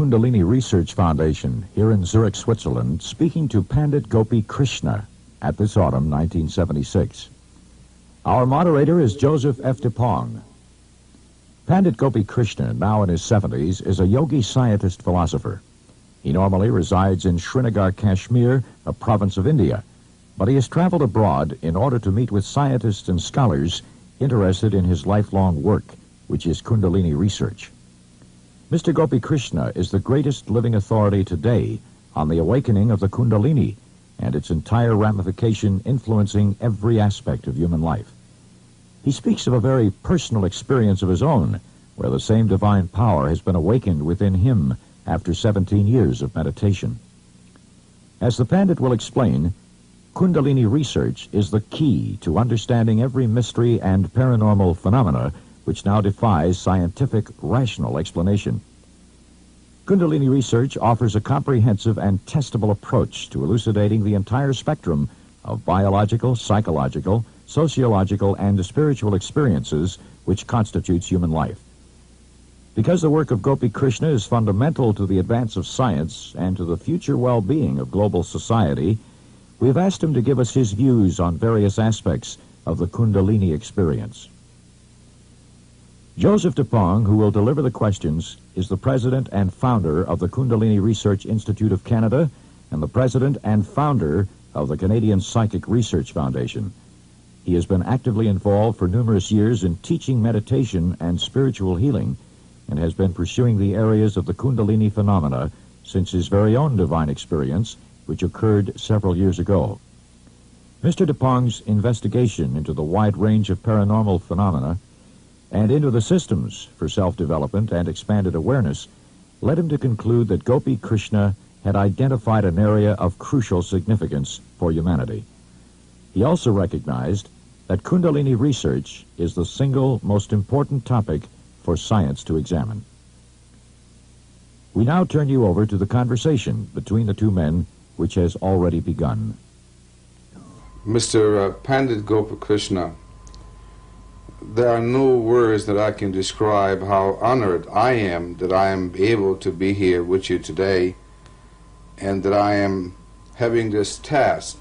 Kundalini Research Foundation here in Zurich, Switzerland, speaking to Pandit Gopi Krishna at this autumn, 1976. Our moderator is Joseph F. DePong. Pandit Gopi Krishna, now in his 70s, is a yogi scientist philosopher. He normally resides in Srinagar, Kashmir, a province of India, but he has traveled abroad in order to meet with scientists and scholars interested in his lifelong work, which is Kundalini research. Mr. Gopi Krishna is the greatest living authority today on the awakening of the Kundalini and its entire ramification influencing every aspect of human life. He speaks of a very personal experience of his own, where the same divine power has been awakened within him after 17 years of meditation. As the Pandit will explain, Kundalini research is the key to understanding every mystery and paranormal phenomena which now defies scientific, rational explanation. Kundalini research offers a comprehensive and testable approach to elucidating the entire spectrum of biological, psychological, sociological, and spiritual experiences which constitutes human life. Because the work of Gopi Krishna is fundamental to the advance of science and to the future well-being of global society, we have asked him to give us his views on various aspects of the Kundalini experience. Joseph DePong, who will deliver the questions, is the president and founder of the Kundalini Research Institute of Canada and the president and founder of the Canadian Psychic Research Foundation. He has been actively involved for numerous years in teaching meditation and spiritual healing and has been pursuing the areas of the Kundalini phenomena since his very own divine experience, which occurred several years ago. Mr. DePong's investigation into the wide range of paranormal phenomena and into the systems for self-development and expanded awareness led him to conclude that Gopi Krishna had identified an area of crucial significance for humanity. He also recognized that Kundalini research is the single most important topic for science to examine. We now turn you over to the conversation between the two men, which has already begun. Mr. Pandit Gopi Krishna, there are no words that I can describe how honored I am that I am able to be here with you today and that I am having this task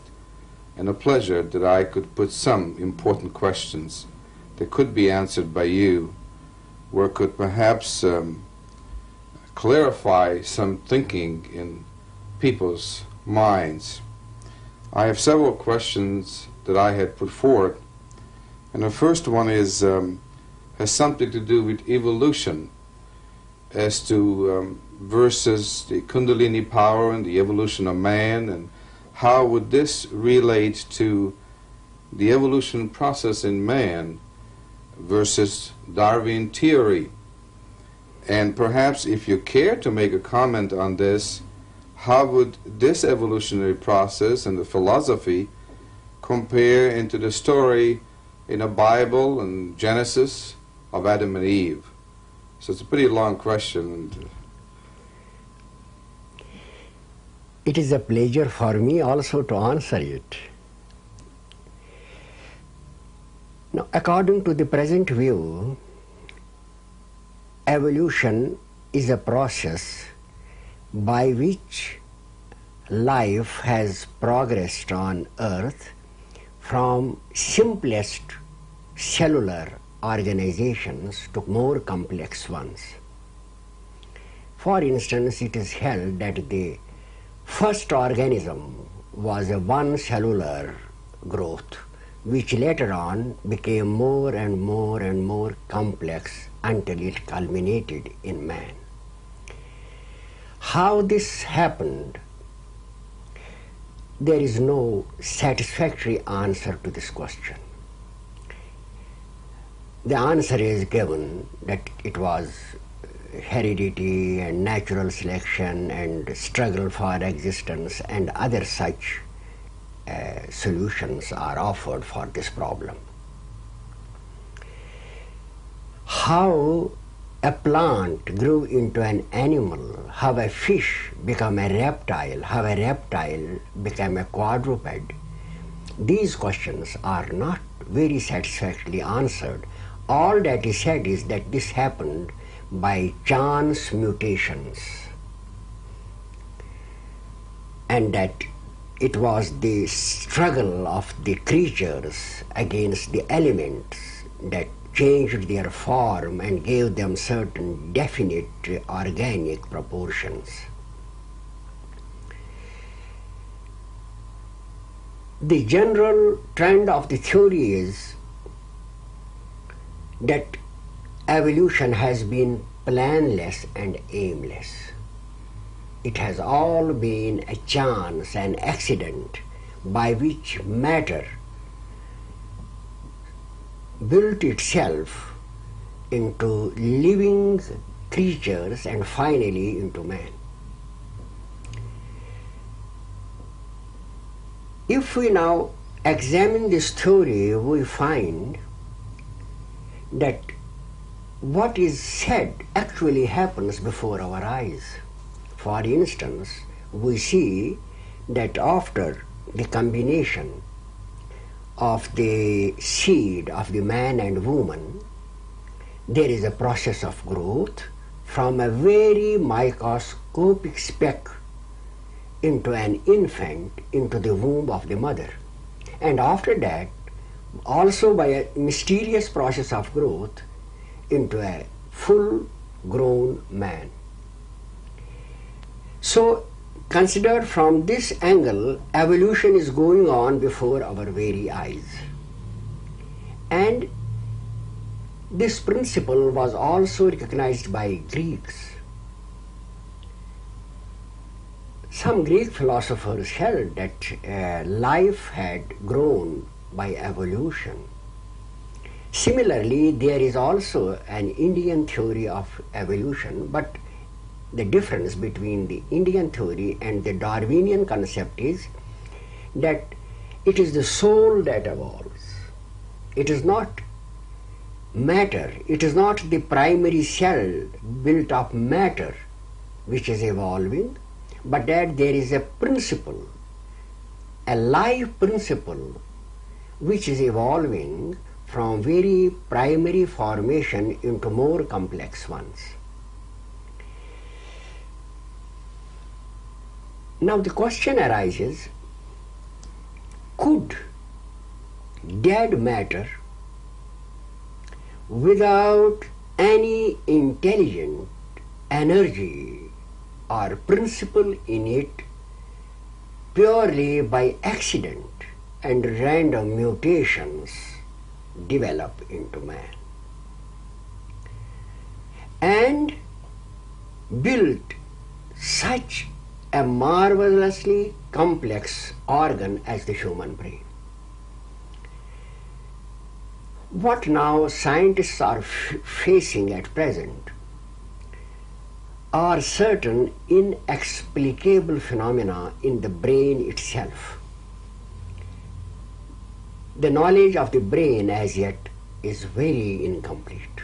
and a pleasure that I could put some important questions that could be answered by you, where could perhaps clarify some thinking in people's minds. I have several questions that I had put forward. And the first one is has something to do with evolution as to versus the Kundalini power and the evolution of man, and how would this relate to the evolution process in man versus Darwin theory. And perhaps if you care to make a comment on this, how would this evolutionary process and the philosophy compare into the story in the Bible and Genesis of Adam and Eve? So it's a pretty long question. It is a pleasure for me also to answer it. Now, according to the present view, evolution is a process by which life has progressed on Earth from simplest cellular organizations to more complex ones. For instance, it is held that the first organism was a one-cellular growth, which later on became more and more and more complex until it culminated in man. How this happened, there is no satisfactory answer to this question. The answer is given that it was heredity and natural selection and struggle for existence, and other such solutions are offered for this problem. How a plant grew into an animal, how a fish became a reptile, how a reptile became a quadruped, these questions are not very satisfactorily answered. All that is said is that this happened by chance mutations. and that it was the struggle of the creatures against the elements that changed their form and gave them certain definite organic proportions. The general trend of the theory is that evolution has been planless and aimless. It has all been a chance, an accident by which matter built itself into living creatures and finally into man. If we now examine this theory, we find that what is said actually happens before our eyes. For instance, we see that after the combination of the seed of the man and woman, there is a process of growth from a very microscopic speck into an infant into the womb of the mother. And after that, also by a mysterious process of growth, into a full-grown man. So, considered from this angle, evolution is going on before our very eyes. And this principle was also recognized by Greeks. Some Greek philosophers held that life had grown by evolution. Similarly, there is also an Indian theory of evolution, but the difference between the Indian theory and the Darwinian concept is that it is the soul that evolves. It is not matter, it is not the primary cell built of matter which is evolving, but that there is a principle, a life principle which is evolving from very primary formation into more complex ones. Now the question arises, could dead matter without any intelligent energy or principle in it purely by accident and random mutations develop into man and build such a marvelously complex organ as the human brain? What now scientists are facing at present are certain inexplicable phenomena in the brain itself. The knowledge of the brain as yet is very incomplete,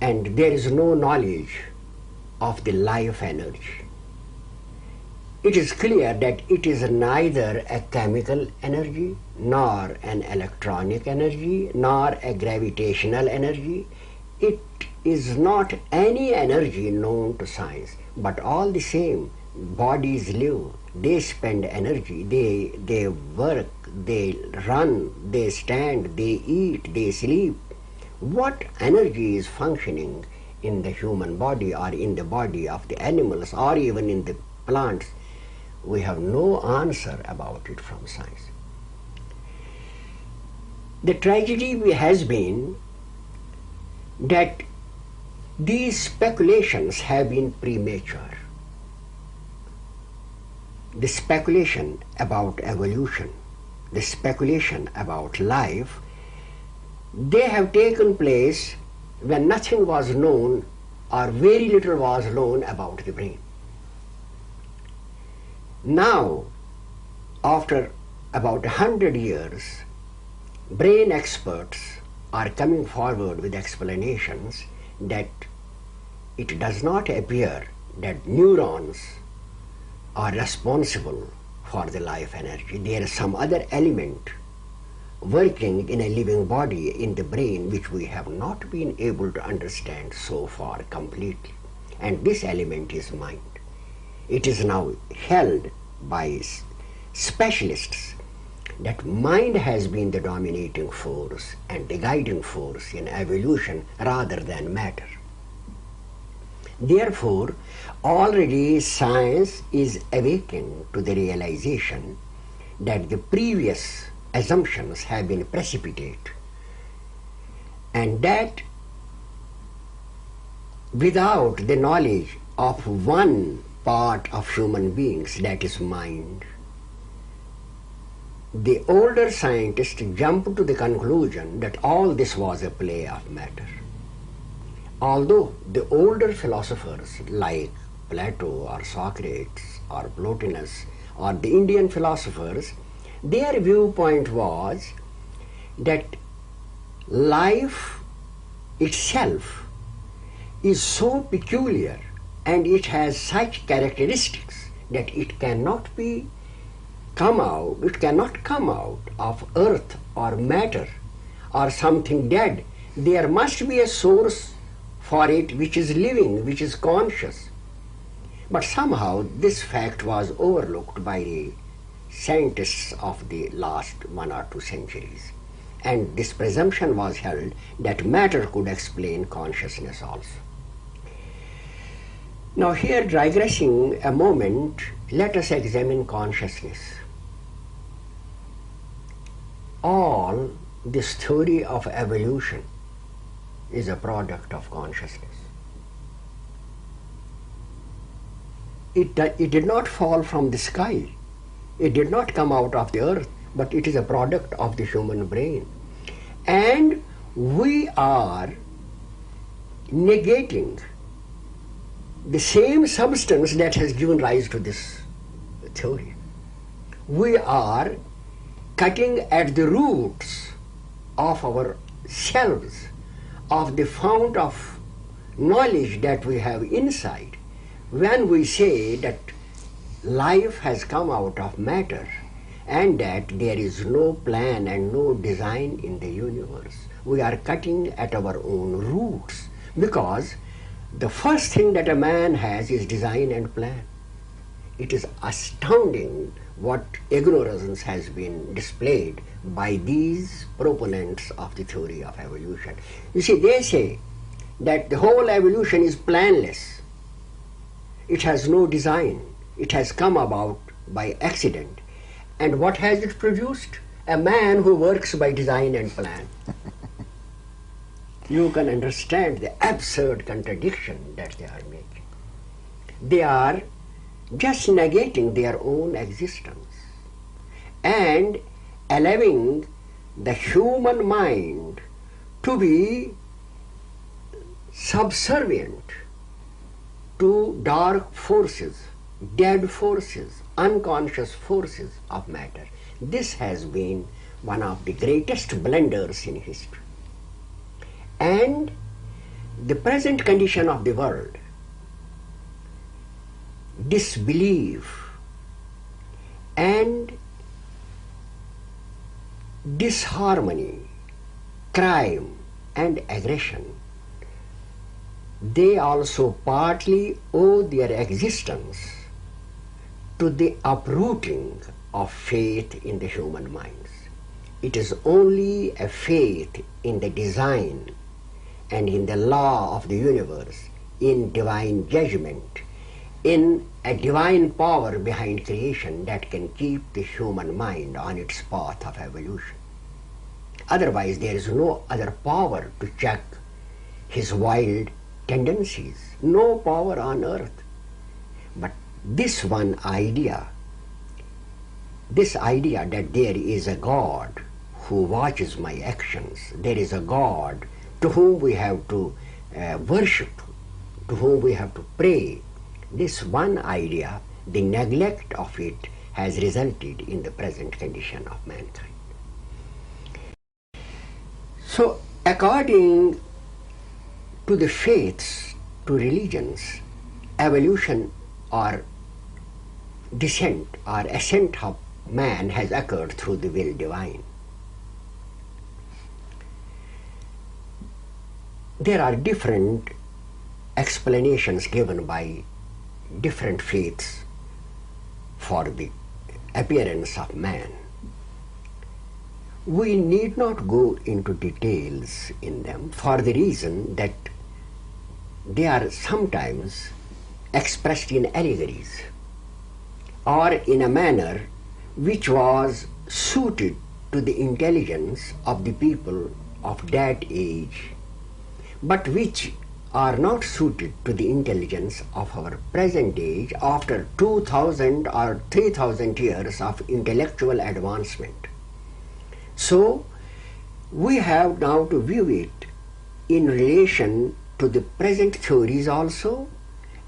and there is no knowledge of the life energy. It is clear that it is neither a chemical energy, nor an electronic energy, nor a gravitational energy. It is not any energy known to science, but all the same, bodies live, they spend energy, they work, they run, they stand, they eat, they sleep. What energy is functioning in the human body or in the body of the animals or even in the plants? We have no answer about it from science. The tragedy has been that these speculations have been premature. The speculation about evolution, the speculation about life, they have taken place when nothing was known or very little was known about the brain. Now, after about 100 years, brain experts are coming forward with explanations that it does not appear that neurons are responsible for the life energy. There is some other element working in a living body in the brain which we have not been able to understand so far completely. And this element is mind. It is now held by specialists that mind has been the dominating force and the guiding force in evolution rather than matter. Therefore, already science is awakening to the realization that the previous assumptions have been precipitate, and that without the knowledge of one part of human beings, that is mind, the older scientists jumped to the conclusion that all this was a play of matter. Although the older philosophers like Plato or Socrates or Plotinus or the Indian philosophers, their viewpoint was that life itself is so peculiar and it has such characteristics that it cannot come out of earth or matter or something dead. There must be a source for it which is living, which is conscious. But somehow this fact was overlooked by the scientists of the last 1 or 2 centuries. And this presumption was held that matter could explain consciousness also. Now here, digressing a moment, let us examine consciousness. All this theory of evolution is a product of consciousness. It did not fall from the sky. It did not come out of the earth, but it is a product of the human brain. And we are negating the same substance that has given rise to this theory. We are cutting at the roots of ourselves, of the fount of knowledge that we have inside, when we say that life has come out of matter and that there is no plan and no design in the universe. We are cutting at our own roots, because the first thing that a man has is design and plan. It is astounding what ignorance has been displayed by these proponents of the theory of evolution. You see, they say that the whole evolution is planless. It has no design. It has come about by accident. And what has it produced? A man who works by design and plan. You can understand the absurd contradiction that they are making. They are just negating their own existence and allowing the human mind to be subservient to dark forces, dead forces, unconscious forces of matter. This has been one of the greatest blunders in history. And the present condition of the world, disbelief and disharmony, crime and aggression, they also partly owe their existence to the uprooting of faith in the human minds. It is only a faith in the design and in the law of the universe, in divine judgment, in a divine power behind creation, that can keep the human mind on its path of evolution. Otherwise, there is no other power to check his wild tendencies, no power on earth. But this one idea, this idea that there is a God who watches my actions, there is a God to whom we have to worship, to whom we have to pray, this one idea, the neglect of it has resulted in the present condition of mankind. So, according to the faiths, to religions, evolution or descent or ascent of man has occurred through the will divine. There are different explanations given by different faiths for the appearance of man. We need not go into details in them for the reason that they are sometimes expressed in allegories or in a manner which was suited to the intelligence of the people of that age, but which are not suited to the intelligence of our present age after 2000 or 3000 years of intellectual advancement. So we have now to view it in relation to the present theories also,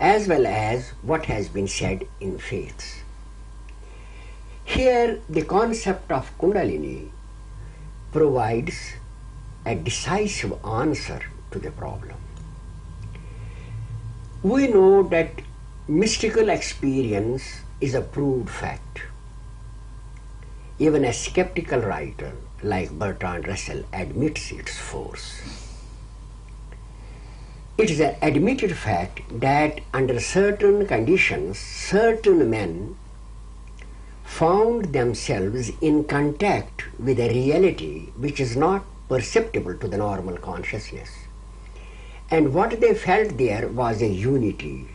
as well as what has been said in faiths. Here the concept of Kundalini provides a decisive answer to the problem. We know that mystical experience is a proved fact. Even a skeptical writer like Bertrand Russell admits its force. It is an admitted fact that under certain conditions, certain men found themselves in contact with a reality which is not perceptible to the normal consciousness. And what they felt there was a unity,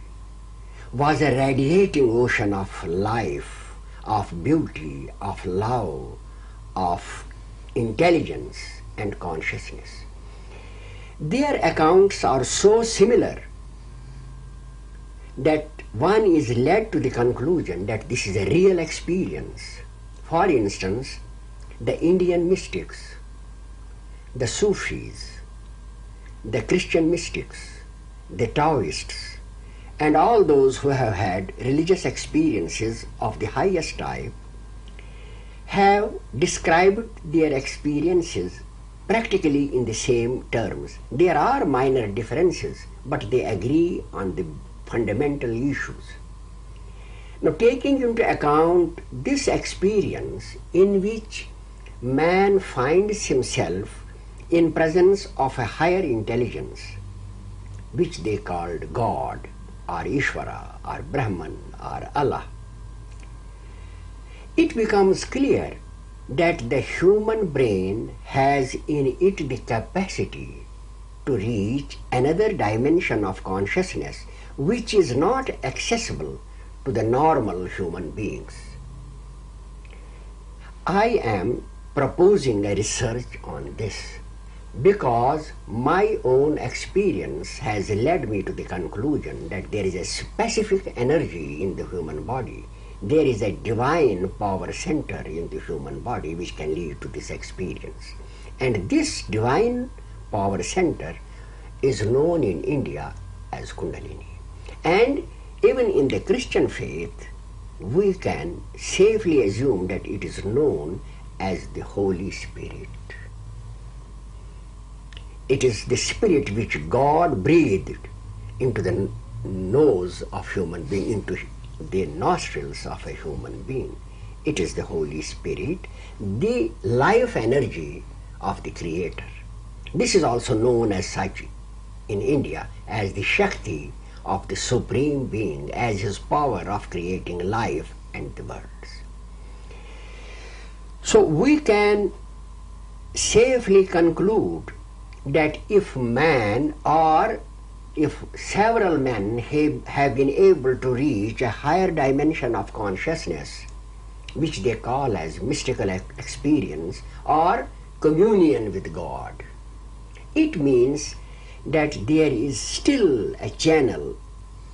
was a radiating ocean of life, of beauty, of love, of intelligence and consciousness. Their accounts are so similar that one is led to the conclusion that this is a real experience. For instance, the Indian mystics, the Sufis, the Christian mystics, the Taoists, and all those who have had religious experiences of the highest type have described their experiences practically in the same terms. There are minor differences, but they agree on the fundamental issues. Now, taking into account this experience in which man finds himself in presence of a higher intelligence, which they called God, or Ishvara, or Brahman, or Allah, it becomes clear that the human brain has in it the capacity to reach another dimension of consciousness which is not accessible to the normal human beings. I am proposing a research on this because my own experience has led me to the conclusion that there is a specific energy in the human body. There is a divine power center in the human body which can lead to this experience. And this divine power center is known in India as Kundalini. And even in the Christian faith, we can safely assume that it is known as the Holy Spirit. It is the spirit which God breathed into the nose of human being, into the nostrils of a human being. It is the Holy Spirit, the life energy of the Creator. This is also known as such in India as the Shakti of the Supreme Being, as his power of creating life and the worlds. So we can safely conclude that if man or if several men have been able to reach a higher dimension of consciousness, which they call as mystical experience or communion with God, it means that there is still a channel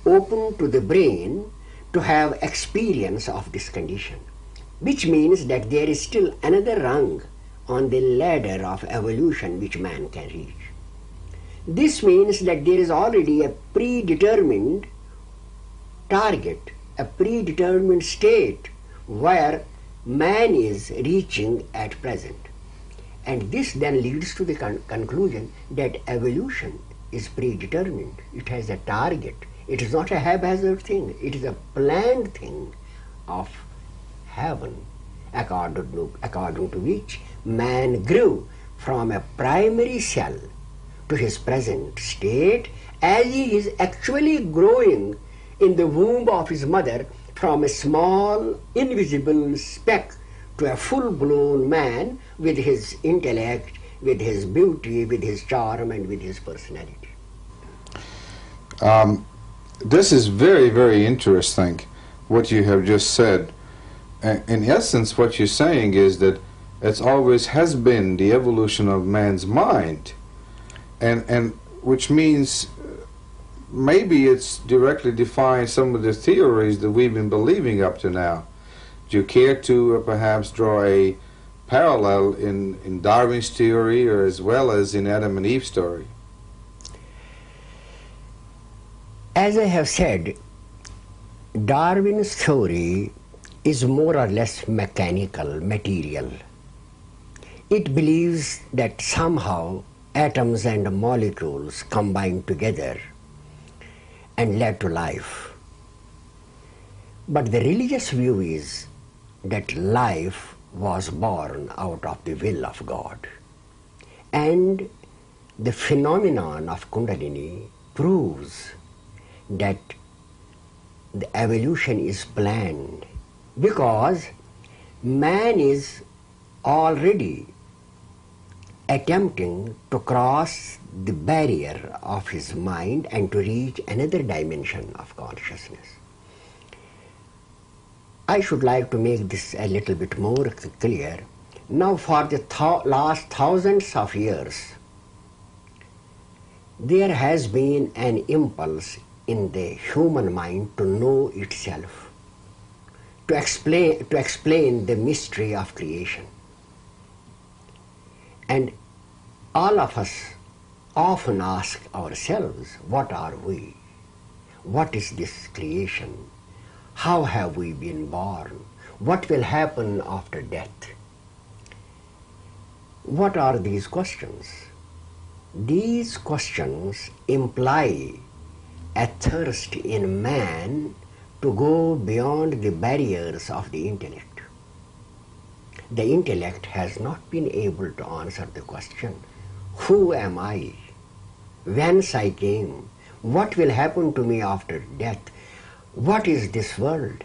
open to the brain to have experience of this condition, which means that there is still another rung on the ladder of evolution which man can reach. This means that there is already a predetermined target, a predetermined state where man is reaching at present. And this then leads to the conclusion that evolution is predetermined. It has a target. It is not a haphazard thing. It is a planned thing of heaven, according to which man grew from a primary cell to his present state, as he is actually growing in the womb of his mother from a small, invisible speck to a full-blown man with his intellect, with his beauty, with his charm, and with his personality. This is very, very interesting, what you have just said. In essence, what you're saying is that it always has been the evolution of man's mind, and which means maybe it's directly defines some of the theories that we've been believing up to now. Do you care to perhaps draw a parallel in Darwin's theory or as well as in Adam and Eve's story? As I have said, Darwin's theory is more or less mechanical, material. It believes that somehow atoms and molecules combine together and led to life. But the religious view is that life was born out of the will of God. And the phenomenon of Kundalini proves that the evolution is planned, because man is already attempting to cross the barrier of his mind and to reach another dimension of consciousness. I should like to make this a little bit more clear. Now, for the last thousands of years, there has been an impulse in the human mind to know itself, to explain the mystery of creation. And all of us often ask ourselves, what are we? What is this creation? How have we been born? What will happen after death? What are these questions? These questions imply a thirst in man to go beyond the barriers of the intellect. The intellect has not been able to answer the question, who am I? Whence I came? What will happen to me after death? What is this world?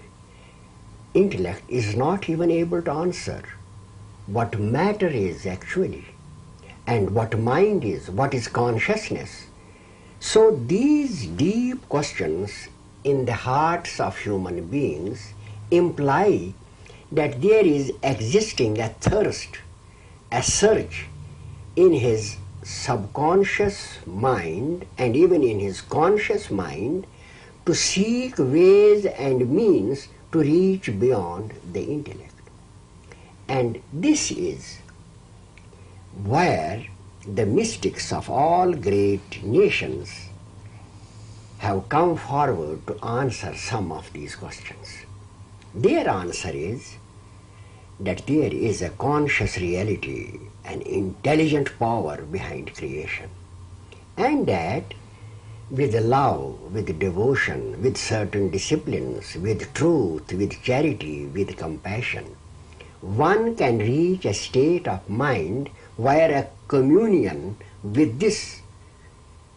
Intellect is not even able to answer what matter is actually, and what mind is, what is consciousness. So these deep questions in the hearts of human beings imply that there is existing a thirst, a search in his subconscious mind and even in his conscious mind to seek ways and means to reach beyond the intellect. And this is where the mystics of all great nations have come forward to answer some of these questions. Their answer is that there is a conscious reality, an intelligent power behind creation, and that with love, with devotion, with certain disciplines, with truth, with charity, with compassion, one can reach a state of mind where a communion with this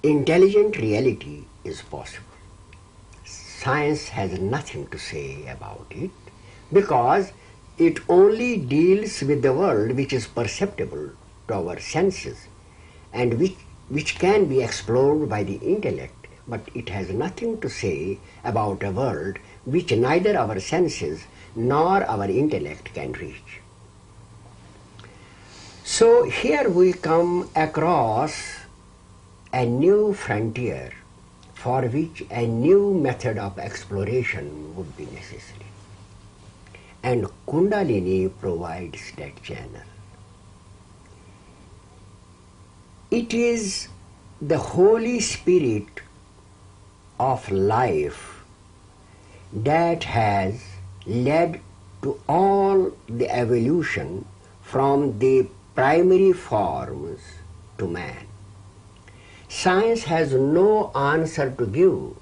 intelligent reality is possible. Science has nothing to say about it because it only deals with the world which is perceptible to our senses and which can be explored by the intellect, but it has nothing to say about a world which neither our senses nor our intellect can reach. So here we come across a new frontier for which a new method of exploration would be necessary. And Kundalini provides that channel. It is the Holy Spirit of life that has led to all the evolution from the primary forms to man. Science has no answer to give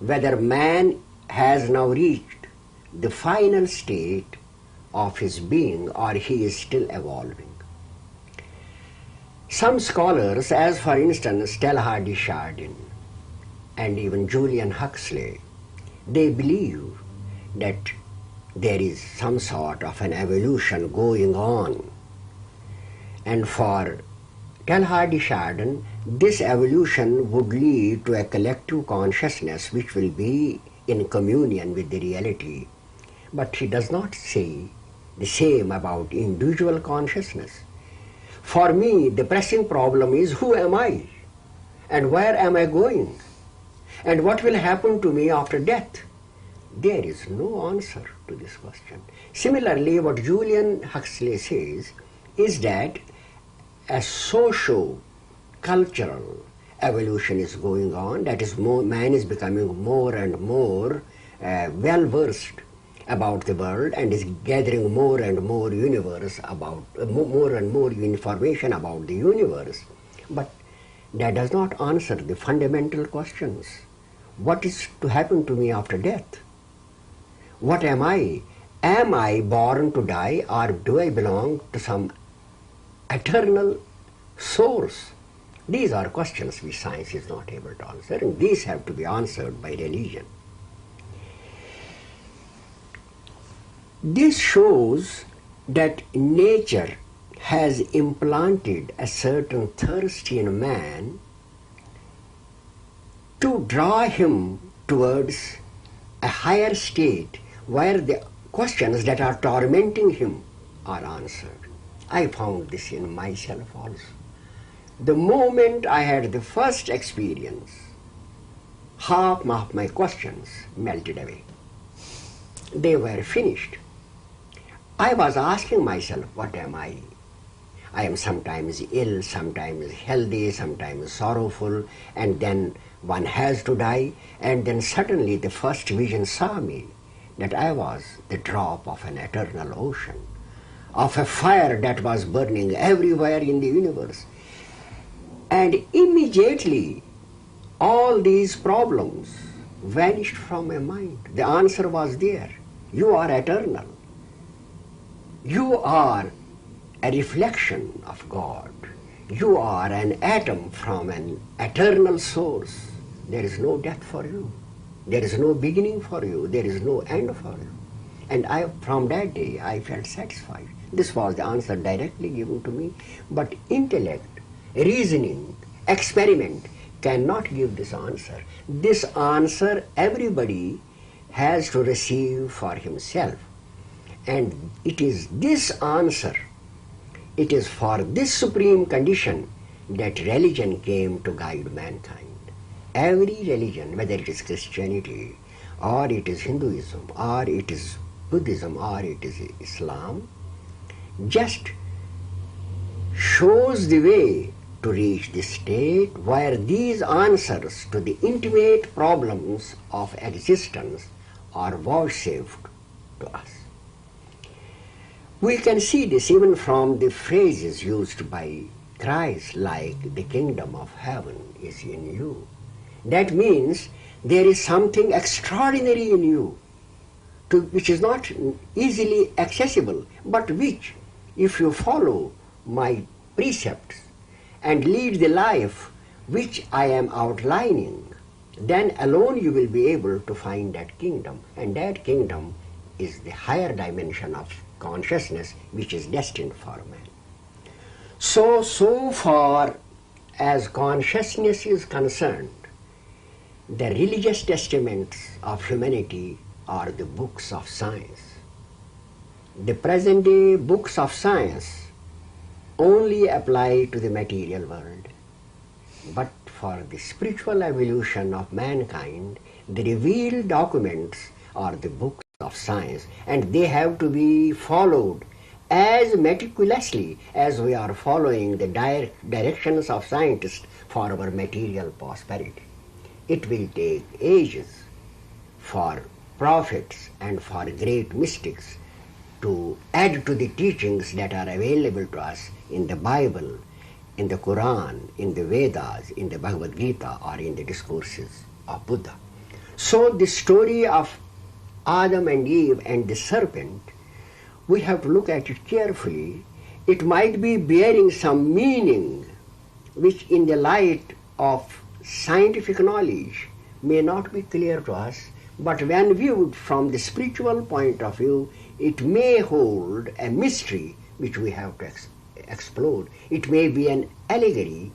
whether man has now reached the final state of his being or he is still evolving. Some scholars, as for instance Teilhard de Chardin and even Julian Huxley, They believe that there is some sort of an evolution going on. And for Teilhard Chardin, this evolution would lead to a collective consciousness which will be in communion with the reality. But he does not say the same about individual consciousness. For me, the pressing problem is, who am I? And where am I going? And what will happen to me after death? There is no answer to this question. Similarly, what Julian Huxley says is that a socio-cultural evolution is going on, that is, man is becoming more and more well-versed about the world and is gathering more and more more and more information about the universe. But that does not answer the fundamental questions. What is to happen to me after death? What am I? Am I born to die, or do I belong to some eternal source? These are questions which science is not able to answer, and these have to be answered by religion. This shows that nature has implanted a certain thirst in man to draw him towards a higher state where the questions that are tormenting him are answered. I found this in myself also. The moment I had the first experience, half of my questions melted away. They were finished. I was asking myself, what am I? I am sometimes ill, sometimes healthy, sometimes sorrowful, and then one has to die, and then suddenly the first vision saw me, that I was the drop of an eternal ocean, of a fire that was burning everywhere in the universe. And immediately all these problems vanished from my mind. The answer was there. You are eternal. You are a reflection of God. You are an atom from an eternal source. There is no death for you. There is no beginning for you. There is no end for you. And from that day, I felt satisfied. This was the answer directly given to me. But intellect, reasoning, experiment cannot give this answer. This answer everybody has to receive for himself. And it is this answer, it is for this supreme condition that religion came to guide mankind. Every religion, whether it is Christianity, or it is Hinduism, or it is Buddhism, or it is Islam, just shows the way to reach the state where these answers to the intimate problems of existence are vouchsafed to us. We can see this even from the phrases used by Christ, like the kingdom of heaven is in you. That means there is something extraordinary in you, which is not easily accessible, but which, if you follow my precepts and lead the life which I am outlining, then alone you will be able to find that kingdom. And that kingdom is the higher dimension of consciousness which is destined for man. So far as consciousness is concerned, the religious testaments of humanity are the books of science. The present day books of science only apply to the material world. But for the spiritual evolution of mankind, the revealed documents are the books of science, and they have to be followed as meticulously as we are following the directions of scientists for our material prosperity. It will take ages for prophets and for great mystics to add to the teachings that are available to us in the Bible, in the Quran, in the Vedas, in the Bhagavad Gita, or in the discourses of Buddha. So the story of Adam and Eve and the serpent, we have to look at it carefully. It might be bearing some meaning which in the light of scientific knowledge may not be clear to us, But when viewed from the spiritual point of view, it may hold a mystery which we have to explore. It may be an allegory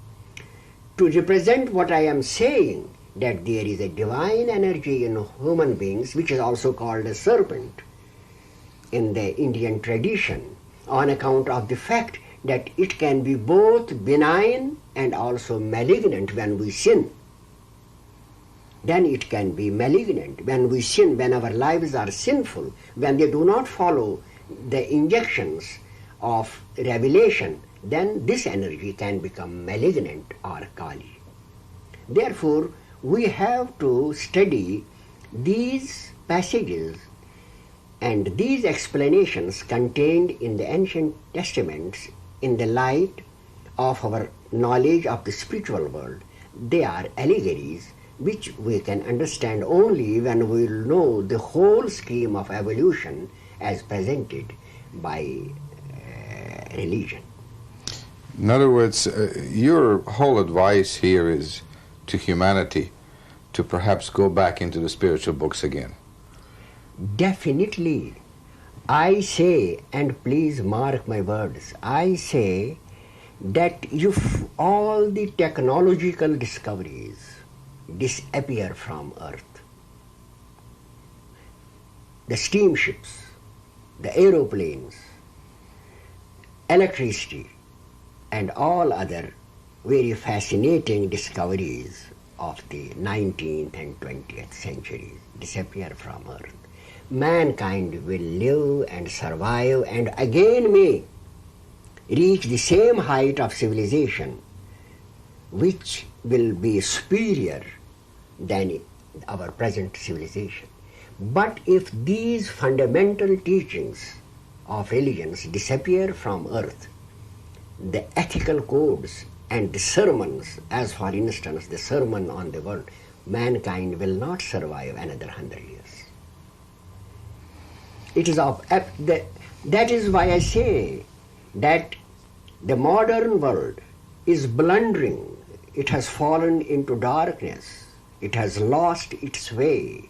to represent what I am saying, that there is a divine energy in human beings, which is also called a serpent in the Indian tradition, on account of the fact that it can be both benign and also malignant when we sin. Then it can be malignant when we sin, when our lives are sinful, when they do not follow the injunctions of revelation, then this energy can become malignant or Kali. Therefore, we have to study these passages and these explanations contained in the ancient testaments in the light of our knowledge of the spiritual world. They are allegories which we can understand only when we know the whole scheme of evolution as presented by religion. In other words, your whole advice here is to humanity to perhaps go back into the spiritual books again. Definitely. I say, and please mark my words, I say that if all the technological discoveries disappear from Earth, the steamships, the aeroplanes, electricity, and all other very fascinating discoveries of the 19th and 20th centuries disappear from Earth, mankind will live and survive and again may reach the same height of civilization which will be superior than our present civilization. But if these fundamental teachings of religions disappear from Earth, the ethical codes and the sermons, as for instance the Sermon on the World, mankind will not survive another 100 years. It is that is why I say that the modern world is blundering. It has fallen into darkness. It has lost its way.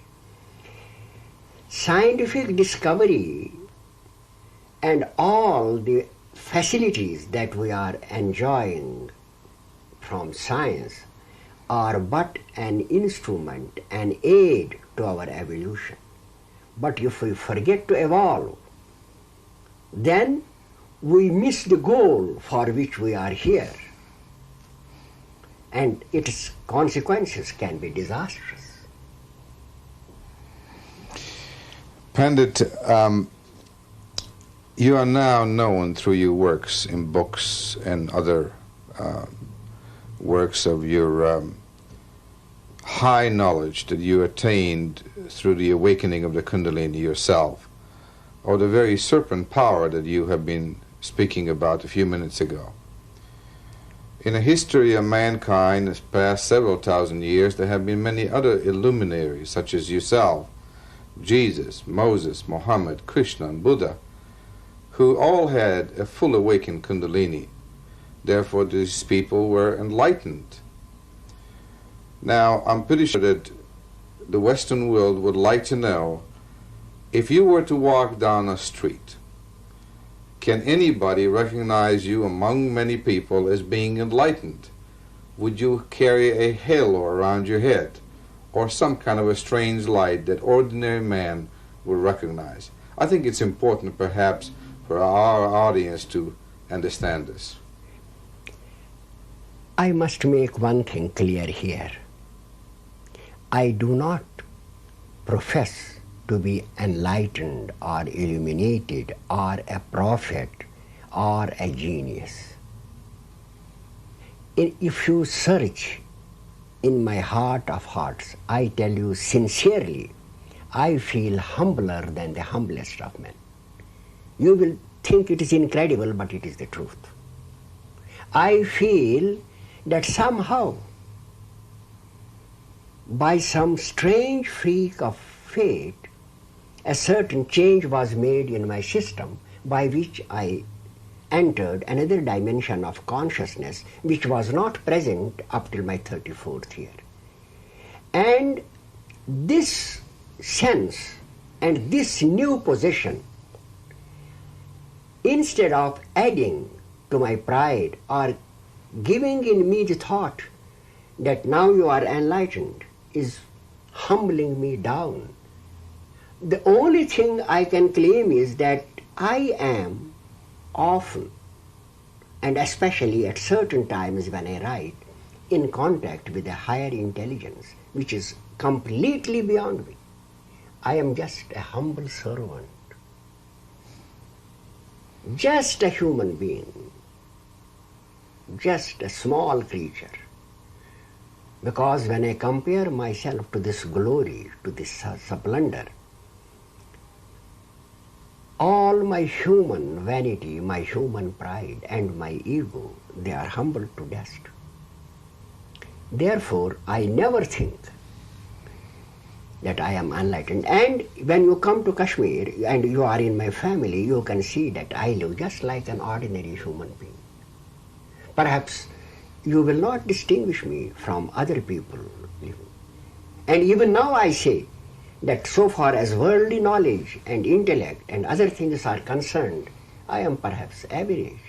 Scientific discovery and all the facilities that we are enjoying from science are but an instrument, an aid to our evolution. But if we forget to evolve, then we miss the goal for which we are here, and its consequences can be disastrous. Pandit, you are now known through your works in books and other works of your high knowledge that you attained through the awakening of the Kundalini yourself, or the very serpent power that you have been speaking about a few minutes ago. In the history of mankind, this past several thousand years, there have been many other illuminaries, such as yourself, Jesus, Moses, Muhammad, Krishna, and Buddha, who all had a full awakened Kundalini. Therefore, these people were enlightened. Now, I'm pretty sure that the Western world would like to know, if you were to walk down a street, can anybody recognize you among many people as being enlightened? Would you carry a halo around your head, or some kind of a strange light that ordinary man would recognize? I think it's important perhaps for our audience to understand this. I must make one thing clear here. I do not profess to be enlightened or illuminated or a prophet or a genius. If you search in my heart of hearts, I tell you sincerely, I feel humbler than the humblest of men. You will think it is incredible, but it is the truth. I feel that somehow, by some strange freak of fate, a certain change was made in my system by which I entered another dimension of consciousness which was not present up till my 34th year. And this sense and this new position, instead of adding to my pride or giving in me the thought that now you are enlightened, is humbling me down. The only thing I can claim is that I am often, and especially at certain times when I write, in contact with a higher intelligence which is completely beyond me. I am just a humble servant, just a human being, just a small creature. Because when I compare myself to this glory, to this splendor, all my human vanity, my human pride and my ego, they are humbled to dust. Therefore, I never think that I am enlightened. And when you come to Kashmir and you are in my family, you can see that I live just like an ordinary human being. Perhaps you will not distinguish me from other people living. And even now I say that so far as worldly knowledge and intellect and other things are concerned, I am perhaps average.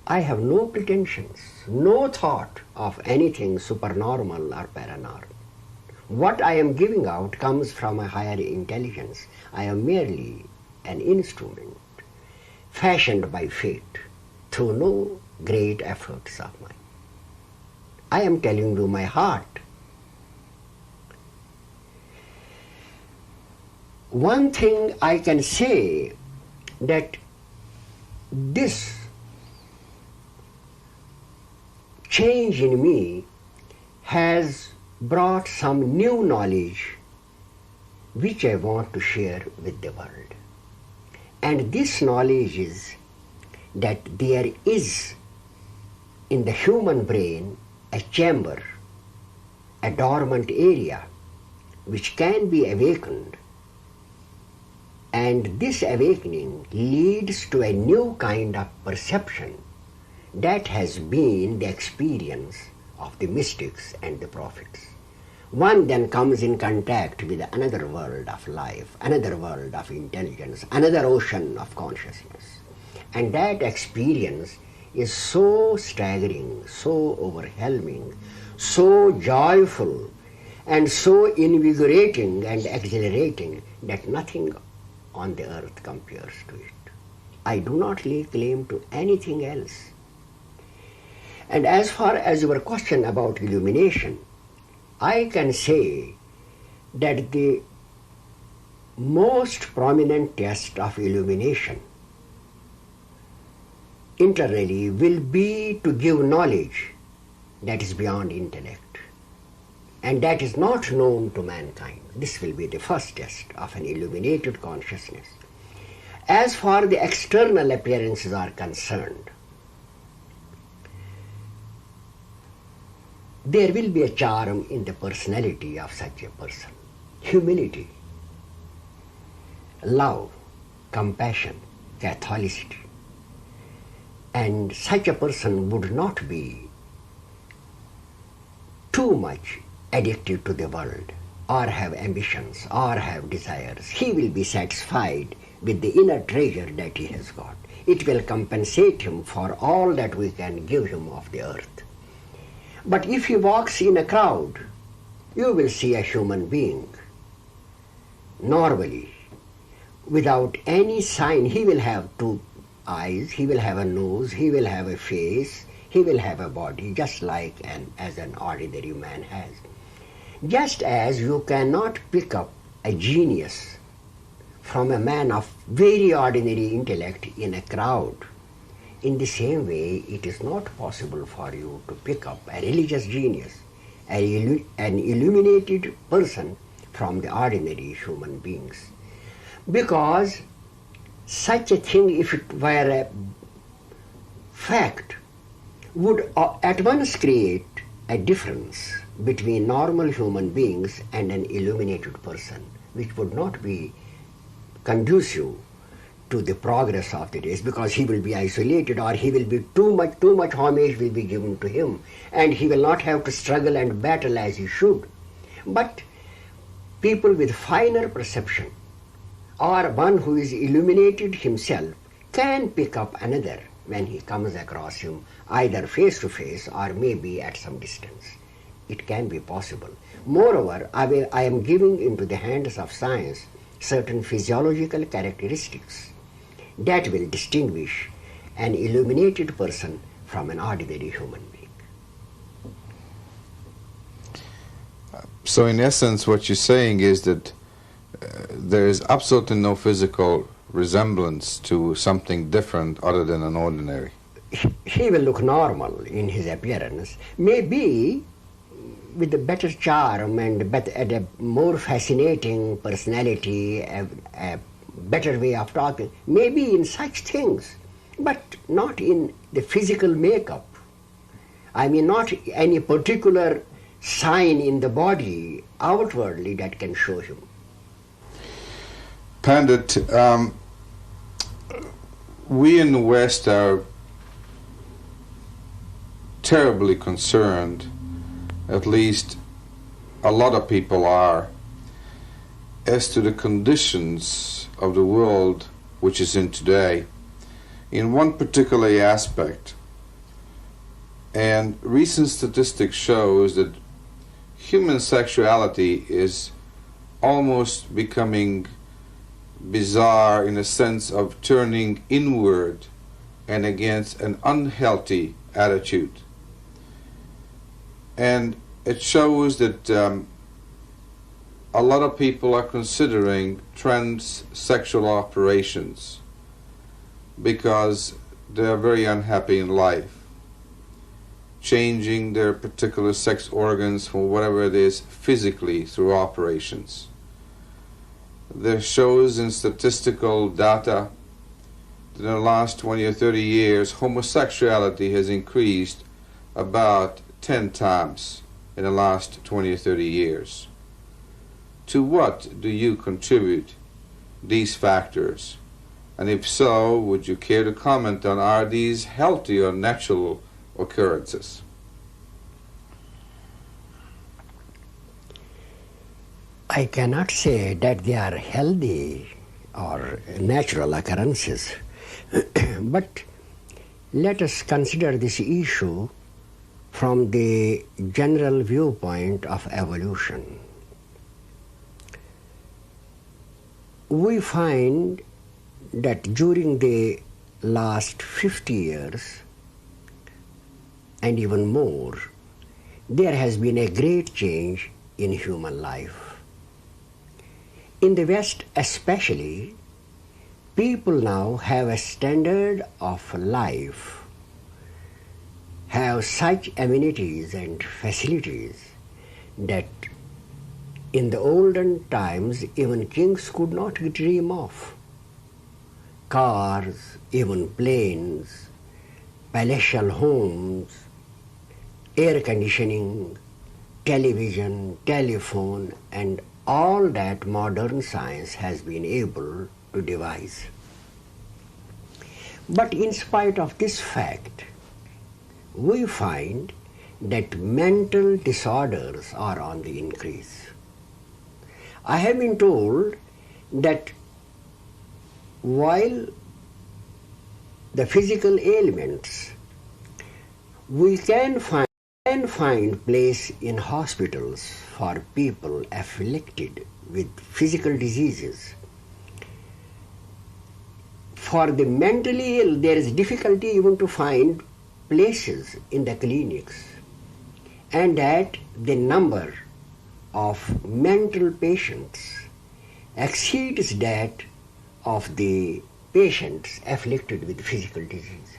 I have no pretensions, no thought of anything supernormal or paranormal. What I am giving out comes from a higher intelligence. I am merely an instrument fashioned by fate through no great efforts of mine. I am telling you my heart. One thing I can say, that this change in me has brought some new knowledge which I want to share with the world. And this knowledge is that there is in the human brain a chamber, a dormant area which can be awakened, and this awakening leads to a new kind of perception that has been the experience of the mystics and the prophets. One then comes in contact with another world of life, another world of intelligence, another ocean of consciousness. And that experience is so staggering, so overwhelming, so joyful, and so invigorating and exhilarating that nothing on the earth compares to it. I do not lay claim to anything else. And as far as your question about illumination, I can say that the most prominent test of illumination internally will be to give knowledge that is beyond intellect and that is not known to mankind. This will be the first test of an illuminated consciousness. As far as the external appearances are concerned, there will be a charm in the personality of such a person. Humility, love, compassion, Catholicity. And such a person would not be too much addicted to the world or have ambitions or have desires. He will be satisfied with the inner treasure that he has got. It will compensate him for all that we can give him of the earth. But if he walks in a crowd, you will see a human being. Normally, without any sign, he will have two eyes, he will have a nose, he will have a face, he will have a body, just like as an ordinary man has. Just as you cannot pick up a genius from a man of very ordinary intellect in a crowd, in the same way, it is not possible for you to pick up a religious genius, an illuminated person from the ordinary human beings. Because such a thing, if it were a fact, would at once create a difference between normal human beings and an illuminated person, which would not be conducive to the progress of the race, because he will be isolated, or he will be too much homage will be given to him, and he will not have to struggle and battle as he should. But people with finer perception or one who is illuminated himself can pick up another when he comes across him, either face to face or maybe at some distance. It can be possible. Moreover, I am giving into the hands of science certain physiological characteristics that will distinguish an illuminated person from an ordinary human being. So in essence, what you're saying is that there is absolutely no physical resemblance to something different other than an ordinary. He will look normal in his appearance, maybe with a better charm and a more fascinating personality, a better way of talking, maybe in such things, but not in the physical makeup. I mean, not any particular sign in the body outwardly that can show him. Pandit, we in the West are terribly concerned, at least a lot of people are, as to the conditions of the world which is in today, in one particular aspect. And recent statistics shows that human sexuality is almost becoming bizarre in a sense of turning inward and against an unhealthy attitude. And it shows that a lot of people are considering transsexual operations because they are very unhappy in life, changing their particular sex organs from whatever it is physically through operations. There shows in statistical data that in the last 20 or 30 years, homosexuality has increased about 10 times in the last 20 or 30 years. To what do you contribute these factors? And if so, would you care to comment on, are these healthy or natural occurrences? I cannot say that they are healthy or natural occurrences, but let us consider this issue from the general viewpoint of evolution. We find that during the last 50 years and even more, there has been a great change in human life. In the West especially, people now have a standard of life, have such amenities and facilities that in the olden times even kings could not dream of. Cars, even planes, palatial homes, air conditioning, television, telephone, and all that modern science has been able to devise. But in spite of this fact, we find that mental disorders are on the increase. I have been told that while the physical ailments we can find place in hospitals for people afflicted with physical diseases, for the mentally ill there is difficulty even to find places in the clinics, and that the number of mental patients exceeds that of the patients afflicted with physical diseases.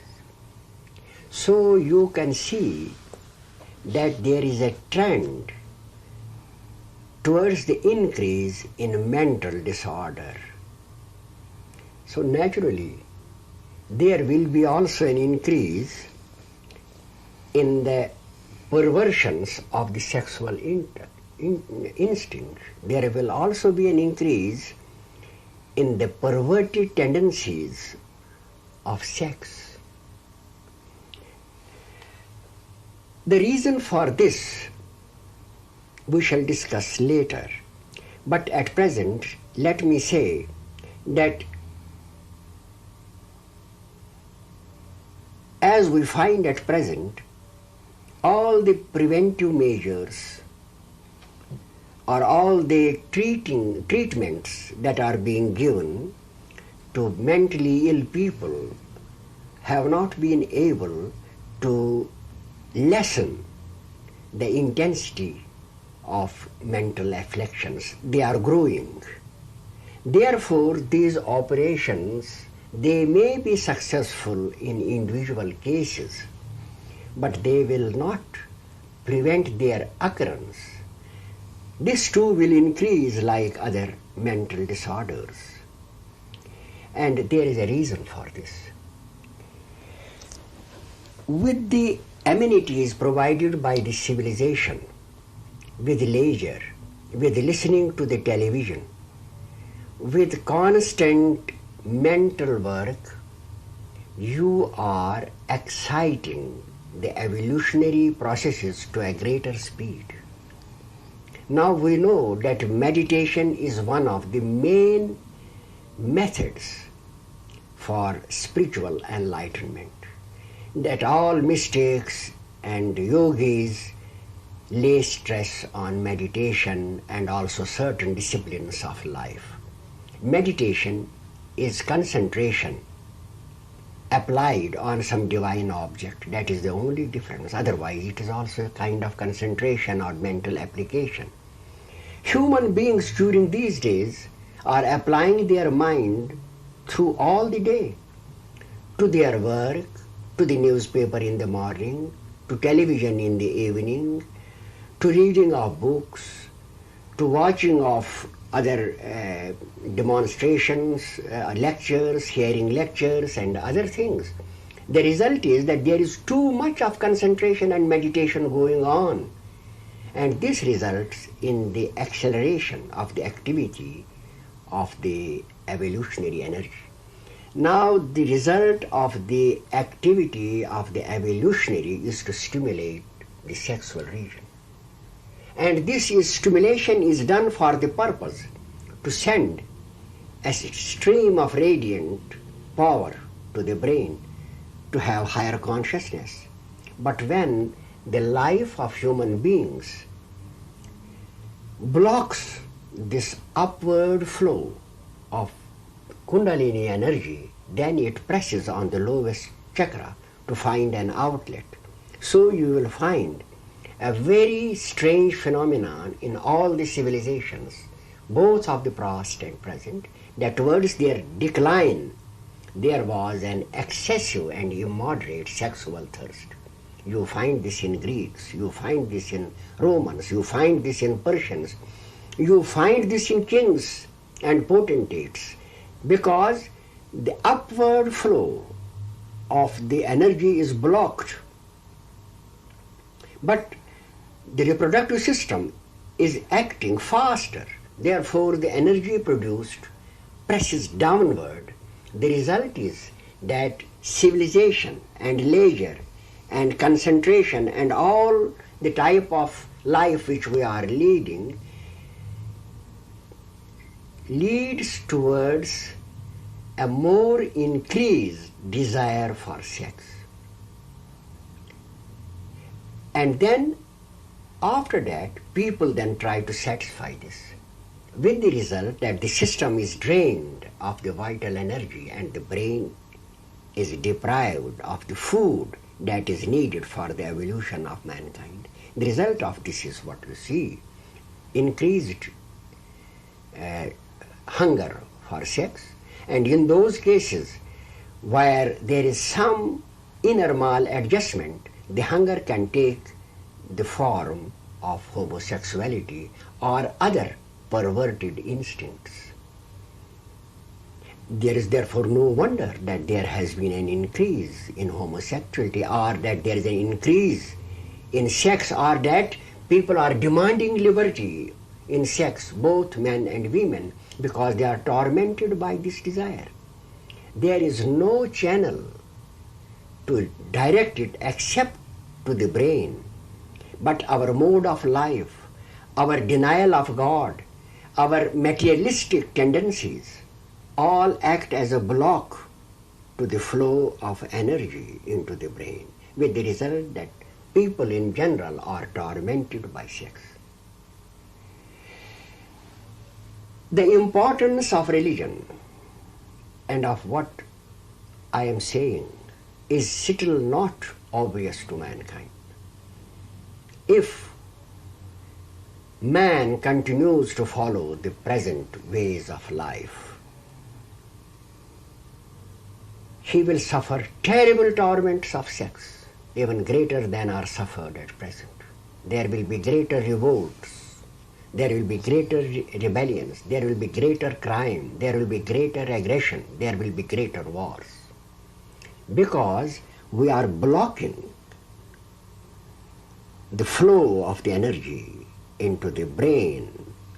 So you can see that there is a trend towards the increase in mental disorder. So naturally, there will be also an increase in the perversions of the sexual instinct. There will also be an increase in the perverted tendencies of sex. The reason for this we shall discuss later, But at present, let me say that as we find at present, all the preventive measures or all the treatments that are being given to mentally ill people have not been able to lessen the intensity of mental afflictions. They are growing. Therefore, these operations, they may be successful in individual cases, but they will not prevent their occurrence. This too will increase like other mental disorders. And there is a reason for this. With the amenities provided by the civilization, with leisure, with listening to the television, with constant mental work, you are exciting the evolutionary processes to a greater speed. Now we know that meditation is one of the main methods for spiritual enlightenment, that all mystics and yogis lay stress on meditation and also certain disciplines of life. Meditation is concentration applied on some divine object. That is the only difference. Otherwise, it is also a kind of concentration or mental application. Human beings during these days are applying their mind through all the day to their work, to the newspaper in the morning, to television in the evening, to reading of books, to watching of other demonstrations, lectures, hearing lectures and other things. The result is that there is too much of concentration and meditation going on, and this results in the acceleration of the activity of the evolutionary energy. Now the result of the activity of the evolutionary is to stimulate the sexual region. And this stimulation is done for the purpose to send a stream of radiant power to the brain to have higher consciousness. But when the life of human beings blocks this upward flow of Kundalini energy, then it presses on the lowest chakra to find an outlet. So you will find a very strange phenomenon in all the civilizations, both of the past and present, that towards their decline there was an excessive and immoderate sexual thirst. You find this in Greeks, you find this in Romans, you find this in Persians, you find this in kings and potentates, because the upward flow of the energy is blocked. But the reproductive system is acting faster. Therefore, the energy produced presses downward. The result is that civilization and leisure and concentration and all the type of life which we are leading leads towards a more increased desire for sex. And then after that, people then try to satisfy this, with the result that the system is drained of the vital energy and the brain is deprived of the food that is needed for the evolution of mankind. The result of this is what we see: increased hunger for sex, and in those cases where there is some inner maladjustment, the hunger can take the form of homosexuality or other perverted instincts. There is therefore no wonder that there has been an increase in homosexuality, or that there is an increase in sex, or that people are demanding liberty in sex, both men and women, because they are tormented by this desire. There is no channel to direct it except to the brain. But our mode of life, our denial of God, our materialistic tendencies all act as a block to the flow of energy into the brain, with the result that people in general are tormented by sex. The importance of religion and of what I am saying is still not obvious to mankind. If man continues to follow the present ways of life, he will suffer terrible torments of sex, even greater than are suffered at present. There will be greater revolts, there will be greater rebellions, there will be greater crime, there will be greater aggression, there will be greater wars. Because we are blocking the flow of the energy into the brain,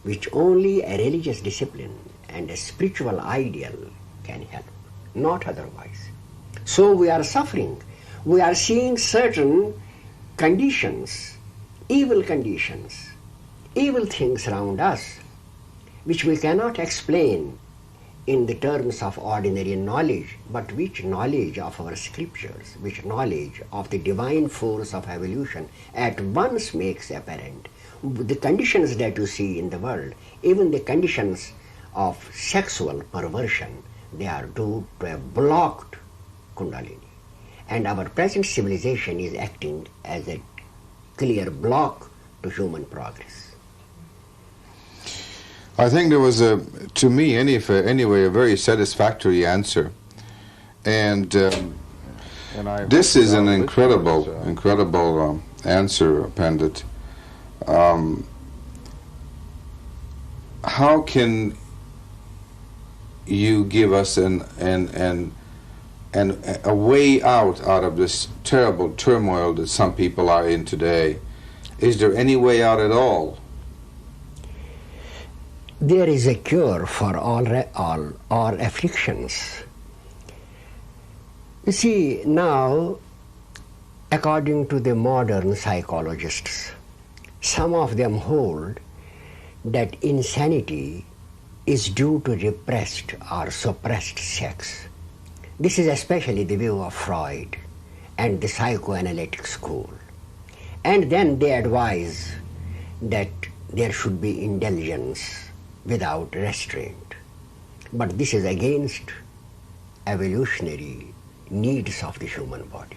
which only a religious discipline and a spiritual ideal can help, not otherwise. So we are suffering. We are seeing certain conditions, evil things around us, which we cannot explain in the terms of ordinary knowledge, but which knowledge of our scriptures, which knowledge of the divine force of evolution at once makes apparent. The conditions that you see in the world, even the conditions of sexual perversion, they are due to a blocked Kundalini. And our present civilization is acting as a clear block to human progress. I think there was to me anyway, a very satisfactory answer, and this is an incredible answer, Pandit. How can you give us a way out of this terrible turmoil that some people are in today? Is there any way out at all? There is a cure for all afflictions. You see, now, according to the modern psychologists, some of them hold that insanity is due to repressed or suppressed sex. This is especially the view of Freud and the psychoanalytic school. And then they advise that there should be indulgence without restraint. But this is against evolutionary needs of the human body.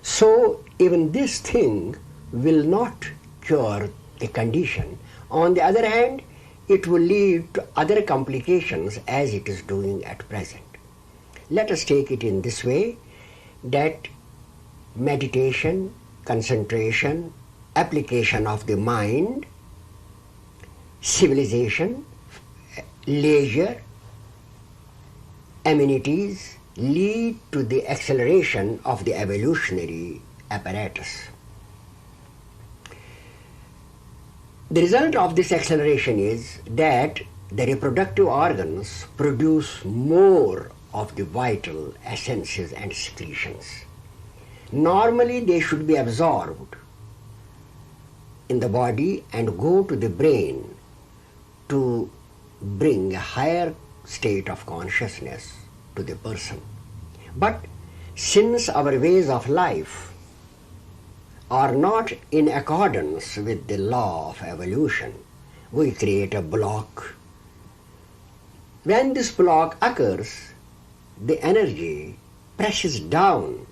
So even this thing will not cure the condition. On the other hand, it will lead to other complications as it is doing at present. Let us take it in this way, that meditation, concentration, application of the mind, civilization, leisure, amenities lead to the acceleration of the evolutionary apparatus. The result of this acceleration is that the reproductive organs produce more of the vital essences and secretions. Normally they should be absorbed in the body and go to the brain to bring a higher state of consciousness to the person. But since our ways of life are not in accordance with the law of evolution, we create a block. When this block occurs, the energy presses down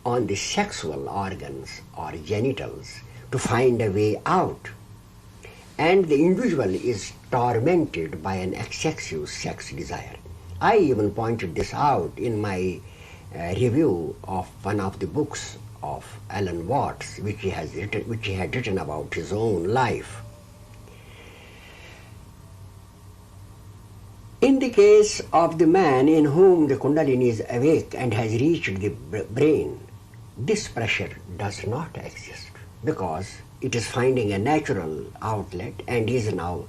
on the sexual organs or genitals to find a way out, and the individual is tormented by an excessive sex desire. I even pointed this out in my review of one of the books of Alan Watts, which he had written about his own life. In the case of the man in whom the Kundalini is awake and has reached the brain, this pressure does not exist, because it is finding a natural outlet and is now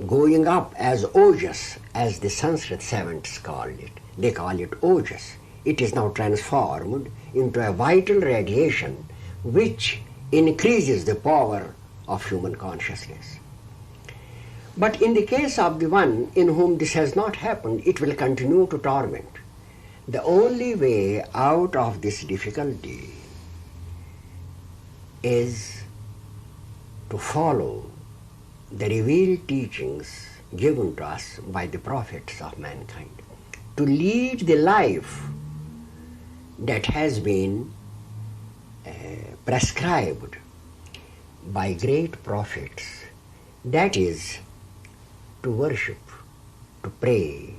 going up as ojas, as the Sanskrit savants called it. They call it ojas. It is now transformed into a vital radiation which increases the power of human consciousness. But in the case of the one in whom this has not happened, it will continue to torment. The only way out of this difficulty is to follow the revealed teachings given to us by the prophets of mankind, to lead the life that has been prescribed by great prophets, that is, to worship, to pray,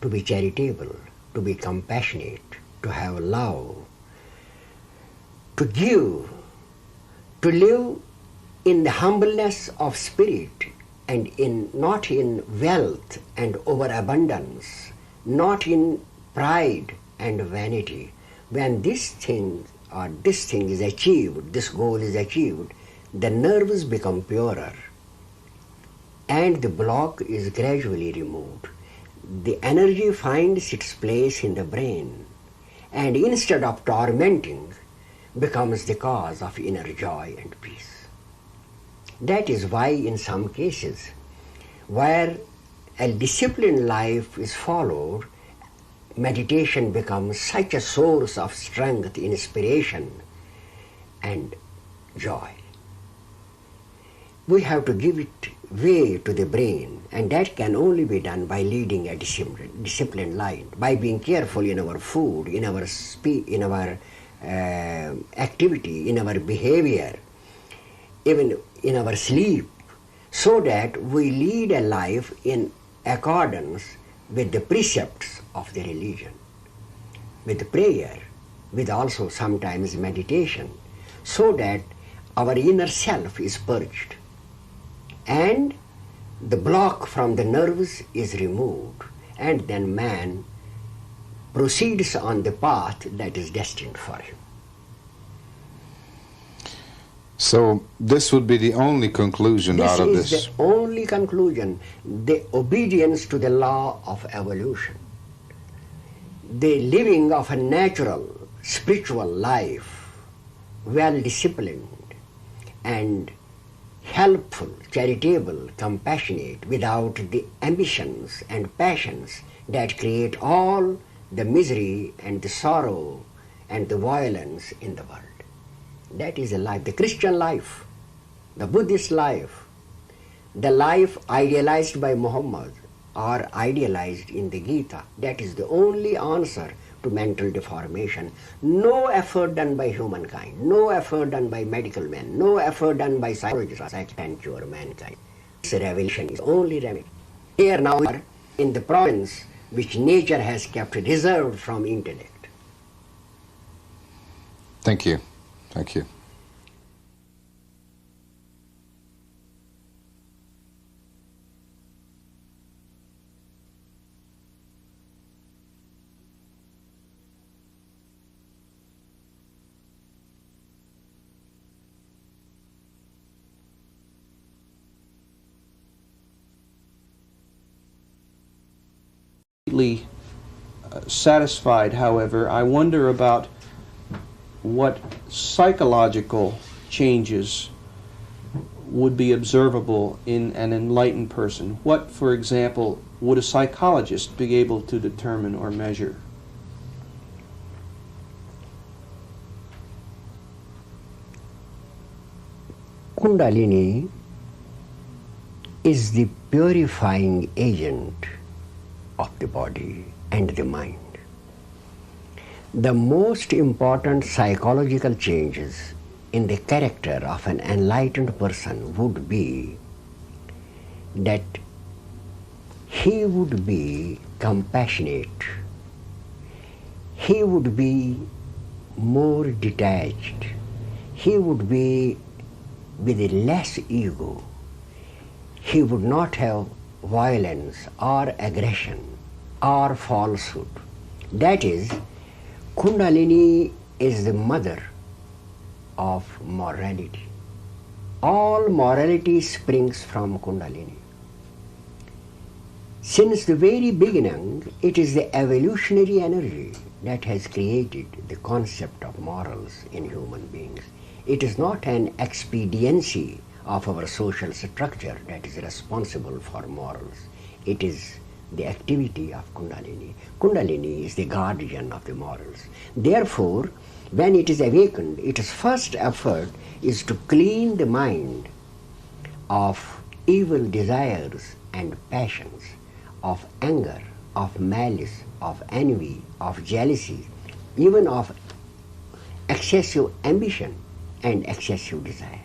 to be charitable, to be compassionate, to have love, to give, to live in the humbleness of spirit and not in wealth and overabundance, not in pride and vanity. When this thing is achieved, this goal is achieved, the nerves become purer and the block is gradually removed. The energy finds its place in the brain and instead of tormenting becomes the cause of inner joy and peace. That is why in some cases where a disciplined life is followed, meditation becomes such a source of strength, inspiration and joy. We have to give it way to the brain, and that can only be done by leading a disciplined life, by being careful in our food, in our speech, in our activity, in our behavior, even in our sleep, so that we lead a life in accordance with the precepts of the religion, with prayer, with also sometimes meditation, so that our inner self is purged and the block from the nerves is removed, and then man proceeds on the path that is destined for him. So this would be the only conclusion out of this? This is the only conclusion, the obedience to the law of evolution, the living of a natural, spiritual life, well disciplined and helpful, charitable, compassionate, without the ambitions and passions that create all the misery and the sorrow and the violence in the world. That is a life, the Christian life, the Buddhist life, the life idealized by Muhammad or idealized in the Gita. That is the only answer to mental deformation. No effort done by humankind, no effort done by medical men, no effort done by psychologists can cure mankind. This revelation is only remedy. Here now we are in the province which nature has kept reserved from intellect. Thank you. Thank you. Satisfied, however, I wonder about what psychological changes would be observable in an enlightened person. What, for example, would a psychologist be able to determine or measure? Kundalini is the purifying agent of the body and the mind. The most important psychological changes in the character of an enlightened person would be that he would be compassionate, he would be more detached, he would be with less ego, he would not have violence or aggression or falsehood. That is, Kundalini is the mother of morality. All morality springs from Kundalini. Since the very beginning, it is the evolutionary energy that has created the concept of morals in human beings. It is not an expediency of our social structure that is responsible for morals. It is the activity of Kundalini. Kundalini is the guardian of the morals. Therefore, when it is awakened, its first effort is to clean the mind of evil desires and passions, of anger, of malice, of envy, of jealousy, even of excessive ambition and excessive desire.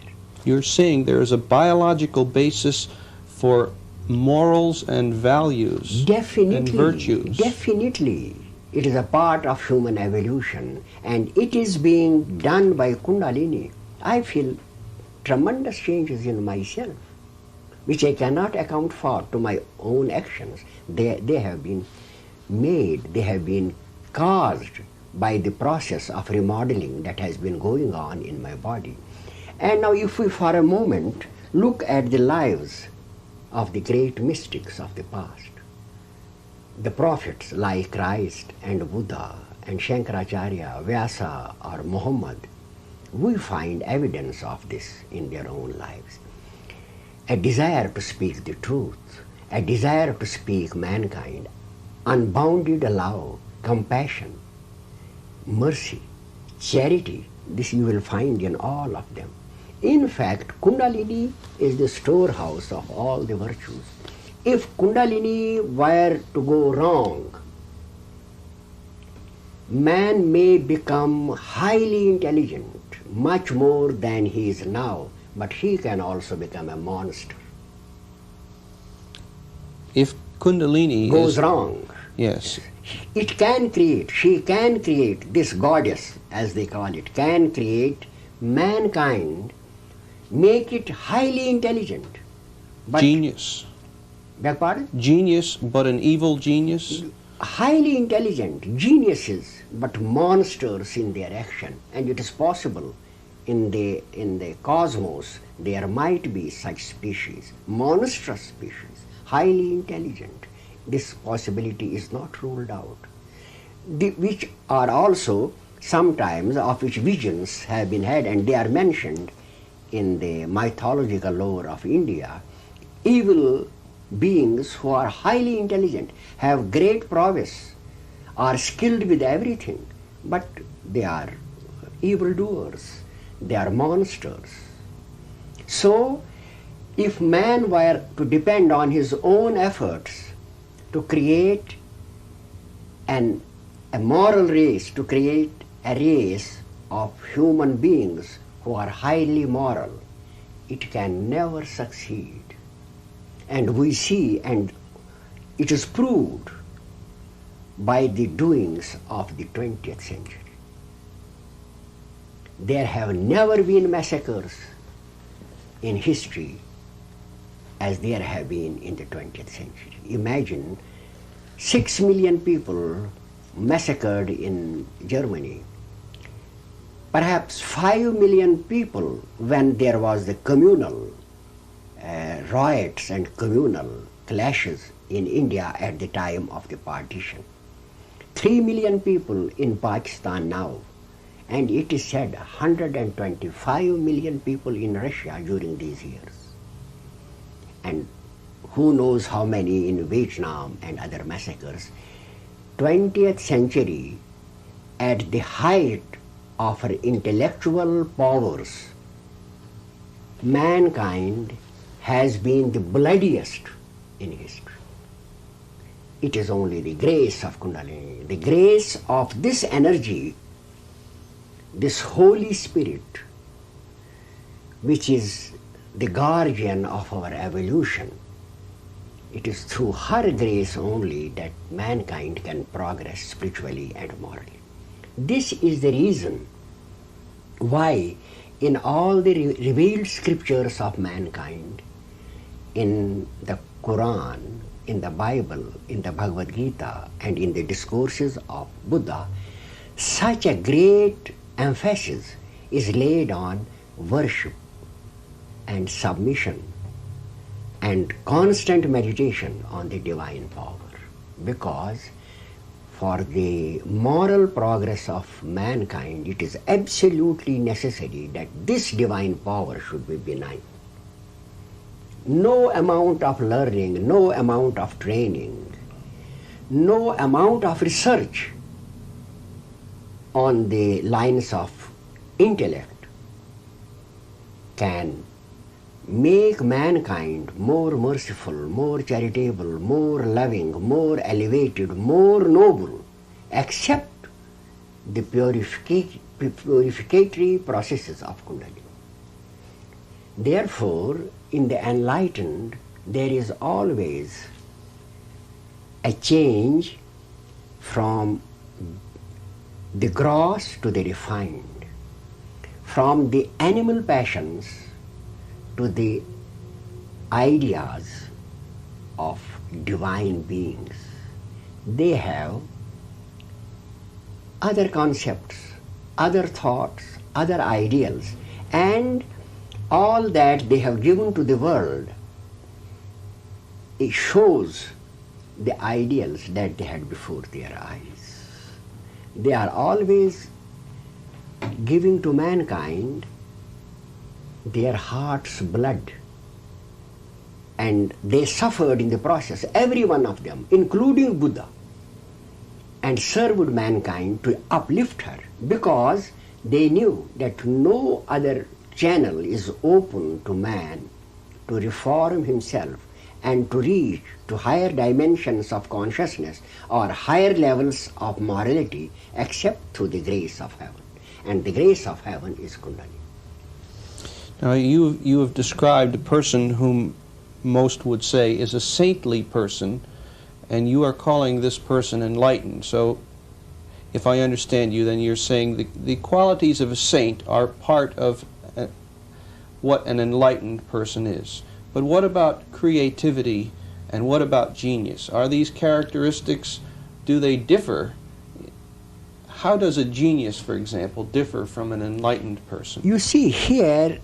You're saying there is a biological basis for morals and values Definitely, and virtues. Definitely. It is a part of human evolution and it is being done by Kundalini. I feel tremendous changes in myself, which I cannot account for to my own actions. They have been made, they have been caused by the process of remodeling that has been going on in my body. And now if we for a moment look at the lives of the great mystics of the past, the prophets like Christ and Buddha and Shankaracharya, Vyasa or Muhammad, we find evidence of this in their own lives. A desire to speak the truth, a desire to speak mankind, unbounded love, compassion, mercy, charity, this you will find in all of them. In fact, Kundalini is the storehouse of all the virtues. If Kundalini were to go wrong, man may become highly intelligent, much more than he is now, but he can also become a monster. If Kundalini Goes wrong. Yes. It can create, she can create, this goddess, as they call it, can create mankind, make it highly intelligent. But, Genius. beg pardon? Genius, but an evil genius? Highly intelligent, geniuses, but monsters in their action. And it is possible in the cosmos there might be such species, monstrous species, highly intelligent. This possibility is not ruled out. Which are also sometimes of which visions have been had, and they are mentioned in the mythological lore of India. Evil beings who are highly intelligent, have great prowess, are skilled with everything, but they are evildoers, they are monsters. So, if man were to depend on his own efforts to create a moral race, to create a race of human beings who are highly moral, it can never succeed. And we see, and it is proved by the doings of the 20th century. There have never been massacres in history as there have been in the 20th century. Imagine 6 million people massacred in Germany, perhaps 5 million people when there was the communal riots and communal clashes in India at the time of the partition. 3 million people in Pakistan now, and it is said 125 million people in Russia during these years. And who knows how many in Vietnam and other massacres. 20th century, at the height of her intellectual powers, mankind has been the bloodiest in history. It is only the grace of Kundalini, the grace of this energy, this Holy Spirit, which is the guardian of our evolution. It is through her grace only that mankind can progress spiritually and morally. This is the reason why in all the revealed scriptures of mankind, in the Quran, in the Bible, in the Bhagavad Gita, and in the discourses of Buddha, such a great emphasis is laid on worship and submission and constant meditation on the divine power, because for the moral progress of mankind it is absolutely necessary that this divine power should be benign. No amount of learning, no amount of training, no amount of research on the lines of intellect can make mankind more merciful, more charitable, more loving, more elevated, more noble, except the purificatory processes of Kundalini. Therefore, in the enlightened, there is always a change from the gross to the refined, from the animal passions to the ideas of divine beings. They have other concepts, other thoughts, other ideals, and all that they have given to the world, it shows the ideals that they had before their eyes. They are always giving to mankind their heart's blood, and they suffered in the process, every one of them, including Buddha, and served mankind to uplift her, because they knew that no other channel is open to man to reform himself and to reach to higher dimensions of consciousness or higher levels of morality except through the grace of heaven. And the grace of heaven is Kundalini. Now you have described a person whom most would say is a saintly person, and you are calling this person enlightened. So if I understand you, then you're saying the qualities of a saint are part of what an enlightened person is. But what about creativity and what about genius? Are these characteristics, do they differ? How does a genius, for example, differ from an enlightened person? You see, here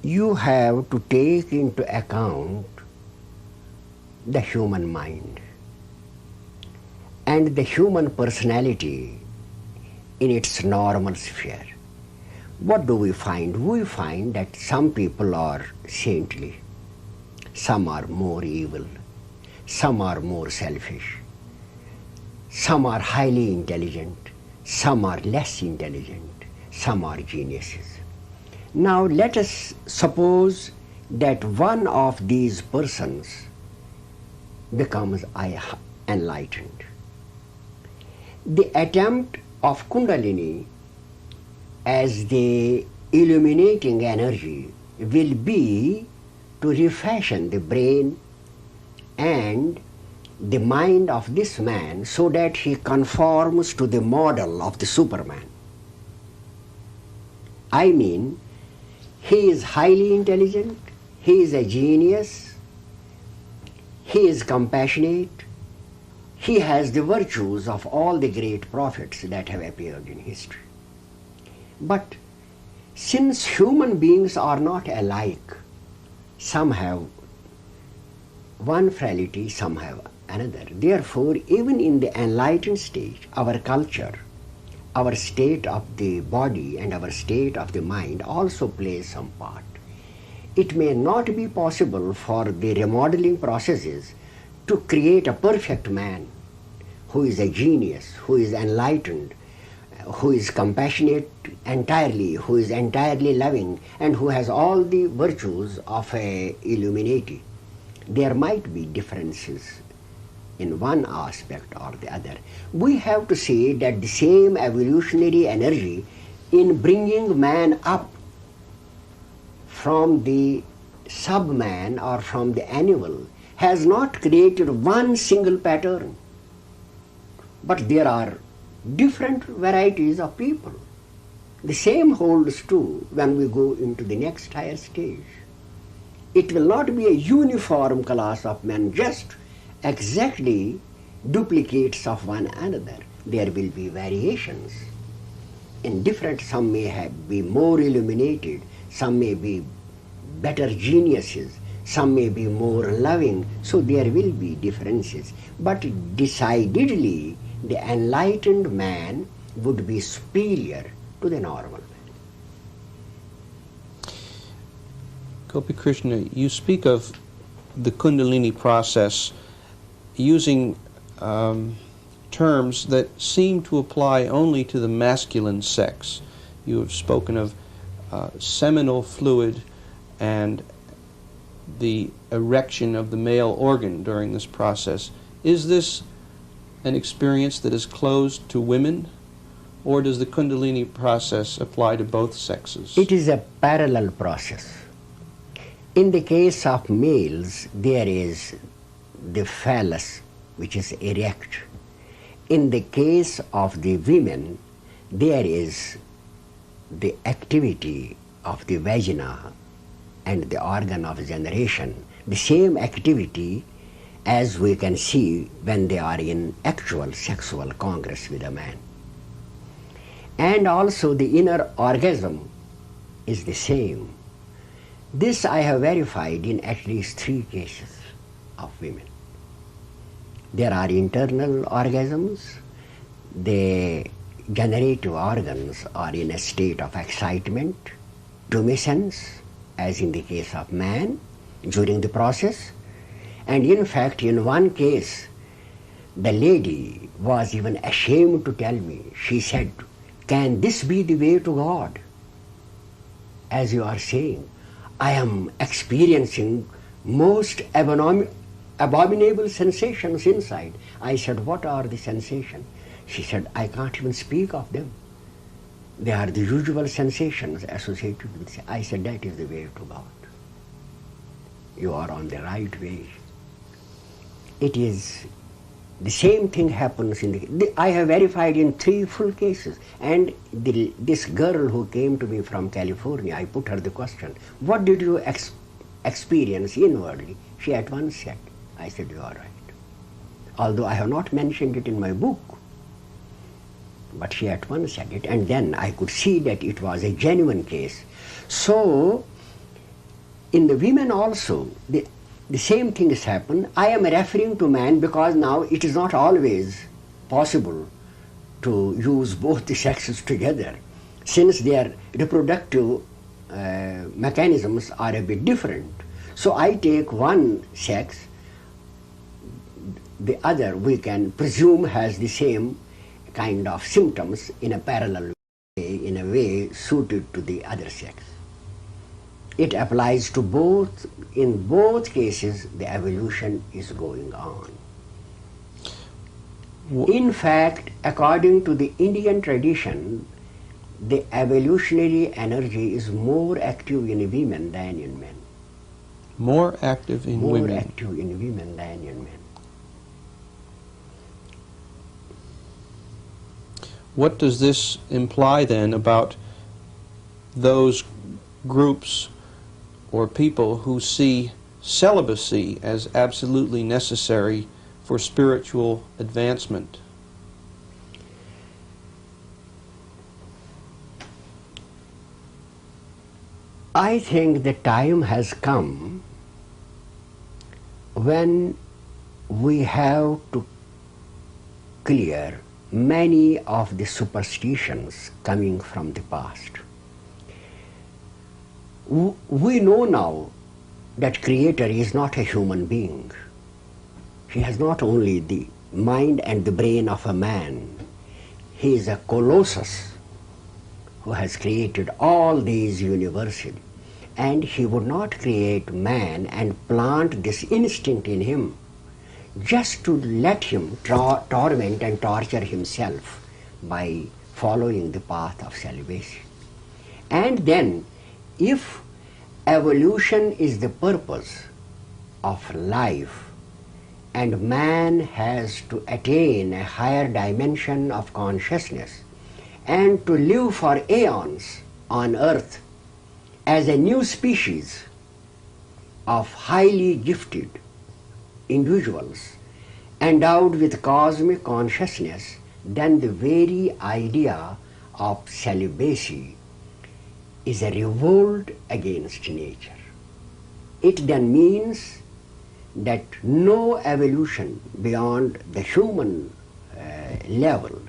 you have to take into account the human mind and the human personality in its normal sphere. What do we find? We find that some people are saintly, some are more evil, some are more selfish, some are highly intelligent, some are less intelligent, some are geniuses. Now let us suppose that one of these persons becomes enlightened. The attempt of Kundalini as the illuminating energy will be to refashion the brain and the mind of this man so that he conforms to the model of the Superman. I mean, he is highly intelligent, he is a genius, he is compassionate, he has the virtues of all the great prophets that have appeared in history. But since human beings are not alike, some have one frailty, some have another. Therefore, even in the enlightened stage, our culture, our state of the body and our state of the mind also plays some part. It may not be possible for the remodeling processes to create a perfect man who is a genius, who is enlightened, who is compassionate entirely, who is entirely loving, and who has all the virtues of a illuminati. There might be differences in one aspect or the other. We have to say that the same evolutionary energy in bringing man up from the sub-man or from the animal has not created one single pattern, but there are different varieties of people. The same holds true when we go into the next higher stage. It will not be a uniform class of men, just exactly duplicates of one another. There will be variations. In different, some may be more illuminated, some may be better geniuses, some may be more loving, so there will be differences. But decidedly, the enlightened man would be superior to the normal man. Gopi Krishna, you speak of the Kundalini process using terms that seem to apply only to the masculine sex. You have spoken of seminal fluid and the erection of the male organ during this process. Is this an experience that is closed to women, or does the Kundalini process apply to both sexes? It is a parallel process. In the case of males, there is the phallus, which is erect. In the case of the women, there is the activity of the vagina and the organ of generation, the same activity as we can see when they are in actual sexual congress with a man. And also the inner orgasm is the same. This I have verified in at least 3 cases of women. There are internal orgasms. The generative organs are in a state of excitement, tumescence, as in the case of man during the process. And in fact, in one case, the lady was even ashamed to tell me. She said, "Can this be the way to God? As you are saying, I am experiencing most abominable sensations inside." I said, "What are the sensations?" She said, "I can't even speak of them. They are the usual sensations associated with it." I said, "That is the way to God. You are on the right way." It is the same thing happens in I have verified in 3 full cases. And this girl who came to me from California, I put her the question, "What did you experience inwardly?" She at once said. I said, "You are right." Although I have not mentioned it in my book, but she at once said it, and then I could see that it was a genuine case. So, in the women also, the same thing has happened. I am referring to man because now it is not always possible to use both the sexes together, since their reproductive mechanisms are a bit different. So I take one sex, the other we can presume has the same kind of symptoms in a parallel way, in a way suited to the other sex. It applies to both. In both cases, the evolution is going on. In fact, according to the Indian tradition, the evolutionary energy is more active in women than in men. More active in women. More active in women than in men. What does this imply then about those groups or people who see celibacy as absolutely necessary for spiritual advancement? I think the time has come when we have to clear many of the superstitions coming from the past. We know now that Creator is not a human being. He has not only the mind and the brain of a man. He is a colossus who has created all these universes. And he would not create man and plant this instinct in him just to let him torment and torture himself by following the path of celibacy. And then, if evolution is the purpose of life and man has to attain a higher dimension of consciousness and to live for aeons on earth as a new species of highly gifted individuals endowed with cosmic consciousness, then the very idea of celibacy is a revolt against nature. It then means that no evolution beyond the human level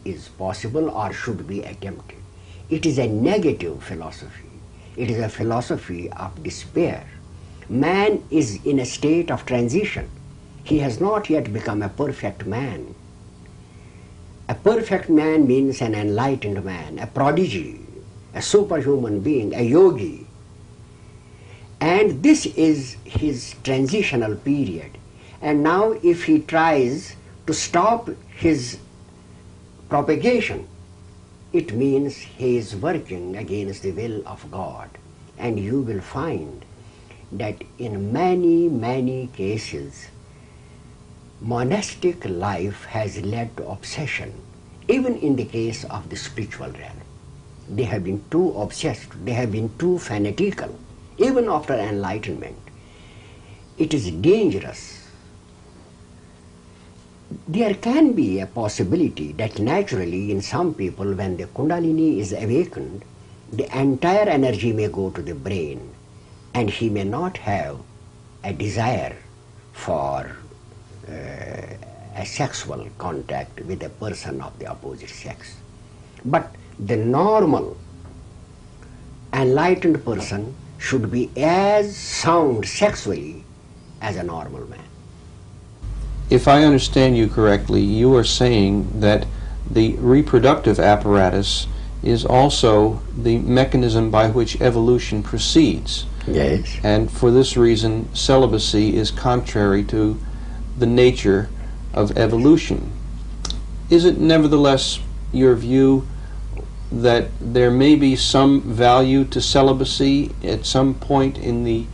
is possible or should be attempted. It is a negative philosophy. It is a philosophy of despair. Man is in a state of transition. He has not yet become a perfect man. A perfect man means an enlightened man, a prodigy, a superhuman being, a yogi. And this is his transitional period. And now if he tries to stop his propagation, it means he is working against the will of God. And you will find that in many, many cases, monastic life has led to obsession, even in the case of the spiritual realm. They have been too obsessed, they have been too fanatical, even after enlightenment. It is dangerous. There can be a possibility that naturally in some people, when the Kundalini is awakened, the entire energy may go to the brain, and he may not have a desire for a sexual contact with a person of the opposite sex. But the normal enlightened person should be as sound sexually as a normal man. If I understand you correctly, you are saying that the reproductive apparatus is also the mechanism by which evolution proceeds. Yes. And for this reason, celibacy is contrary to the nature of evolution. Is it nevertheless your view that there may be some value to celibacy at some point in the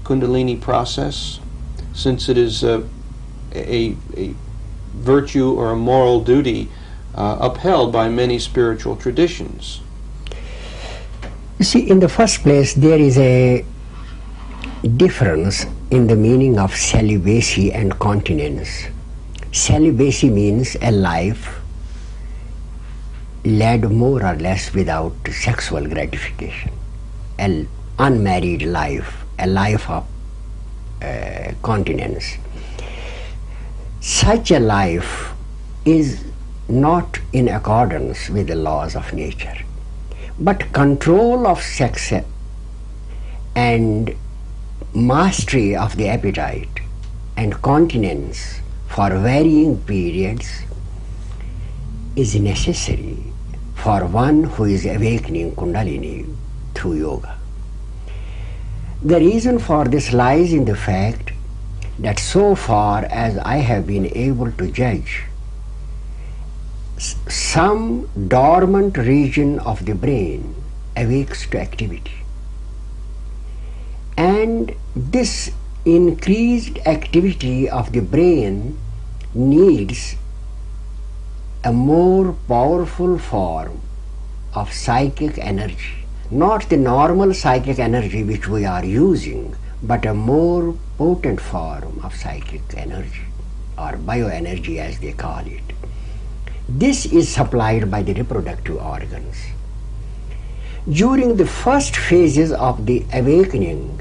Kundalini process, since it is a virtue or a moral duty upheld by many spiritual traditions? You see, in the first place, there is a difference in the meaning of celibacy and continence. Celibacy means a life led more or less without sexual gratification, an unmarried life, a life of continence. Such a life is not in accordance with the laws of nature. But control of sex and mastery of the appetite and continence for varying periods is necessary for one who is awakening Kundalini through yoga. The reason for this lies in the fact that so far as I have been able to judge, some dormant region of the brain awakes to activity. And this increased activity of the brain needs a more powerful form of psychic energy, not the normal psychic energy which we are using, but a more potent form of psychic energy, or bioenergy as they call it. This is supplied by the reproductive organs. During the first phases of the awakening,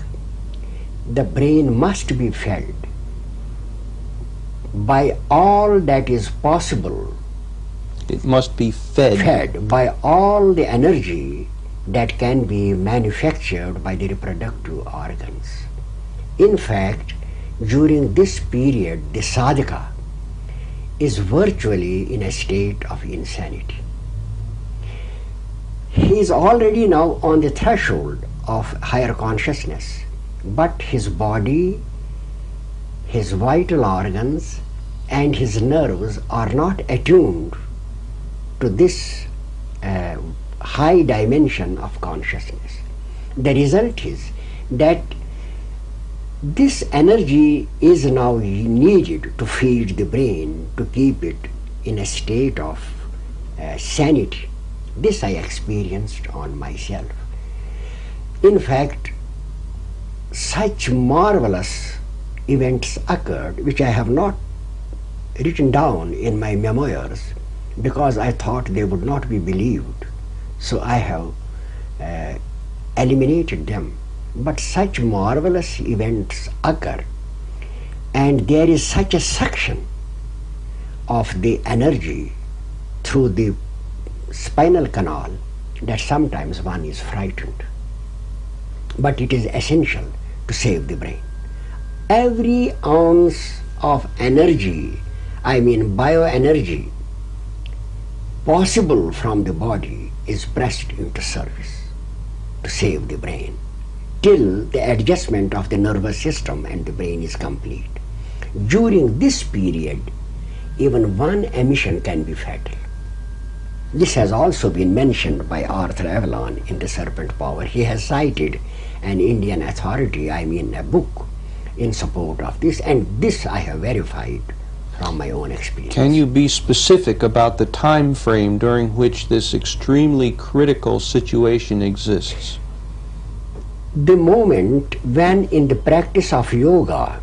the brain must be fed by all that is possible. It must be fed by all the energy that can be manufactured by the reproductive organs. In fact, during this period, the sadhaka is virtually in a state of insanity. He is already now on the threshold of higher consciousness, but his body, his vital organs, and his nerves are not attuned to this high dimension of consciousness. The result is that this energy is now needed to feed the brain, to keep it in a state of sanity. This I experienced on myself. In fact, such marvelous events occurred, which I have not written down in my memoirs because I thought they would not be believed. So I have eliminated them. But such marvelous events occur, and there is such a suction of the energy through the spinal canal that sometimes one is frightened. but it is essential to save the brain. Every ounce of energy, I mean bioenergy, possible from the body is pressed into service to save the brain till the adjustment of the nervous system and the brain is complete. During this period, even one emission can be fatal. This has also been mentioned by Arthur Avalon in The Serpent Power. He has cited an Indian authority, I mean a book, in support of this, and this I have verified from my own experience. Can you be specific about the time frame during which this extremely critical situation exists? The moment when in the practice of yoga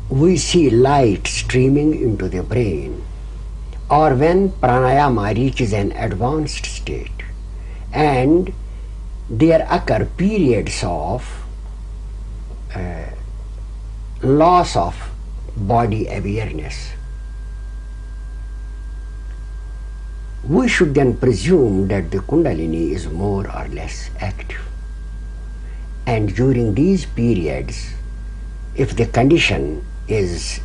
we see light streaming into the brain, or when pranayama reaches an advanced state and there occur periods of loss of body awareness, we should then presume that the Kundalini is more or less active. And during these periods, if the condition is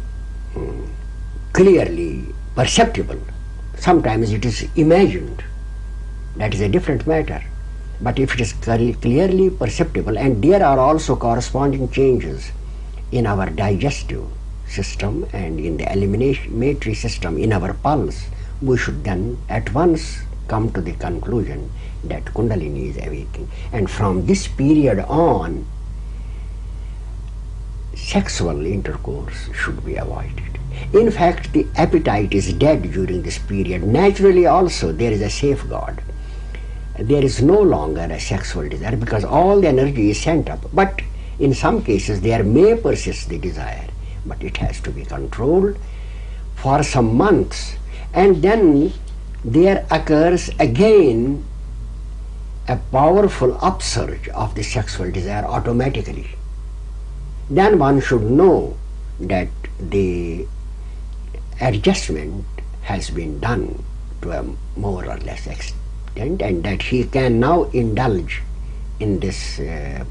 clearly perceptible, sometimes it is imagined, that is a different matter. But if it is clearly perceptible, and there are also corresponding changes in our digestive system and in the eliminatory system, in our pulse, we should then at once come to the conclusion that Kundalini is awakening. And from this period on, sexual intercourse should be avoided. In fact, the appetite is dead during this period. Naturally also there is a safeguard. There is no longer a sexual desire because all the energy is sent up. But in some cases there may persist the desire, but it has to be controlled for some months. And then there occurs again a powerful upsurge of the sexual desire automatically. Then one should know that the adjustment has been done to a more or less extent, and that he can now indulge in this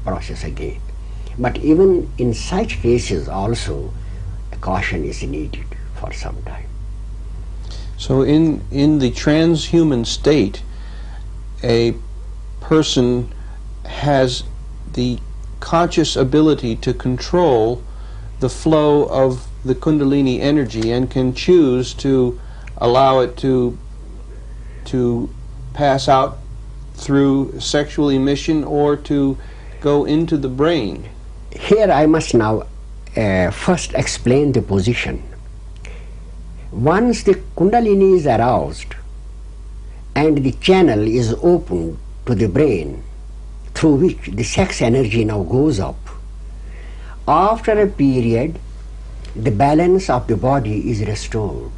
process again. But even in such cases also, caution is needed for some time. So in the transhuman state, a person has the conscious ability to control the flow of the Kundalini energy and can choose to allow it to pass out through sexual emission or to go into the brain. Here I must now first explain the position. Once the Kundalini is aroused and the channel is opened to the brain through which the sex energy now goes up, after a period the balance of the body is restored,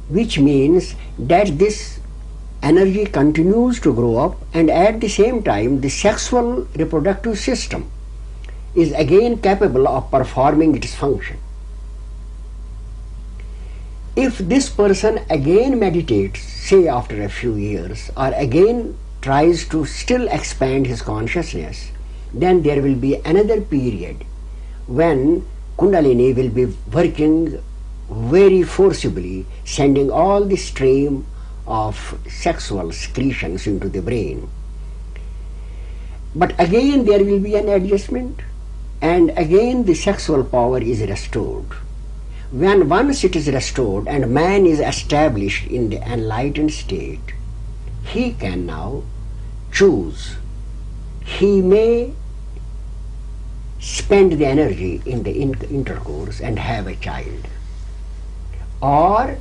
which means that this energy continues to grow up, and at the same time the sexual reproductive system is again capable of performing its function. If this person again meditates, say after a few years, or again tries to still expand his consciousness, then there will be another period when Kundalini will be working very forcibly, sending all the stream of sexual secretions into the brain. But again there will be an adjustment, and again the sexual power is restored. When once it is restored and man is established in the enlightened state, he can now choose. He may spend the energy in the intercourse and have a child, or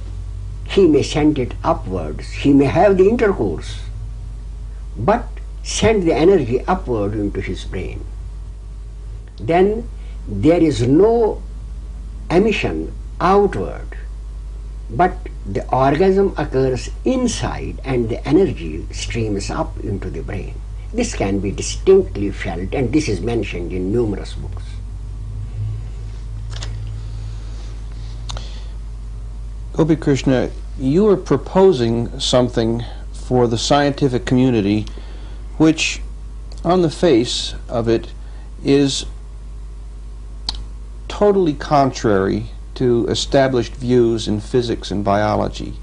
he may send it upwards. He may have the intercourse but send the energy upward into his brain. Then there is no emission outward, but the orgasm occurs inside and the energy streams up into the brain. This can be distinctly felt, and this is mentioned in numerous books. Gopi Krishna, you are proposing something for the scientific community which on the face of it, is totally contrary to established views in physics and biology.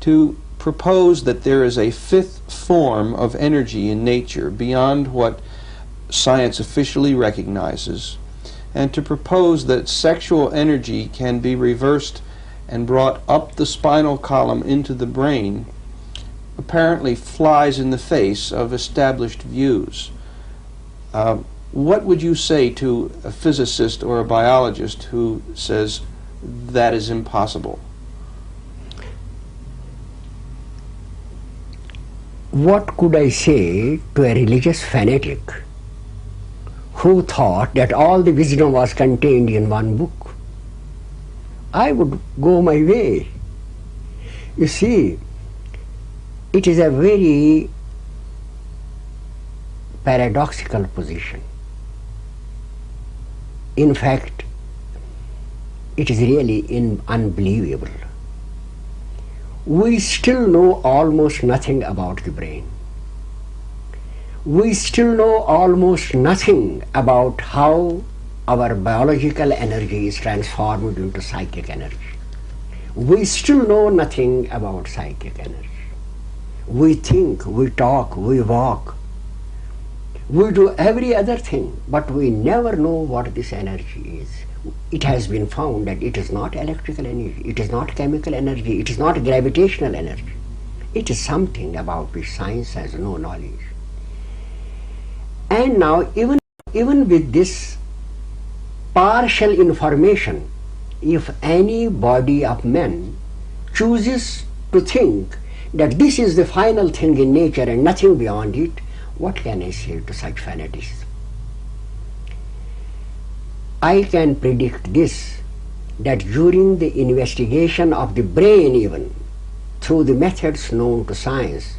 To propose that there is a fifth form of energy in nature beyond what science officially recognizes, and to propose that sexual energy can be reversed and brought up the spinal column into the brain, apparently flies in the face of established views. What would you say to a physicist or a biologist who says that is impossible? What could I say to a religious fanatic who thought that all the wisdom was contained in one book? I would go my way. You see, it is a very paradoxical position. In fact, it is really unbelievable. We still know almost nothing about the brain. We still know almost nothing about how our biological energy is transformed into psychic energy. We still know nothing about psychic energy. We think, we talk, we walk, we do every other thing, but we never know what this energy is. It has been found that it is not electrical energy, it is not chemical energy, it is not gravitational energy. It is something about which science has no knowledge. And now even with this partial information, if any body of men chooses to think that this is the final thing in nature and nothing beyond it, what can I say to such fanatics? I can predict this, that during the investigation of the brain, even through the methods known to science,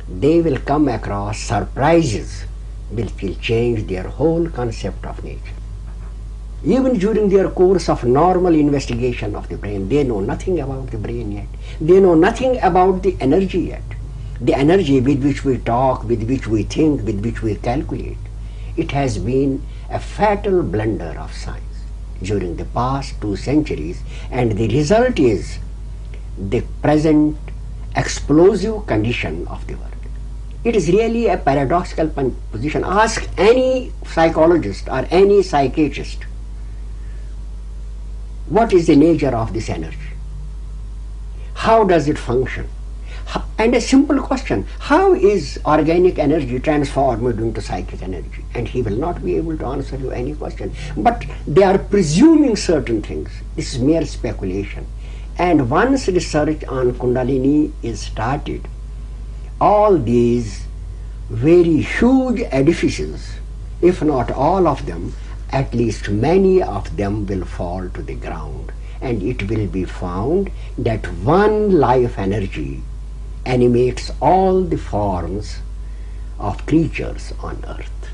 they will come across surprises which will change their whole concept of nature. Even during their course of normal investigation of the brain, they know nothing about the brain yet. They know nothing about the energy yet. The energy with which we talk, with which we think, with which we calculate. It has been a fatal blunder of science during the past 2 centuries, and the result is the present explosive condition of the world. It is really a paradoxical position. Ask any psychologist or any psychiatrist, what is the nature of this energy? How does it function? And a simple question, how is organic energy transformed into psychic energy? And he will not be able to answer you any question. But they are presuming certain things. This is mere speculation. And once research on Kundalini is started, all these very huge edifices, if not all of them, at least many of them will fall to the ground. And it will be found that one life energy animates all the forms of creatures on earth,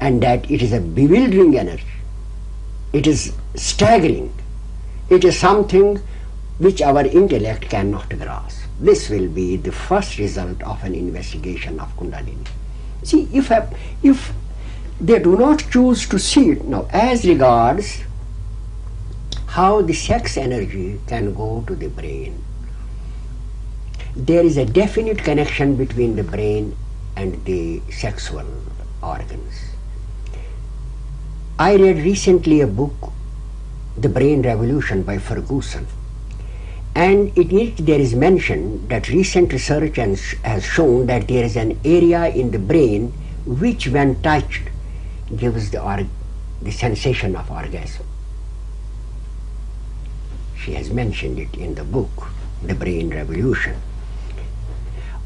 and that it is a bewildering energy. It is staggering. It is something which our intellect cannot grasp. This will be the first result of an investigation of Kundalini. See, if they do not choose to see it now, as regards how the sex energy can go to the brain, there is a definite connection between the brain and the sexual organs. I read recently a book, The Brain Revolution by Ferguson, and in it there is mention that recent research has shown that there is an area in the brain which, when touched, gives the sensation of orgasm. She has mentioned it in the book, The Brain Revolution.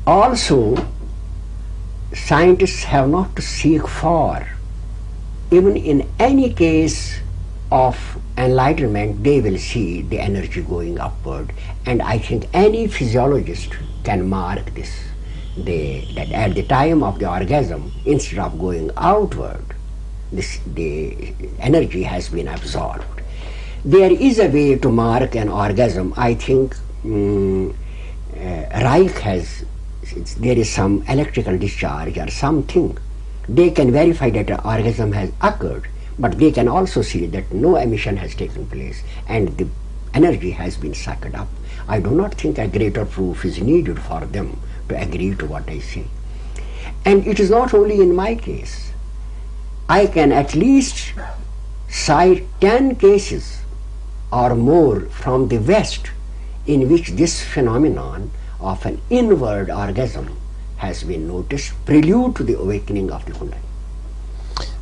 Also, scientists have not to seek for, even in any case of enlightenment, they will see the energy going upward. And I think any physiologist can mark this, that at the time of the orgasm, instead of going outward, the energy has been absorbed. There is a way to mark an orgasm. I think Reich has, there is some electrical discharge or something They can verify that an orgasm has occurred, but they can also see that no emission has taken place and the energy has been sucked up. I do not think a greater proof is needed for them to agree to what I say. And it is not only in my case. I can at least cite 10 cases or more from the West in which this phenomenon of an inward orgasm has been noticed, prelude to the awakening of the Kundalini.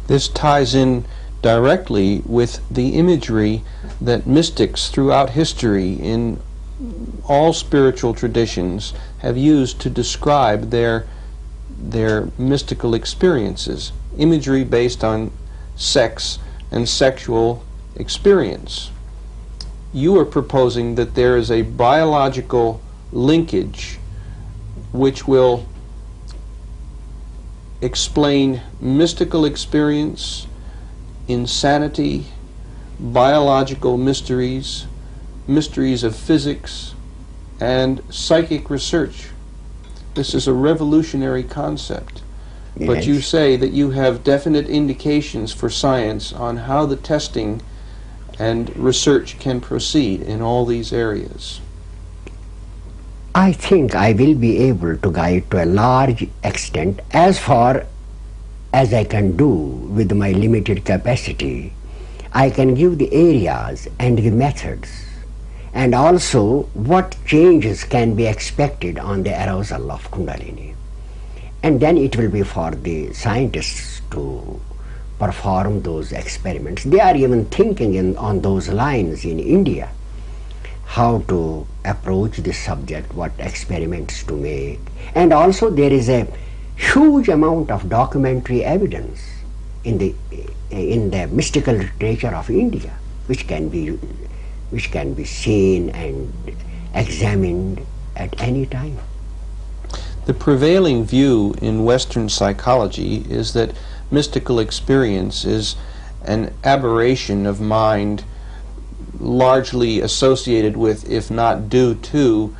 This ties in directly with the imagery that mystics throughout history in all spiritual traditions have used to describe their mystical experiences. Imagery based on sex and sexual experience. You are proposing that there is a biological linkage which will explain mystical experience, insanity, biological mysteries, mysteries of physics, and psychic research. This is a revolutionary concept. Yes. But you say that you have definite indications for science on how the testing and research can proceed in all these areas. I think I will be able to guide to a large extent, as far as I can do with my limited capacity. I can give the areas and the methods, and also what changes can be expected on the arousal of Kundalini. And then it will be for the scientists to perform those experiments. They are even thinking on those lines in India, how to approach this subject, what experiments to make. And also there is a huge amount of documentary evidence in the mystical literature of India, which can be seen and examined at any time. The prevailing view in Western psychology is that mystical experience is an aberration of mind largely associated with, if not due to,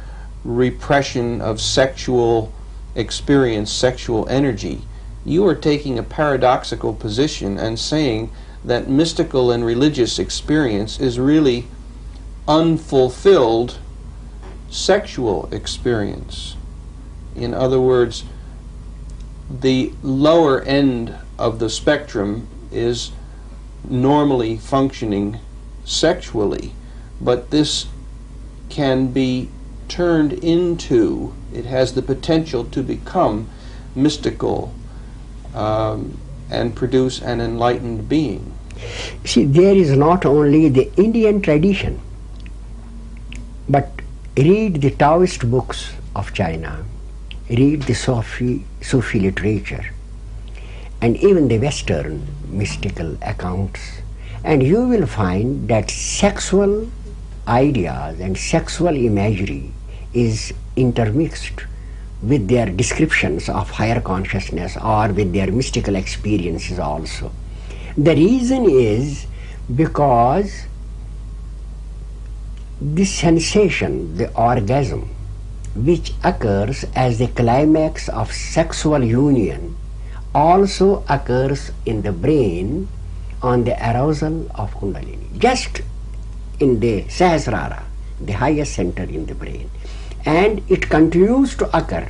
repression of sexual experience, sexual energy. You are taking a paradoxical position and saying that mystical and religious experience is really unfulfilled sexual experience. In other words, the lower end of the spectrum is normally functioning sexually, but this can be turned into, it has the potential to become mystical and produce an enlightened being. See, there is not only the Indian tradition, but read the Taoist books of China, read the Sufi literature, and even the Western mystical accounts, and you will find that sexual ideas and sexual imagery is intermixed with their descriptions of higher consciousness or with their mystical experiences also. The reason is because the sensation, the orgasm, which occurs as the climax of sexual union, also occurs in the brain on the arousal of Kundalini, just in the Sahasrara, the highest center in the brain. And it continues to occur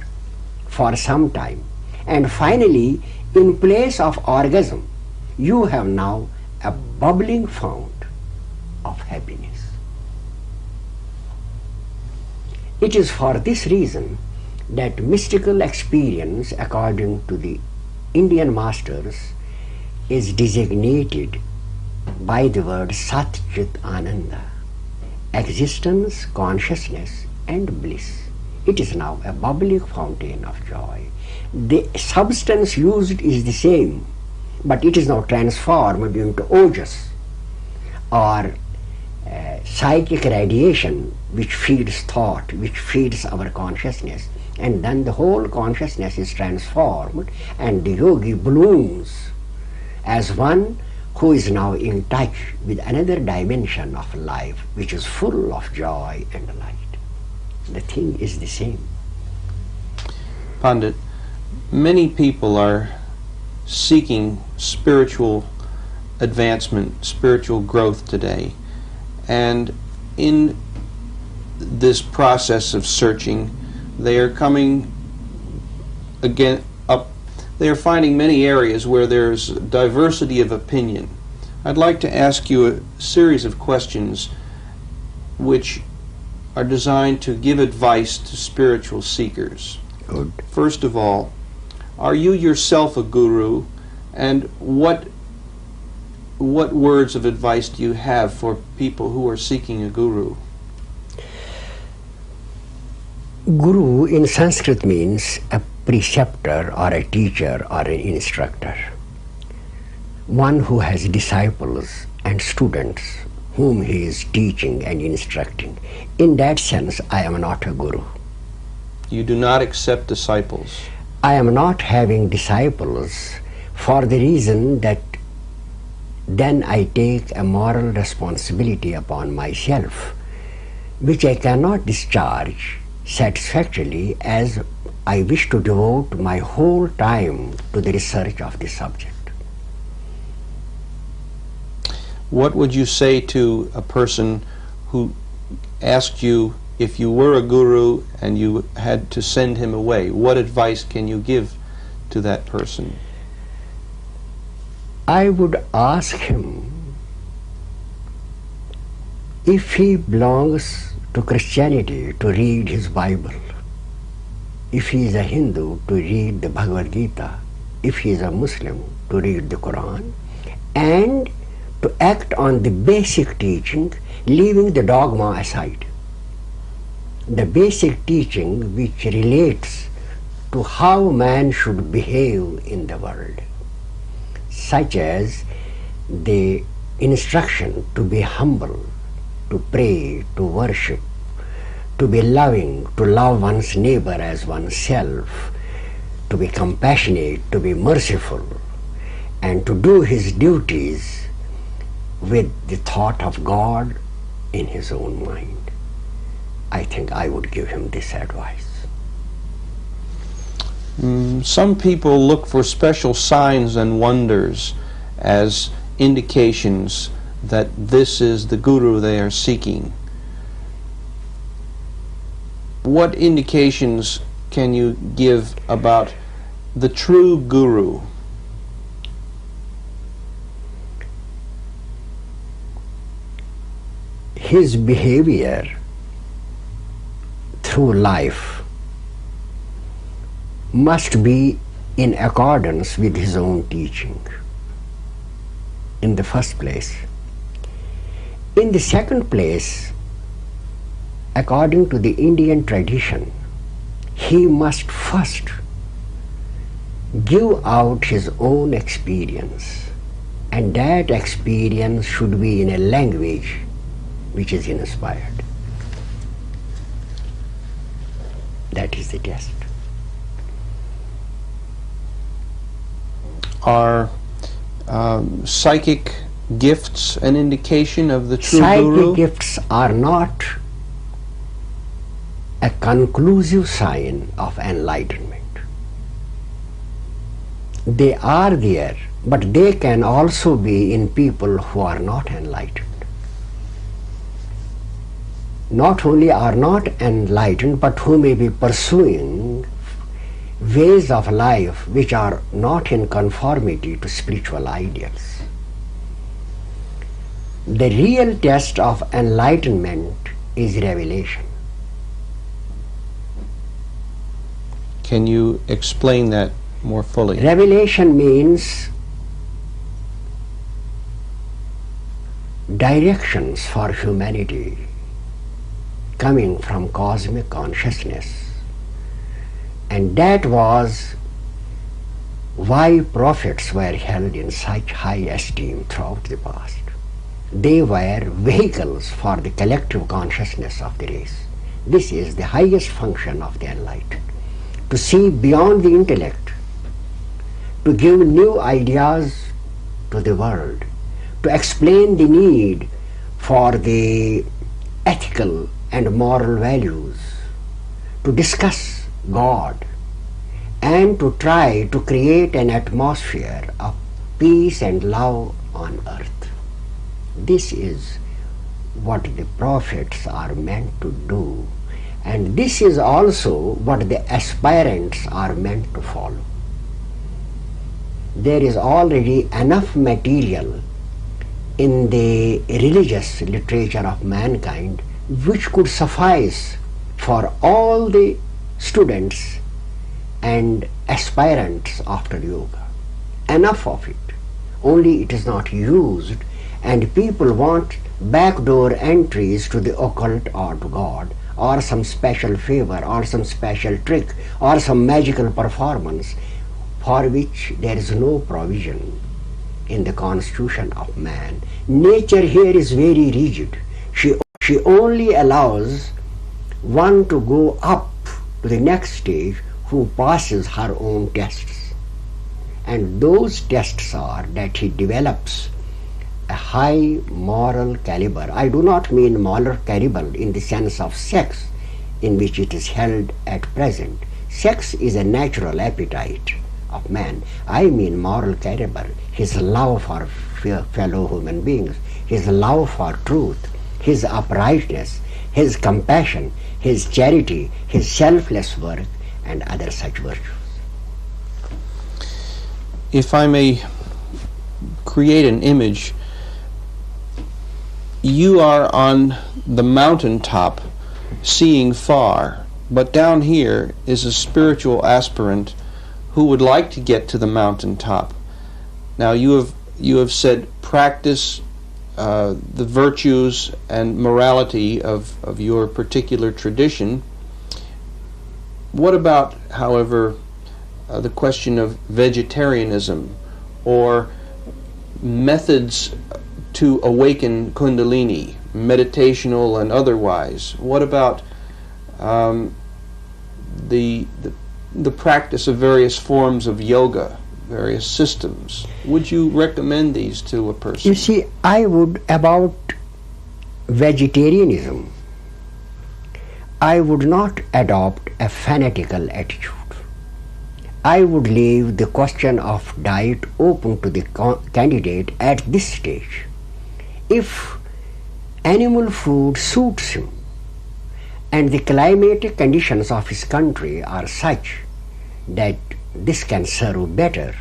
for some time. And finally, in place of orgasm, you have now a bubbling fount of happiness. It is for this reason that mystical experience, according to the Indian masters, is designated by the word Sat Chit Ananda, existence, consciousness, and bliss. It is now a bubbling fountain of joy. The substance used is the same, but it is now transformed into ojas, or psychic radiation, which feeds thought, which feeds our consciousness, and then the whole consciousness is transformed, and the yogi blooms as one who is now in touch with another dimension of life, which is full of joy and light. The thing is the same. Pandit, many people are seeking spiritual advancement, spiritual growth today. And in this process of searching, they are coming again up, they are finding many areas where there's diversity of opinion. I'd like to ask you a series of questions which are designed to give advice to spiritual seekers. Good. First of all, are you yourself a guru, and what words of advice do you have for people who are seeking a guru? Guru in Sanskrit means a preceptor or a teacher or an instructor. One who has disciples and students whom he is teaching and instructing. In that sense, I am not a guru. You do not accept disciples. I am not having disciples for the reason that then I take a moral responsibility upon myself, which I cannot discharge satisfactorily, as I wish to devote my whole time to the research of the subject. What would you say to a person who asked you if you were a guru and you had to send him away? What advice can you give to that person? I would ask him if he belongs to Christianity to read his Bible, if he is a Hindu to read the Bhagavad Gita, if he is a Muslim to read the Quran, and to act on the basic teaching, leaving the dogma aside. The basic teaching which relates to how man should behave in the world, such as the instruction to be humble, to pray, to worship, to be loving, to love one's neighbor as oneself, to be compassionate, to be merciful, and to do his duties with the thought of God in his own mind. I think I would give him this advice. Some people look for special signs and wonders as indications that this is the guru they are seeking. What indications can you give about the true guru? His behavior through life must be in accordance with his own teaching, in the first place. In the second place, according to the Indian tradition, he must first give out his own experience, and that experience should be in a language which is inspired. That is the test. Are psychic gifts an indication of the true guru? Psychic gifts are not a conclusive sign of enlightenment. They are there, but they can also be in people who are not enlightened. Not only are not enlightened, but who may be pursuing ways of life which are not in conformity to spiritual ideals. The real test of enlightenment is revelation. Can you explain that more fully? Revelation means directions for humanity coming from cosmic consciousness, and that was why prophets were held in such high esteem throughout the past. They were vehicles for the collective consciousness of the race. This is the highest function of the enlightened, to see beyond the intellect, to give new ideas to the world, to explain the need for the ethical and moral values, to discuss God, and to try to create an atmosphere of peace and love on earth. This is what the prophets are meant to do, and this is also what the aspirants are meant to follow. There is already enough material in the religious literature of mankind which could suffice for all the students and aspirants after yoga. Enough of it. Only it is not used, and people want backdoor entries to the occult or to God, or some special favor, or some special trick, or some magical performance for which there is no provision in the constitution of man. Nature here is very rigid. She only allows one to go up to the next stage who passes her own tests. And those tests are that he develops a high moral caliber. I do not mean moral caliber in the sense of sex, in which it is held at present. Sex is a natural appetite of man. I mean moral caliber, his love for fellow human beings, his love for truth, his uprightness, his compassion, his charity, his selfless work, and other such virtues. If I may create an image, you are on the mountaintop seeing far, but down here is a spiritual aspirant who would like to get to the mountaintop. Now you have said practice the virtues and morality of your particular tradition. What about, however, the question of vegetarianism or methods to awaken Kundalini, meditational and otherwise? What about the practice of various forms of yoga, various systems? Would you recommend these to a person? You see, I would, about vegetarianism, I would not adopt a fanatical attitude. I would leave the question of diet open to the candidate at this stage. If animal food suits him and the climatic conditions of his country are such that this can serve better,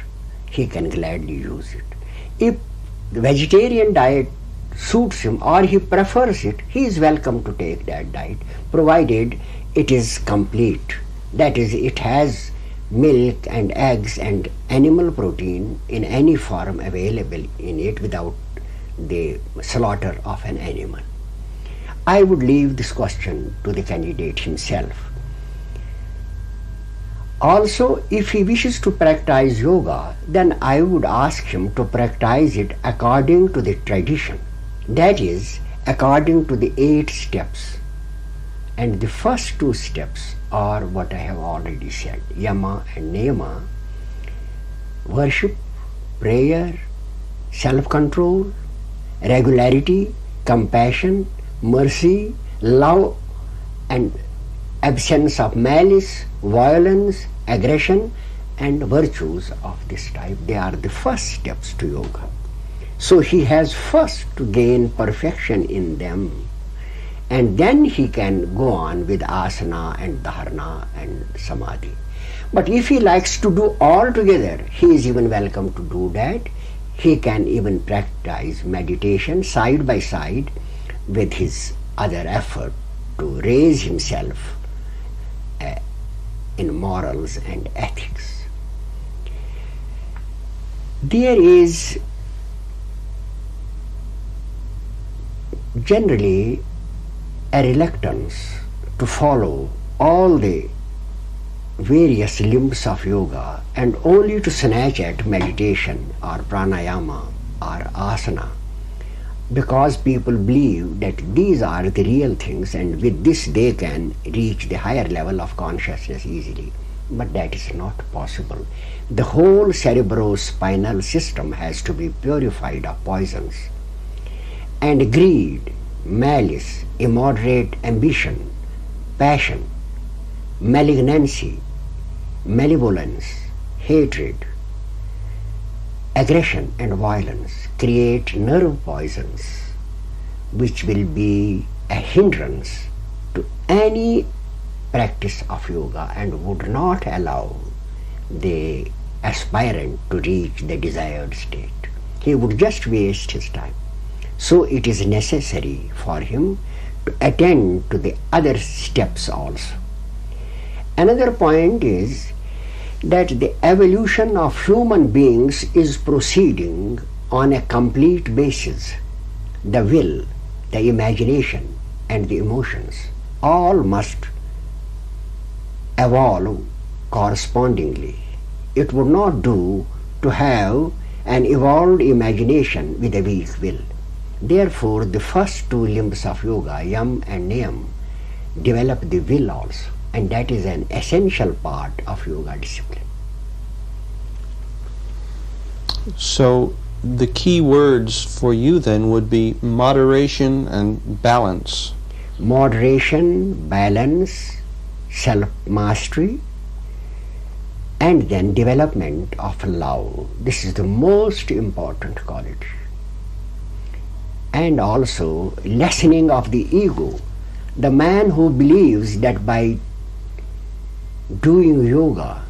he can gladly use it. If the vegetarian diet suits him or he prefers it, he is welcome to take that diet, provided it is complete. That is, it has milk and eggs and animal protein in any form available in it without the slaughter of an animal. I would leave this question to the candidate himself. Also, if he wishes to practice yoga, then I would ask him to practice it according to the tradition. That is, according to the 8 steps. And the first 2 steps are what I have already said, yama and niyama: worship, prayer, self-control, regularity, compassion, mercy, love, and absence of malice, violence, aggression, and virtues of this type. They are the first steps to yoga. So he has first to gain perfection in them, and then he can go on with asana and dharana and samadhi. But if he likes to do all together, he is even welcome to do that. He can even practice meditation side by side with his other effort to raise himself in morals and ethics. There is generally a reluctance to follow all the various limbs of yoga and only to snatch at meditation or pranayama or asana, because people believe that these are the real things and with this they can reach the higher level of consciousness easily. But that is not possible. The whole cerebrospinal system has to be purified of poisons. And greed, malice, immoderate ambition, passion, malignancy, malevolence, hatred, aggression and violence create nerve poisons which will be a hindrance to any practice of yoga and would not allow the aspirant to reach the desired state. He would just waste his time. So it is necessary for him to attend to the other steps also. Another point is that the evolution of human beings is proceeding on a complete basis. The will, the imagination, and the emotions all must evolve correspondingly. It would not do to have an evolved imagination with a weak will. Therefore, the first two limbs of yoga, yam and niyam, develop the will also, and that is an essential part of yoga discipline. So the key words for you then would be moderation and balance. Moderation, balance, self-mastery, and then development of love. This is the most important quality. And also lessening of the ego. The man who believes that by doing yoga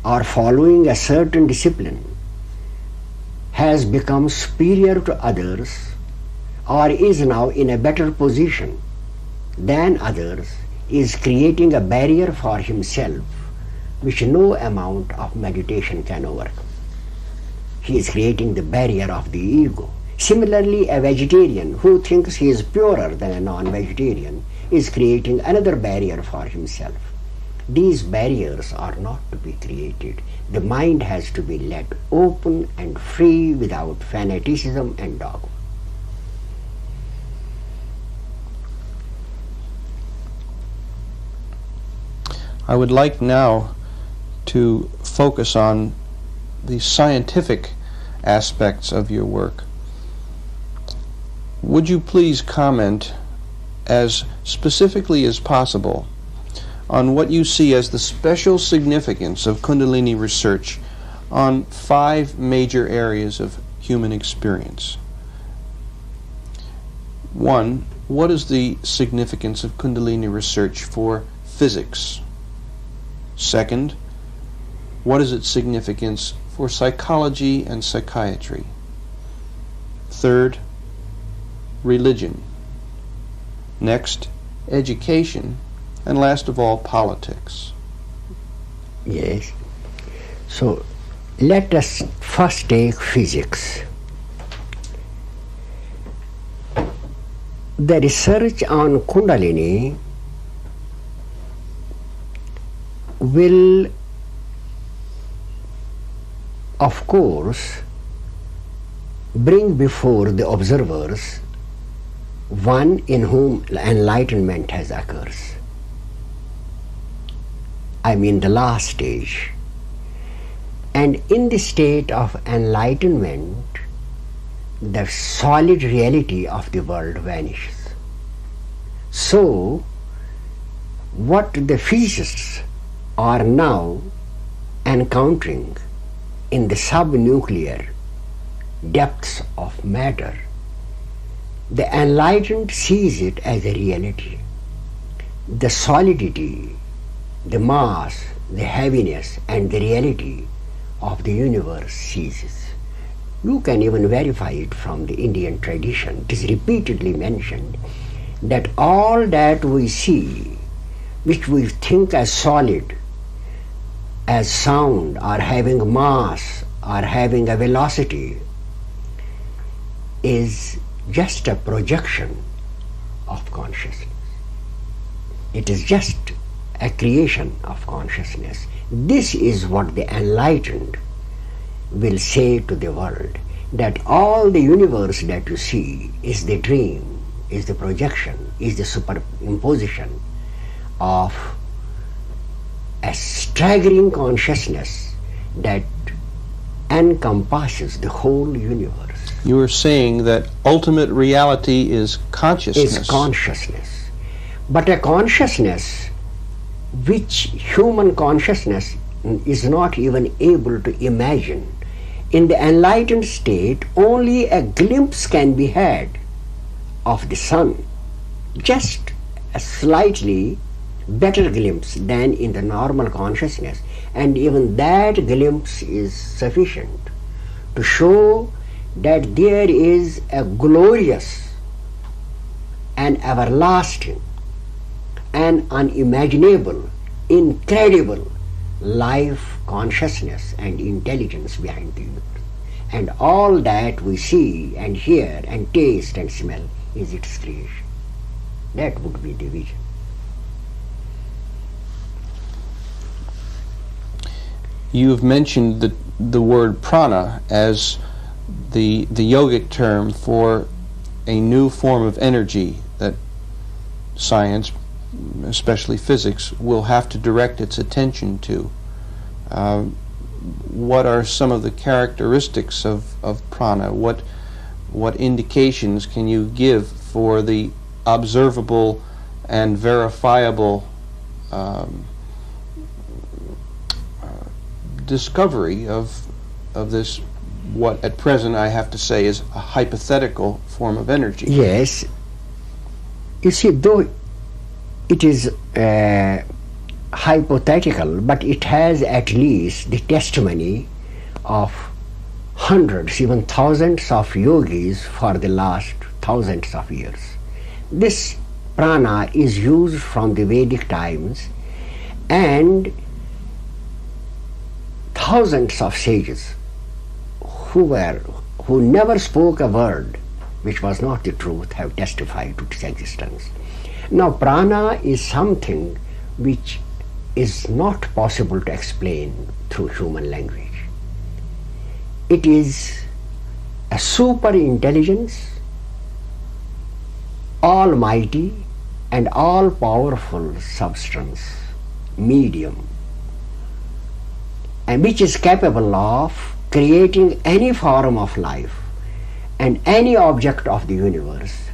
or following a certain discipline has become superior to others or is now in a better position than others is creating a barrier for himself which no amount of meditation can overcome. He is creating the barrier of the ego. Similarly, a vegetarian who thinks he is purer than a non-vegetarian is creating another barrier for himself. These barriers are not to be created. The mind has to be let open and free without fanaticism and dogma. I would like now to focus on the scientific aspects of your work. Would you please comment as specifically as possible on what you see as the special significance of Kundalini research on 5 major areas of human experience? 1. What is the significance of Kundalini research for physics? 2nd, what is its significance for psychology and psychiatry? 3rd, religion. Next, education. And last of all, politics. Yes. So let us first take physics. The research on Kundalini will, of course, bring before the observers one in whom enlightenment has occurred. I mean the last stage. And in the state of enlightenment, the solid reality of the world vanishes. So, what the physicists are now encountering in the subnuclear depths of matter, the enlightened sees it as a reality. The solidity, the mass, the heaviness, and the reality of the universe ceases. You can even verify it from the Indian tradition. It is repeatedly mentioned that all that we see, which we think as solid, as sound, or having mass, or having a velocity, is just a projection of consciousness. It is just a creation of consciousness. This is what the enlightened will say to the world, that all the universe that you see is the dream, is the projection, is the superimposition of a staggering consciousness that encompasses the whole universe. You are saying that ultimate reality is consciousness. Is consciousness. But a consciousness which human consciousness is not even able to imagine. In the enlightened state, only a glimpse can be had of the sun, just a slightly better glimpse than in the normal consciousness, and even that glimpse is sufficient to show that there is a glorious and everlasting and unimaginable, incredible life, consciousness and intelligence behind the universe. And all that we see and hear and taste and smell is its creation. That would be the vision. You've mentioned the word prana as the yogic term for a new form of energy that science, especially physics, will have to direct its attention to. What are some of the characteristics of prana? What indications can you give for the observable and verifiable discovery of this, what at present I have to say is a hypothetical form of energy? Yes. You see, though it is hypothetical, but it has at least the testimony of hundreds, even thousands of yogis for the last thousands of years. This prana is used from the Vedic times, and thousands of sages who never spoke a word which was not the truth have testified to its existence. Now, prana is something which is not possible to explain through human language. It is a super intelligence, almighty and all powerful substance, medium, and which is capable of creating any form of life and any object of the universe,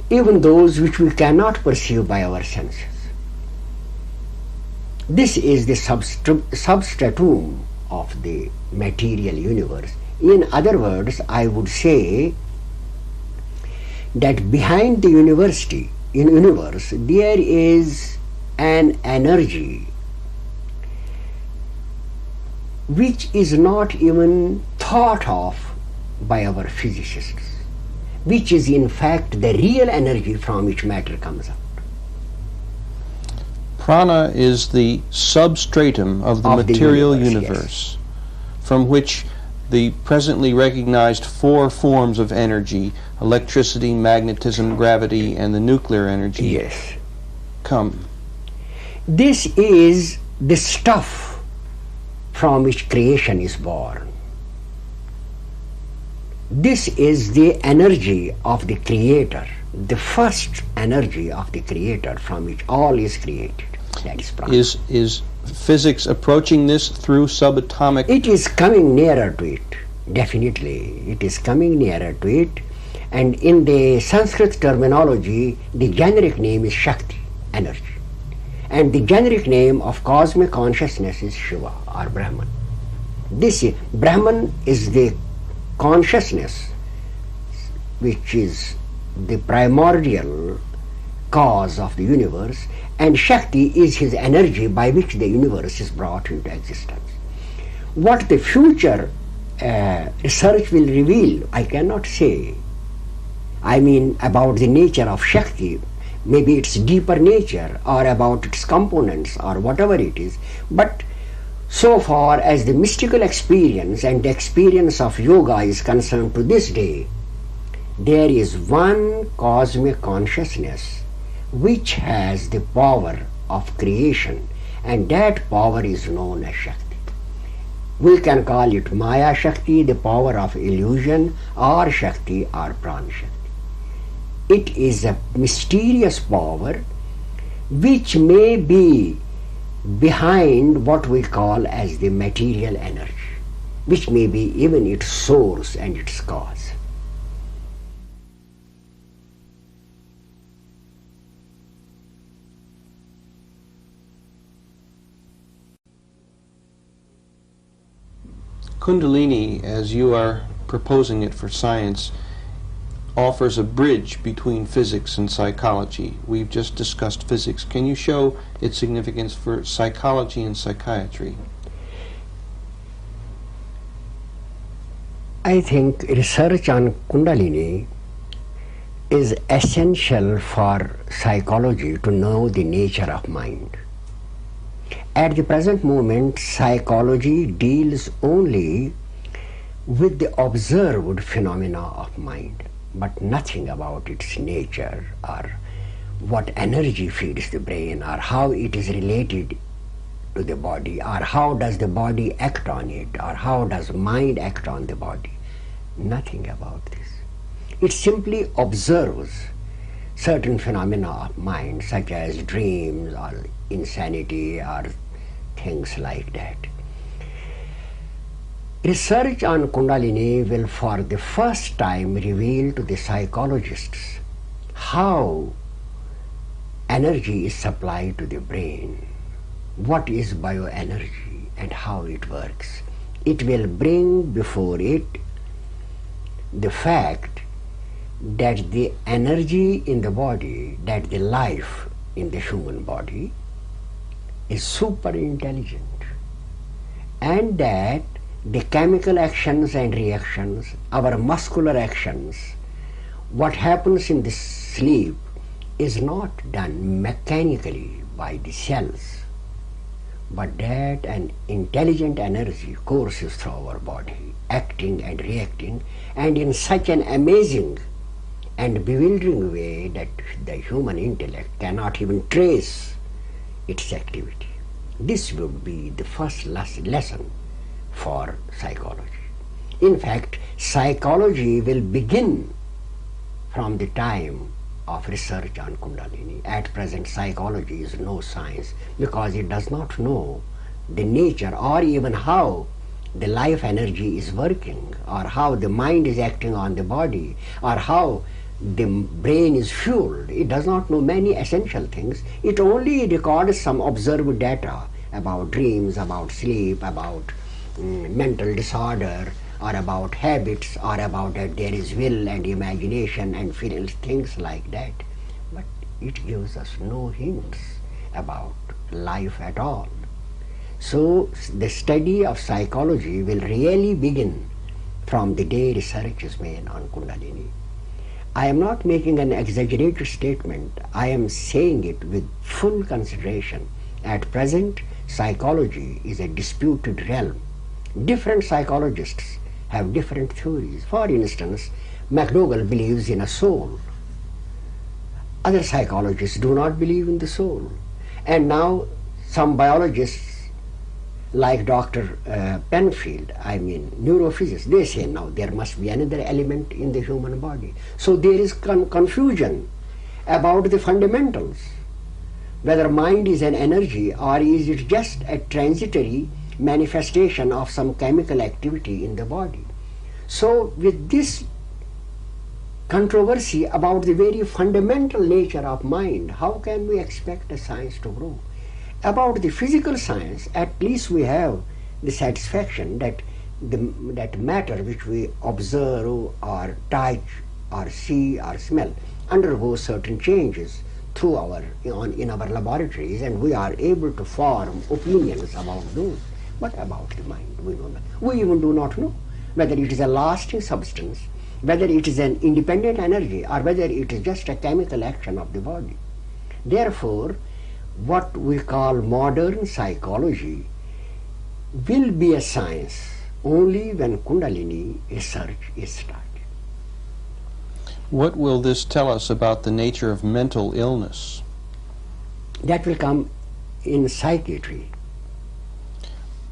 even those which we cannot perceive by our senses. This is the substratum of the material universe. In other words, I would say that behind the universe there is an energy which is not even thought of by our physicists, which is in fact the real energy from which matter comes out. Prana is the substratum of the material universe, yes, from which the presently recognized four forms of energy, electricity, magnetism, gravity, and the nuclear energy, yes, come. This is the stuff from which creation is born. This is the energy of the Creator, the first energy of the Creator from which all is created. That is prana. Is physics approaching this through subatomic? It is coming nearer to it, definitely. It is coming nearer to it. And in the Sanskrit terminology, the generic name is Shakti, energy. And the generic name of cosmic consciousness is Shiva or Brahman. Brahman is the consciousness which is the primordial cause of the universe, and Shakti is his energy by which the universe is brought into existence. What the future research will reveal, I cannot say. I mean, about the nature of Shakti, maybe its deeper nature, or about its components, or whatever it is. But so far as the mystical experience and the experience of yoga is concerned to this day, there is one cosmic consciousness which has the power of creation, and that power is known as Shakti. We can call it Maya Shakti, the power of illusion, or Shakti or Prana Shakti. It is a mysterious power which may be behind what we call as the material energy, which may be even its source and its cause. Kundalini, as you are proposing it for science, offers a bridge between physics and psychology. We've just discussed physics. Can you show its significance for psychology and psychiatry? I think research on Kundalini is essential for psychology to know the nature of mind. At the present moment, psychology deals only with the observed phenomena of mind, but nothing about its nature or what energy feeds the brain or how it is related to the body or how does the body act on it or how does mind act on the body. Nothing about this. It simply observes certain phenomena of mind such as dreams or insanity or things like that. Research on Kundalini will for the first time reveal to the psychologists how energy is supplied to the brain, what is bioenergy and how it works. It will bring before it the fact that the energy in the body, that the life in the human body is super intelligent, and that the chemical actions and reactions, our muscular actions, what happens in the sleep is not done mechanically by the cells, but that an intelligent energy courses through our body, acting and reacting, and in such an amazing and bewildering way that the human intellect cannot even trace its activity. This would be the first lesson for psychology. In fact, psychology will begin from the time of research on Kundalini. At present, psychology is no science because it does not know the nature or even how the life energy is working or how the mind is acting on the body or how the brain is fueled. It does not know many essential things. It only records some observed data about dreams, about sleep, about mental disorder, or about habits, or about that there is will and imagination and feelings, things like that. But it gives us no hints about life at all. So the study of psychology will really begin from the day research is made on Kundalini. I am not making an exaggerated statement. I am saying it with full consideration. At present, psychology is a disputed realm. Different psychologists have different theories. For instance, McDougall believes in a soul. Other psychologists do not believe in the soul. And now some biologists like Dr. Penfield, neurophysicists, they say now there must be another element in the human body. So there is confusion about the fundamentals, whether mind is an energy or is it just a transitory manifestation of some chemical activity in the body. So with this controversy about the very fundamental nature of mind, how can we expect a science to grow? About the physical science, at least we have the satisfaction that that matter which we observe or touch or see or smell undergoes certain changes through in our laboratories, and we are able to form opinions about those. But about the mind, we know not. We even do not know whether it is a lasting substance, whether it is an independent energy, or whether it is just a chemical action of the body. Therefore, what we call modern psychology will be a science only when Kundalini research is started. What will this tell us about the nature of mental illness? That will come in psychiatry.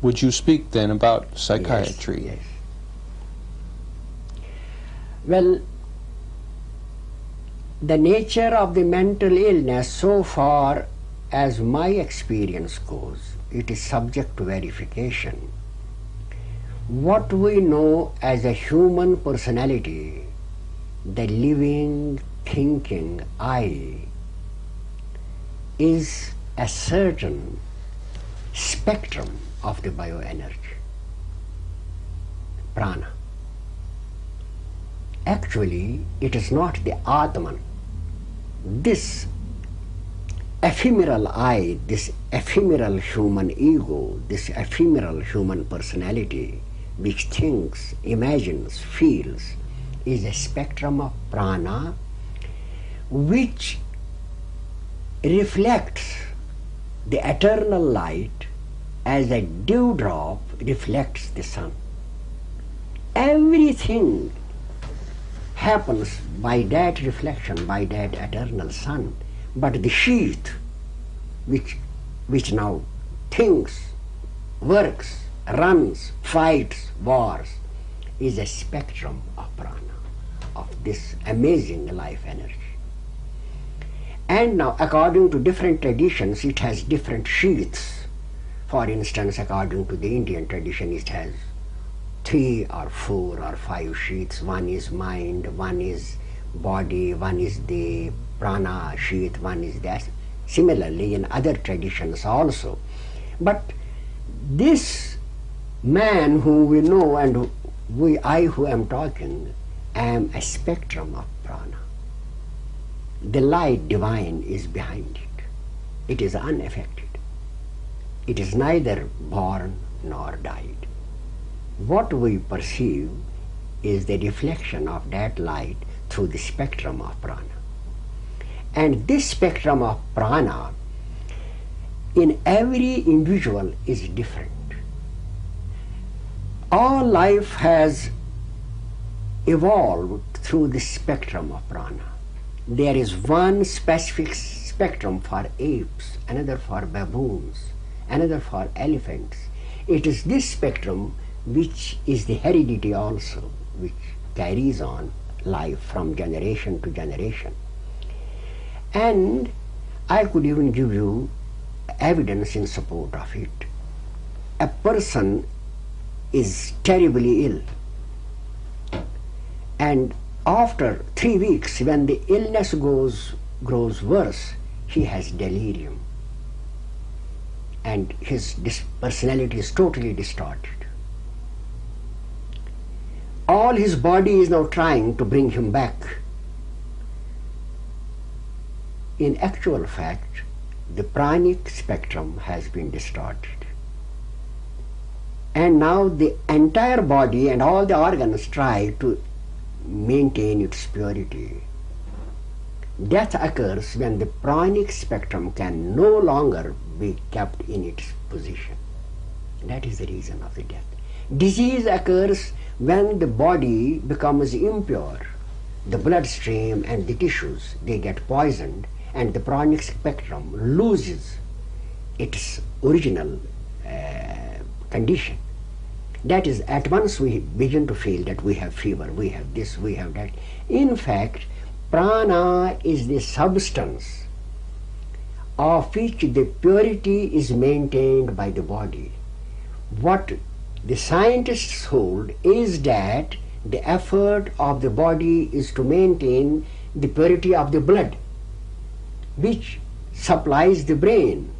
Would you speak then about psychiatry? Yes. Well, the nature of the mental illness, so far as my experience goes, it is subject to verification. What we know as a human personality, the living, thinking I, is a certain spectrum of the bioenergy. prana. Actually, it is not the Atman. This ephemeral I, this ephemeral human ego, this ephemeral human personality, which thinks, imagines, feels, is a spectrum of prana which reflects the eternal light as a dewdrop reflects the sun. Everything happens by that reflection, by that eternal sun. But the sheath which now thinks, works, runs, fights, wars, is a spectrum of prana, of this amazing life energy. And now, according to different traditions, it has different sheaths. For instance, according to the Indian tradition, it has 3 or 4 or 5 sheaths. One is mind, one is body, one is the prana sheath, one is that. Similarly, in other traditions also. But this man who we know and I who am talking, am a spectrum of prana. The light divine is behind it. It is unaffected. It is neither born nor died. What we perceive is the reflection of that light through the spectrum of prana. And this spectrum of prana in every individual is different. All life has evolved through the spectrum of prana. There is one specific spectrum for apes, another for baboons, another for elephants. It is this spectrum which is the heredity also, which carries on life from generation to generation. And I could even give you evidence in support of it. A person is terribly ill, and after 3 weeks, when the illness grows worse, he has delirium, and his personality is totally distorted. All his body is now trying to bring him back. In actual fact, the pranic spectrum has been distorted. And now the entire body and all the organs try to maintain its purity. Death occurs when the pranic spectrum can no longer be kept in its position. That is the reason of the death. Disease occurs when the body becomes impure. The bloodstream and the tissues, they get poisoned, and the pranic spectrum loses its original condition. That is, at once we begin to feel that we have fever, we have this, we have that. In fact, prana is the substance of which the purity is maintained by the body. What the scientists hold is that the effort of the body is to maintain the purity of the blood, which supplies the brain.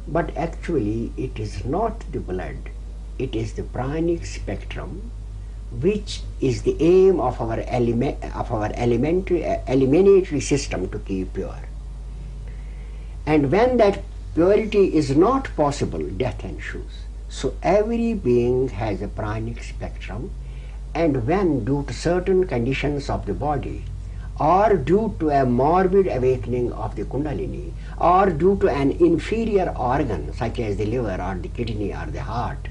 But actually it is not the blood, it is the pranic spectrum, which is the aim of our eliminatory system to keep pure. And when that purity is not possible, death ensues. So every being has a pranic spectrum, and when due to certain conditions of the body, or due to a morbid awakening of the kundalini, or due to an inferior organ such as the liver or the kidney or the heart,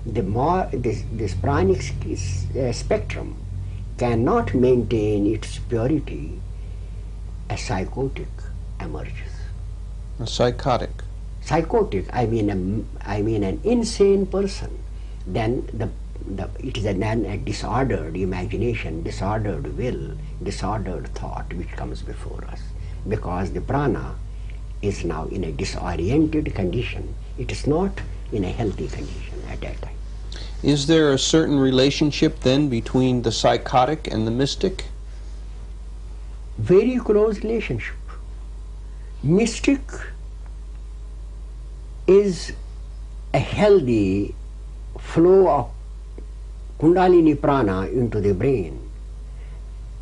this pranic spectrum cannot maintain its purity, a psychotic emerges. A psychotic. Psychotic, I mean an insane person. Then it is then a disordered imagination, disordered will, disordered thought which comes before us, because the prana is now in a disoriented condition. It is not in a healthy condition at that time. Is there a certain relationship then between the psychotic and the mystic? Very close relationship. Mystic is a healthy flow of Kundalini prana into the brain,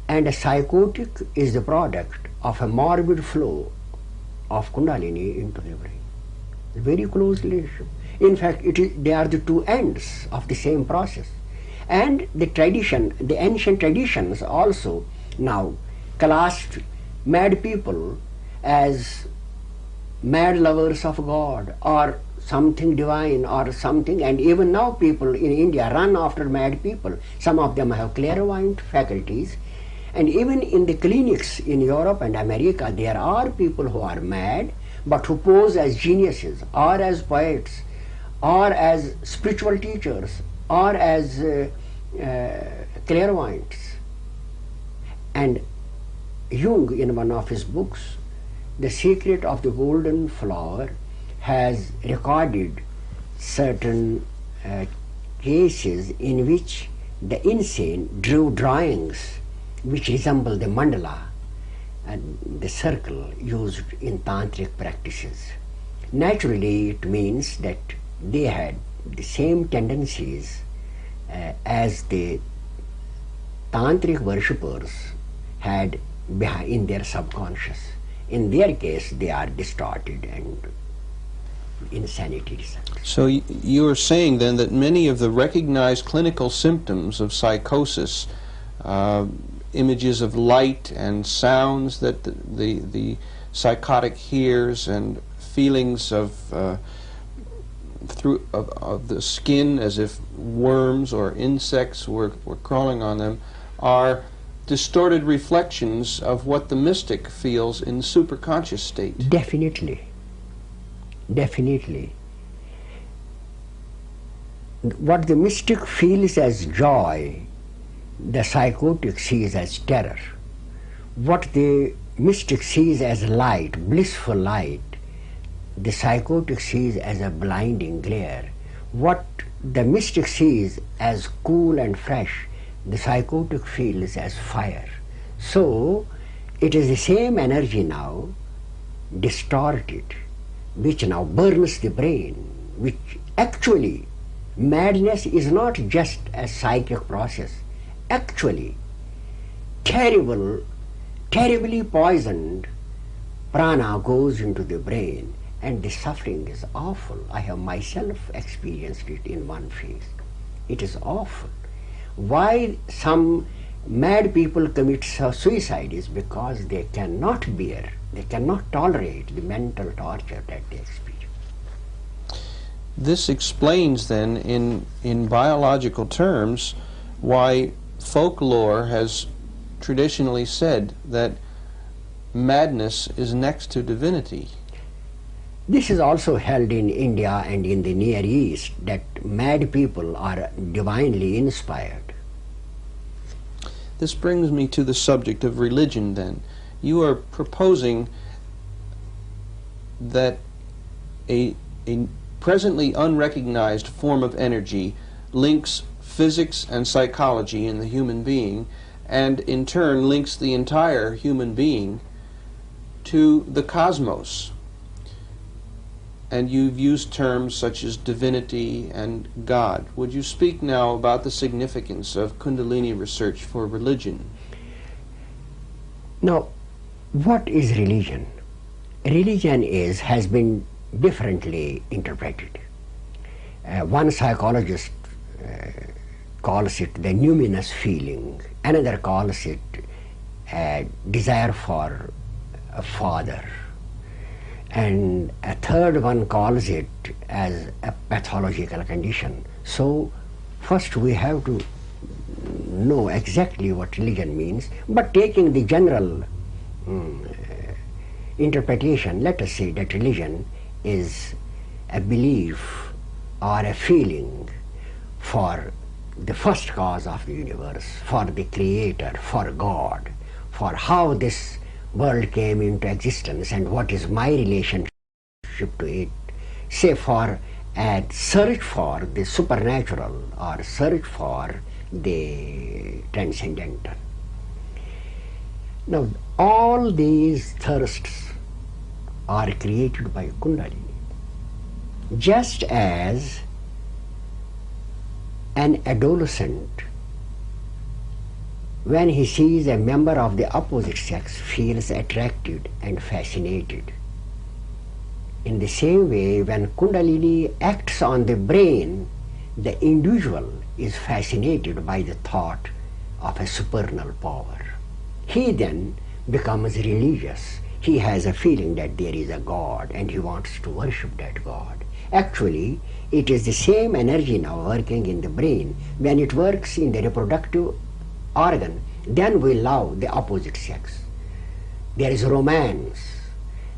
and a psychotic is the product of a morbid flow of Kundalini into the brain. Very close relationship. In fact, they are the two ends of the same process. And the tradition, the ancient traditions also now classed mad people as mad lovers of God or something divine or something, and even now people in India run after mad people. Some of them have clairvoyant faculties, and even in the clinics in Europe and America there are people who are mad but who pose as geniuses or as poets or as spiritual teachers or as clairvoyants. And Jung, in one of his books, The Secret of the Golden Flower, has recorded certain cases in which the insane drew drawings which resemble the mandala and the circle used in tantric practices. Naturally, it means that they had the same tendencies as the tantric worshippers had in their subconscious. In their case, they are distorted and insanity results. So you are saying then that many of the recognized clinical symptoms of psychosis, images of light and sounds that the psychotic hears, and feelings of the skin as if worms or insects were crawling on them, are distorted reflections of what the mystic feels in the superconscious state. Definitely. Definitely. What the mystic feels as joy, the psychotic sees as terror. What the mystic sees as light, blissful light, the psychotic sees as a blinding glare. What the mystic sees as cool and fresh, the psychotic feels as fire. So it is the same energy now, distorted, which now burns the brain, which actually madness is not just a psychic process. Actually, terribly poisoned prana goes into the brain, and the suffering is awful. I have myself experienced it in one phase. It is awful. Why some mad people commit suicide is because they cannot bear, they cannot tolerate the mental torture that they experience. This explains then in biological terms why folklore has traditionally said that madness is next to divinity. This is also held in India and in the Near East, that mad people are divinely inspired. This brings me to the subject of religion then. You are proposing that a presently unrecognized form of energy links physics and psychology in the human being, and in turn links the entire human being to the cosmos. And you've used terms such as divinity and God. Would you speak now about the significance of Kundalini research for religion? Now, what is religion? Religion has been differently interpreted. One psychologist calls it the numinous feeling. Another calls it a desire for a father. And a third one calls it as a pathological condition. So first we have to know exactly what religion means, but taking the general interpretation, let us say that religion is a belief or a feeling for the first cause of the universe, for the Creator, for God, for how this world came into existence and what is my relationship to it, say for a search for the supernatural or search for the transcendental. Now, all these thirsts are created by Kundalini. Just as an adolescent, when he sees a member of the opposite sex, feels attracted and fascinated. In the same way, when Kundalini acts on the brain, the individual is fascinated by the thought of a supernal power. He then becomes religious. He has a feeling that there is a God and he wants to worship that God. Actually, it is the same energy now working in the brain. When it works in the reproductive organ, then we love the opposite sex. There is romance.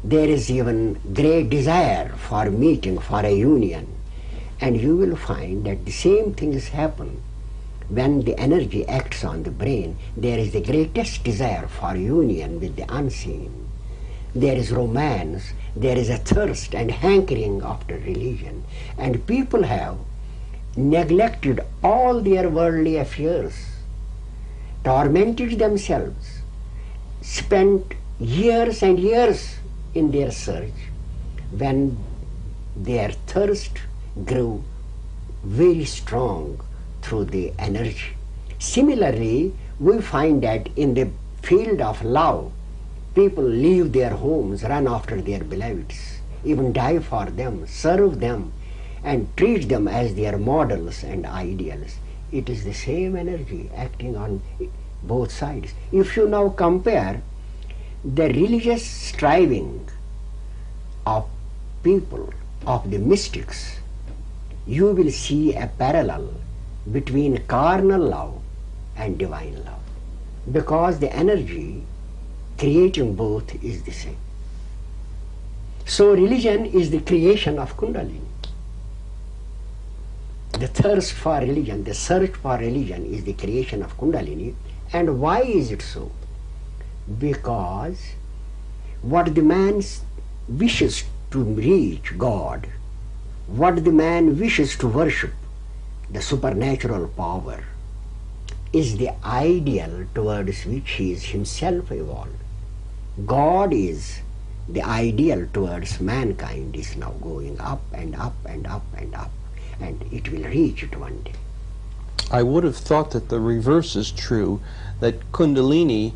There is even great desire for meeting, for a union. And you will find that the same things happen when the energy acts on the brain. There is the greatest desire for union with the unseen. There is romance, there is a thirst and hankering after religion. And people have neglected all their worldly affairs, tormented themselves, spent years and years in their search. When their thirst grew very strong through the energy. Similarly, we find that in the field of love, people leave their homes, run after their beloveds, even die for them, serve them, and treat them as their models and ideals. It is the same energy acting on both sides. If you now compare the religious striving of people, of the mystics, you will see a parallel between carnal love and divine love, because the energy creating both is the same. So religion is the creation of Kundalini. The thirst for religion, the search for religion is the creation of Kundalini. And why is it so? Because what the man wishes to reach God, what the man wishes to worship, the supernatural power, is the ideal towards which he is himself evolved. God is the ideal towards mankind, is now going up and up and up and up, and it will reach it one day. I would have thought that the reverse is true, that Kundalini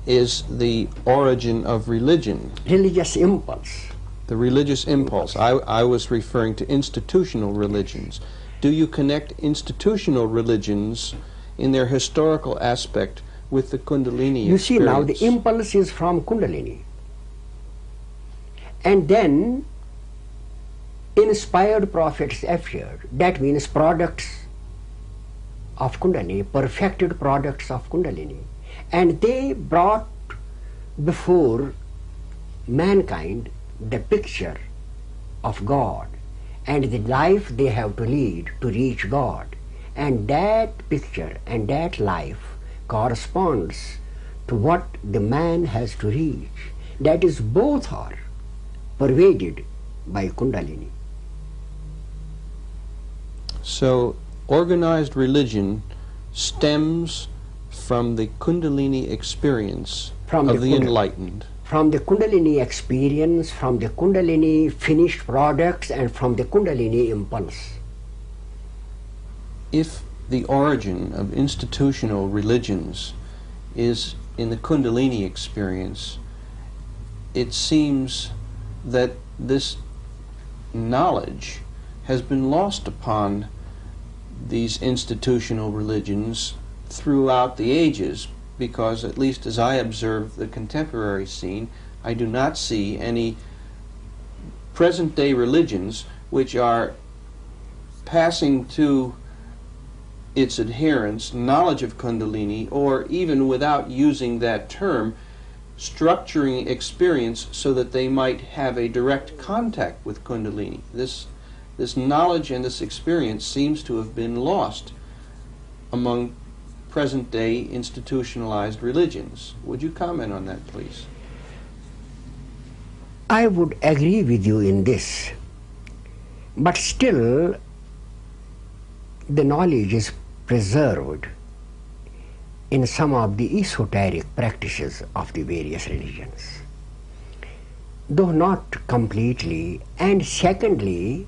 is the origin of religion. Religious impulse. The religious impulse. I was referring to institutional religions. Do you connect institutional religions in their historical aspect with the Kundalini You experience? see, now the impulse is from Kundalini. And then inspired prophets appeared. That means products of Kundalini, perfected products of Kundalini. And they brought before mankind the picture of God and the life they have to lead to reach God. And that picture and that life corresponds to what the man has to reach. That is, both are pervaded by Kundalini. So organized religion stems from the Kundalini experience of the enlightened. From the Kundalini experience, from the Kundalini finished products, and from the Kundalini impulse. If the origin of institutional religions is in the Kundalini experience, it seems that this knowledge has been lost upon these institutional religions throughout the ages, because at least as I observe the contemporary scene, I do not see any present-day religions which are passing to its adherents knowledge of Kundalini, or even without using that term, structuring experience so that they might have a direct contact with Kundalini. This knowledge and this experience seems to have been lost among present-day institutionalized religions. Would you comment on that, please? I would agree with you in this, but still the knowledge is preserved in some of the esoteric practices of the various religions, though not completely. And secondly,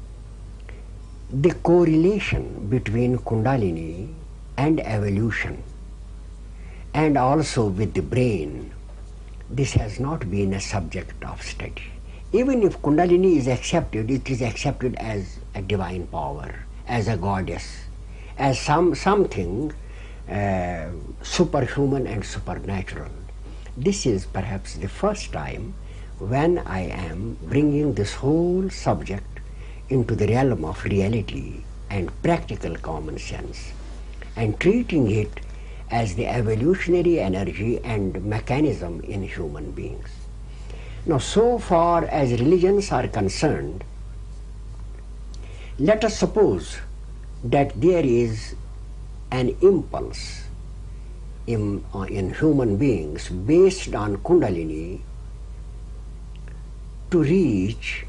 the correlation between Kundalini and evolution, and also with the brain, this has not been a subject of study. Even if Kundalini is accepted, it is accepted as a divine power, as a goddess, as something superhuman and supernatural. This is perhaps the first time when I am bringing this whole subject into the realm of reality and practical common sense, and treating it as the evolutionary energy and mechanism in human beings. Now, so far as religions are concerned, let us suppose that there is an impulse in human beings based on Kundalini to reach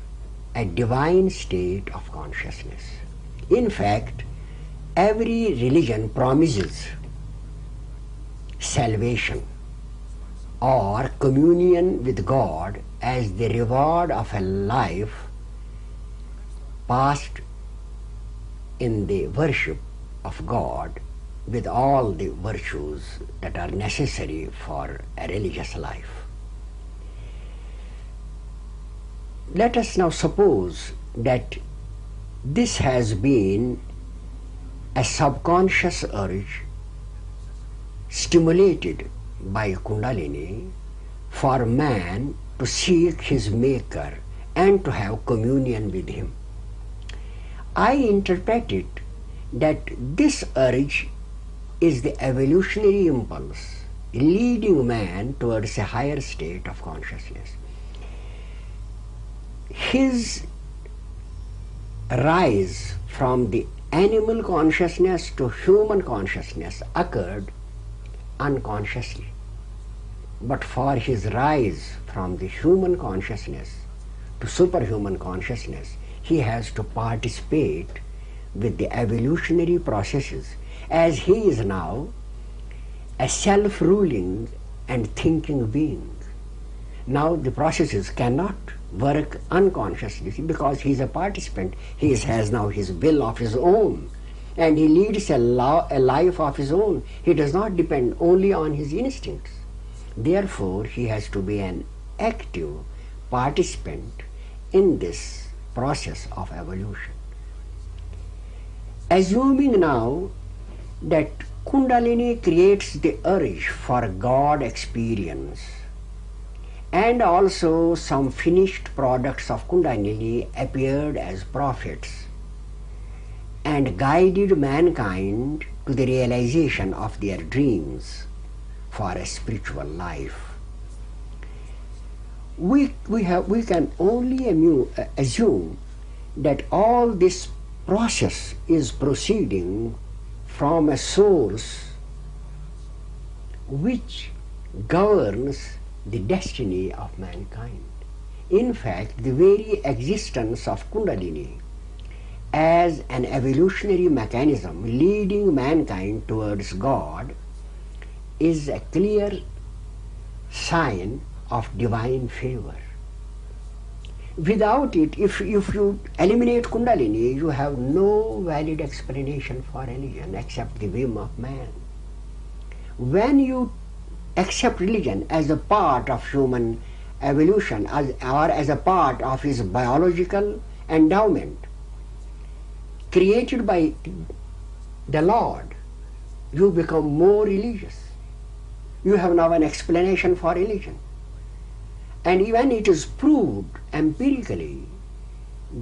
a divine state of consciousness. In fact, every religion promises salvation or communion with God as the reward of a life passed in the worship of God with all the virtues that are necessary for a religious life. Let us now suppose that this has been a subconscious urge stimulated by Kundalini for man to seek his maker and to have communion with him. I interpret it that this urge is the evolutionary impulse leading man towards a higher state of consciousness. His rise from the animal consciousness to human consciousness occurred unconsciously. But for his rise from the human consciousness to superhuman consciousness, he has to participate with the evolutionary processes, as he is now a self-ruling and thinking being. Now the processes cannot work unconsciously because he is a participant. He has now his will of his own, and he leads a life of his own. He does not depend only on his instincts. Therefore, he has to be an active participant in this process of evolution. Assuming now that Kundalini creates the urge for God experience, and also some finished products of Kundalini appeared as prophets and guided mankind to the realization of their dreams for a spiritual life. We can only assume that all this process is proceeding from a source which governs the destiny of mankind. In fact, the very existence of Kundalini as an evolutionary mechanism leading mankind towards God is a clear sign of divine favor. Without it, if you eliminate Kundalini, you have no valid explanation for religion except the whim of man. When you accept religion as a part of human evolution or as a part of his biological endowment created by the Lord, you become more religious. You have now an explanation for religion. And even it is proved empirically,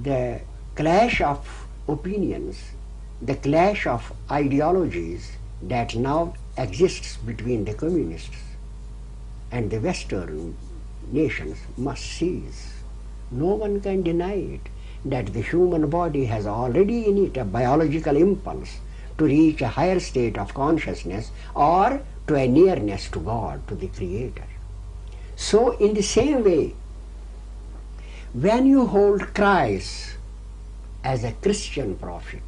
the clash of opinions, the clash of ideologies that now exists between the communists and the Western nations must cease. No one can deny it, that the human body has already in it a biological impulse to reach a higher state of consciousness or to a nearness to God, to the Creator. So in the same way, when you hold Christ as a Christian prophet,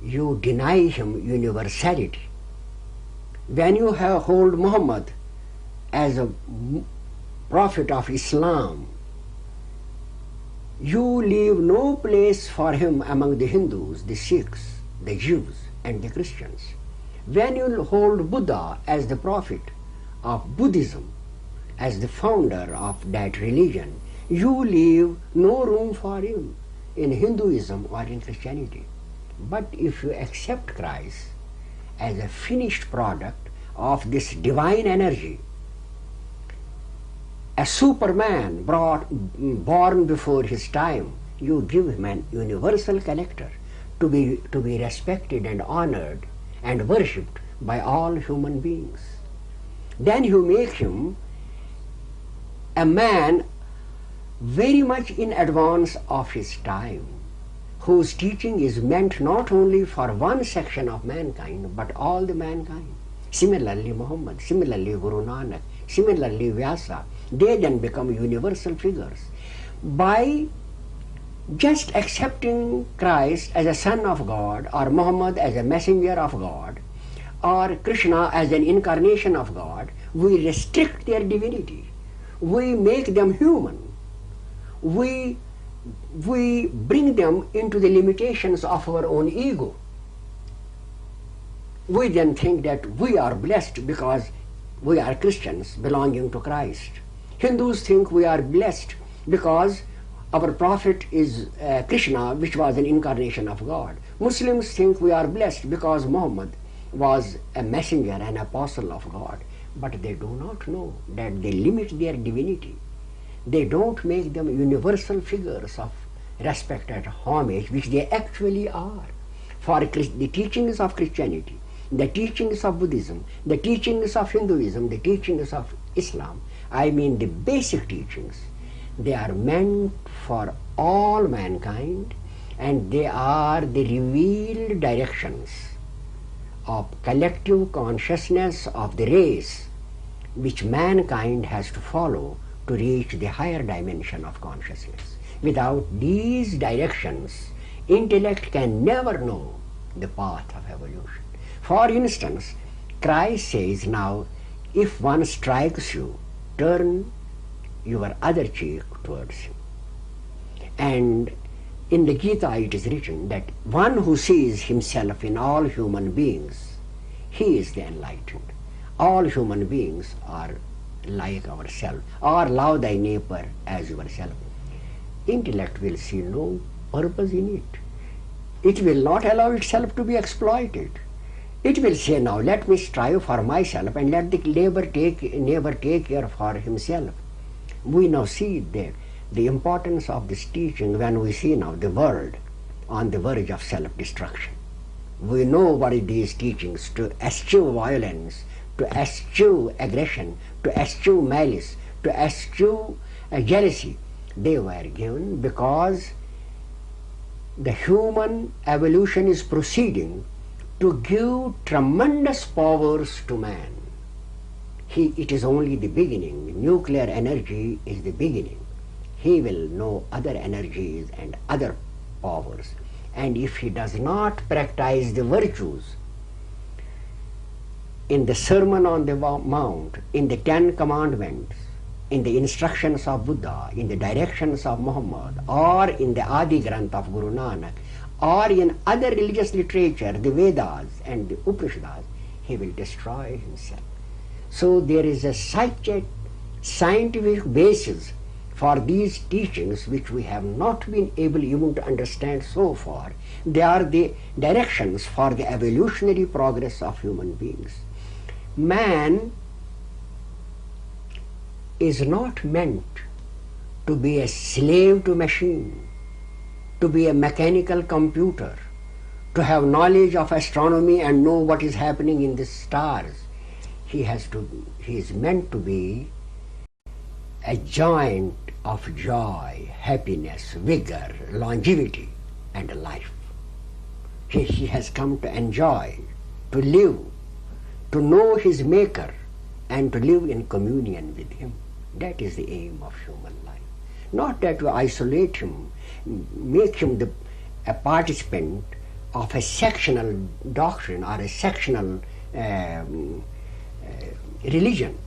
you deny him universality. When you hold Muhammad as a prophet of Islam, You leave no place for him among the Hindus, the Sikhs, the Jews, and the Christians. When you hold Buddha as the prophet of Buddhism, as the founder of that religion, you leave no room for him in Hinduism or in Christianity. But if you accept Christ as a finished product of this divine energy, a superman born before his time, you give him an universal character to be respected and honored and worshipped by all human beings. Then you make him a man very much in advance of his time, whose teaching is meant not only for one section of mankind, but all the mankind. Similarly Muhammad, similarly Guru Nanak, similarly Vyasa, they then become universal figures. By just accepting Christ as a son of God, or Muhammad as a messenger of God, or Krishna as an incarnation of God, we restrict their divinity. We make them human. We bring them into the limitations of our own ego. We then think that we are blessed because we are Christians belonging to Christ. Hindus think we are blessed because our prophet is Krishna, which was an incarnation of God. Muslims think we are blessed because Muhammad was a messenger and apostle of God. But they do not know that they limit their divinity. They don't make them universal figures of respect and homage, which they actually are. For the teachings of Christianity, the teachings of Buddhism, the teachings of Hinduism, the teachings of Islam, I mean the basic teachings, they are meant for all mankind, and they are the revealed directions of collective consciousness of the race which mankind has to follow to reach the higher dimension of consciousness. Without these directions, intellect can never know the path of evolution. For instance, Christ says, now, if one strikes you, turn your other cheek towards him. And in the Gita it is written that one who sees himself in all human beings, he is the enlightened. All human beings are like ourselves, or love thy neighbor as yourself. Intellect will see no purpose in it. It will not allow itself to be exploited. It will say, now let me strive for myself and let the neighbor take care for himself. We now see the importance of this teaching when we see now the world on the verge of self-destruction. We know what are these teachings: to eschew violence, to eschew aggression, to eschew malice, to eschew jealousy. They were given because the human evolution is proceeding to give tremendous powers to man. It is only the beginning. Nuclear energy is the beginning. He will know other energies and other powers. And if he does not practice the virtues in the Sermon on the Mount, in the 10 Commandments, in the instructions of Buddha, in the directions of Muhammad, or in the Adi Granth of Guru Nanak, or in other religious literature, the Vedas and the Upanishads, he will destroy himself. So there is such a scientific basis for these teachings which we have not been able even to understand so far. They are the directions for the evolutionary progress of human beings. Man is not meant to be a slave to machine, to be a mechanical computer, to have knowledge of astronomy and know what is happening in the stars. He is meant to be a joint of joy, happiness, vigor, longevity, and life. He has come to enjoy, to live, to know his Maker, and to live in communion with him. That is the aim of human life. Not that we isolate him, make him a participant of a sectional doctrine or a sectional religion.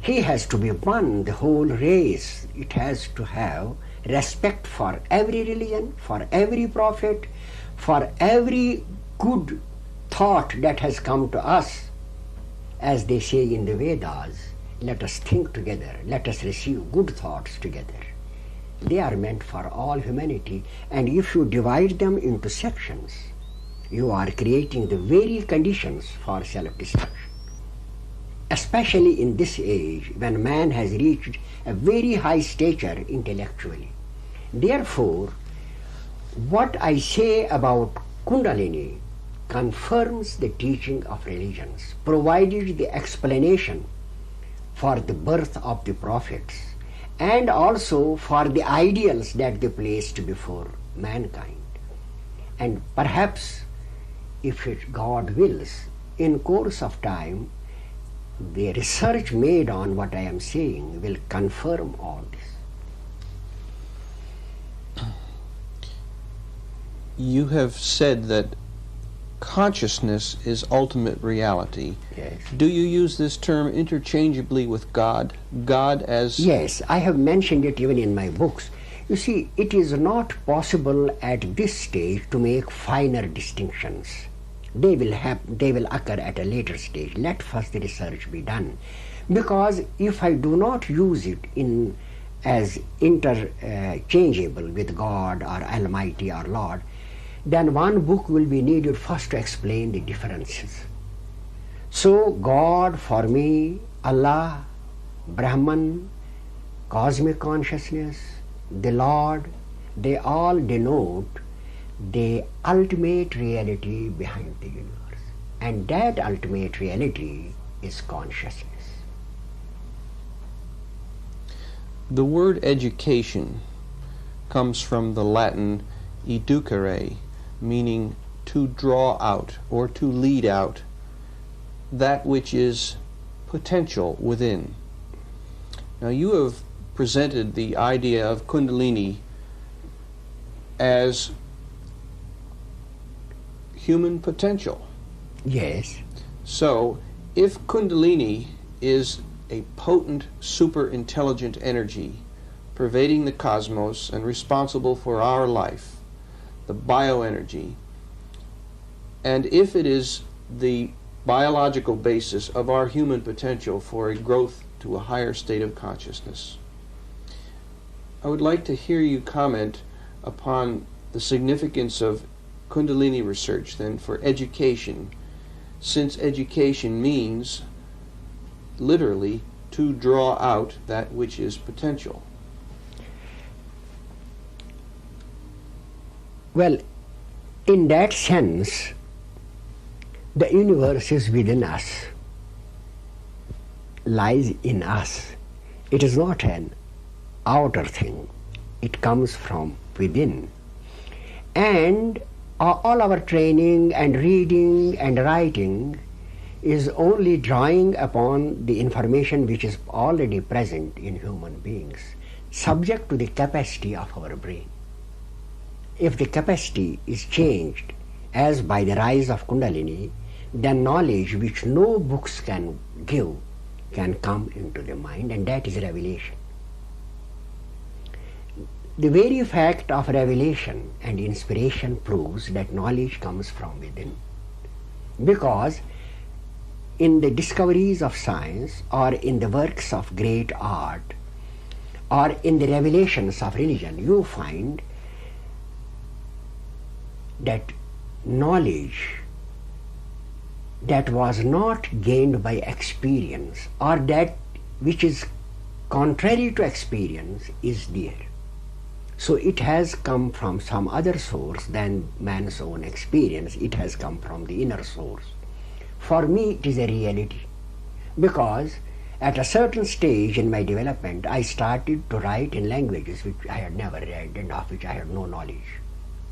he has to be one, the whole race. It has to have respect for every religion, for every prophet, for every good thought that has come to us. As they say in the Vedas, let us think together, let us receive good thoughts together. They are meant for all humanity, and if you divide them into sections, you are creating the very conditions for self-destruction. Especially in this age, when man has reached a very high stature intellectually. Therefore, what I say about Kundalini confirms the teaching of religions, provided the explanation for the birth of the prophets, and also for the ideals that they placed before mankind. And perhaps, if God wills, in course of time, the research made on what I am saying will confirm all this. You have said that consciousness is ultimate reality. Yes. Do you use this term interchangeably with God? God as... Yes, I have mentioned it even in my books. You see, it is not possible at this stage to make finer distinctions. They will occur at a later stage. Let first the research be done. Because if I do not use it as interchangeable with God or Almighty or Lord, then one book will be needed first to explain the differences. So God for me, Allah, Brahman, cosmic consciousness, the Lord, they all denote the ultimate reality behind the universe. And that ultimate reality is consciousness. The word education comes from the Latin educere, meaning to draw out or to lead out that which is potential within. Now you have presented the idea of Kundalini as human potential. Yes. So if Kundalini is a potent super intelligent energy pervading the cosmos and responsible for our life, the bioenergy, and if it is the biological basis of our human potential for a growth to a higher state of consciousness, I would like to hear you comment upon the significance of Kundalini research then for education, since education means literally to draw out that which is potential. Well, in that sense, the universe is within us, lies in us. It is not an outer thing. It comes from within. And all our training and reading and writing is only drawing upon the information which is already present in human beings, subject to the capacity of our brain. If the capacity is changed, as by the rise of Kundalini, then knowledge which no books can give can come into the mind, and that is revelation. The very fact of revelation and inspiration proves that knowledge comes from within. Because in the discoveries of science, or in the works of great art, or in the revelations of religion, you find that knowledge that was not gained by experience, or that which is contrary to experience, is there. So it has come from some other source than man's own experience. It has come from the inner source. For me, it is a reality, because at a certain stage in my development, I started to write in languages which I had never read and of which I had no knowledge.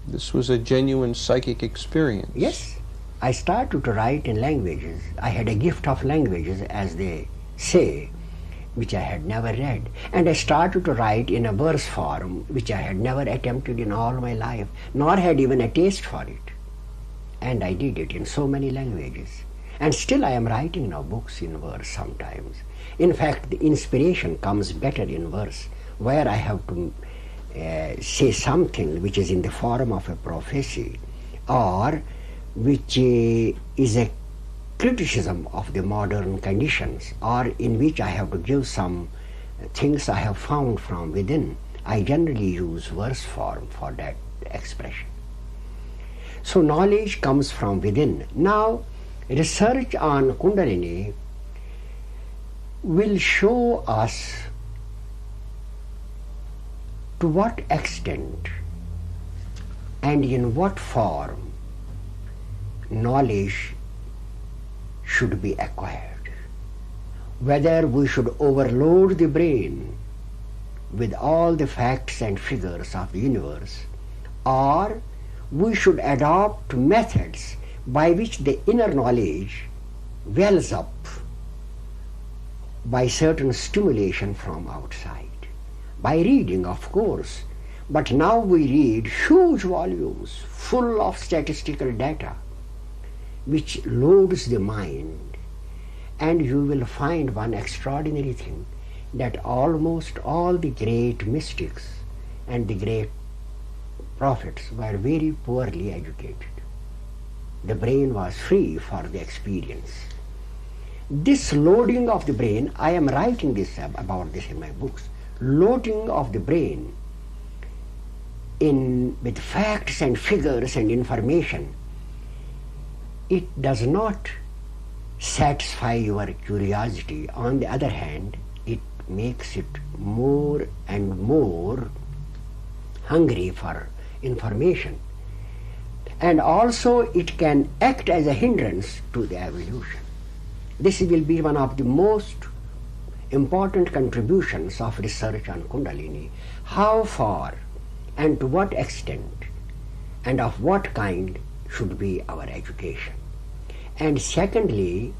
This was a genuine psychic experience. Yes, I started to write in languages. I had a gift of languages, as they say, which I had never read. And I started to write in a verse form, which I had never attempted in all my life, nor had even a taste for it. And I did it in so many languages. And still I am writing now books in verse sometimes. In fact, the inspiration comes better in verse, where I have to say something which is in the form of a prophecy, or which is a criticism of the modern conditions, or in which I have to give some things I have found from within. I generally use verse form for that expression. So knowledge comes from within. Now, research on Kundalini will show us to what extent and in what form knowledge should be acquired. Whether we should overload the brain with all the facts and figures of the universe, or we should adopt methods by which the inner knowledge wells up by certain stimulation from outside. By reading, of course, but now we read huge volumes full of statistical data which loads the mind, and you will find one extraordinary thing, that almost all the great mystics and the great prophets were very poorly educated. The brain was free for the experience. This loading of the brain, I am writing about this in my books, loading of the brain with facts and figures and information, it does not satisfy your curiosity. On the other hand, it makes it more and more hungry for information. And also it can act as a hindrance to the evolution. This will be one of the most important contributions of research on Kundalini. How far and to what extent and of what kind should be our education. And secondly,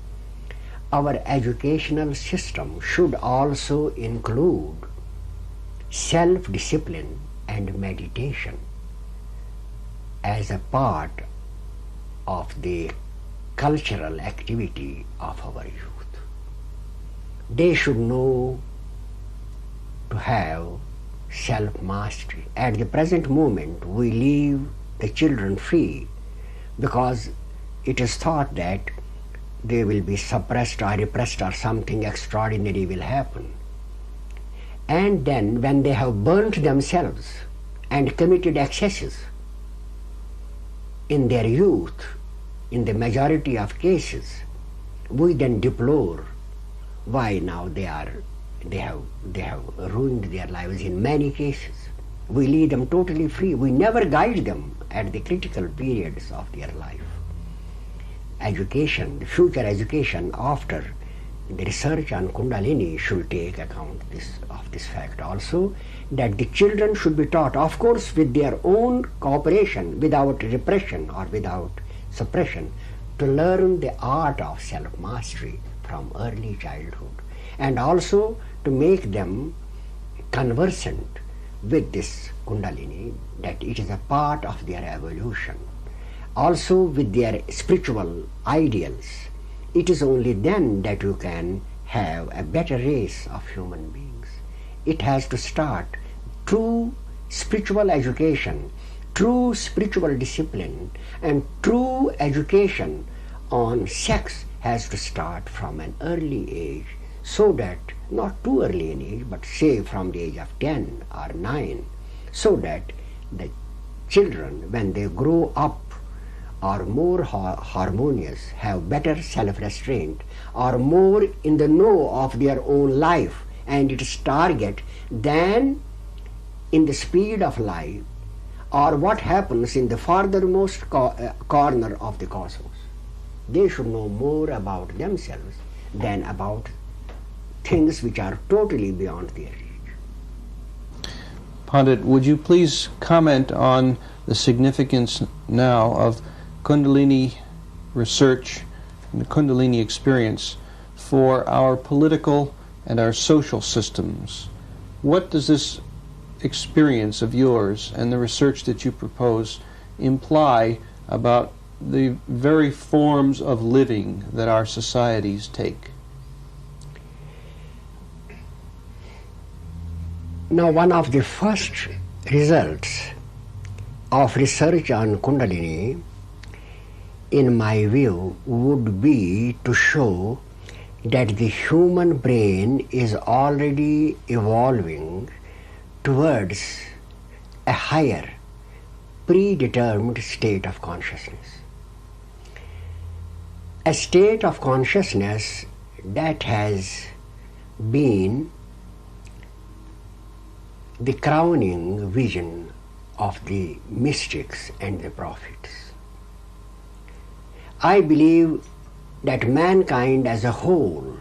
our educational system should also include self-discipline and meditation as a part of the cultural activity of our youth. They should know to have self-mastery. At the present moment, we leave the children free because it is thought that they will be suppressed or repressed or something extraordinary will happen. And then when they have burnt themselves and committed excesses in their youth, in the majority of cases, we then deplore why now they have ruined their lives in many cases. We leave them totally free. We never guide them at the critical periods of their life. Education, the future education after the research on Kundalini should take account of this fact also, that the children should be taught, of course with their own cooperation, without repression or without suppression, to learn the art of self-mastery from early childhood, and also to make them conversant with this Kundalini, that it is a part of their evolution. Also with their spiritual ideals. It is only then that you can have a better race of human beings. It has to start true spiritual education, true spiritual discipline, and true education on sex has to start from an early age, so that, not too early in age, but say from the age of 10 or 9, so that the children, when they grow up, are more harmonious, have better self-restraint, are more in the know of their own life and its target than in the speed of life, or what happens in the farthermost corner of the cosmos. They should know more about themselves than about things which are totally beyond their reach. Pandit, would you please comment on the significance now of Kundalini research and the Kundalini experience for our political and our social systems? What does this experience of yours and the research that you propose imply about the very forms of living that our societies take? Now, one of the first results of research on Kundalini, in my view, would be to show that the human brain is already evolving towards a higher, predetermined state of consciousness. A state of consciousness that has been the crowning vision of the mystics and the prophets. I believe that mankind as a whole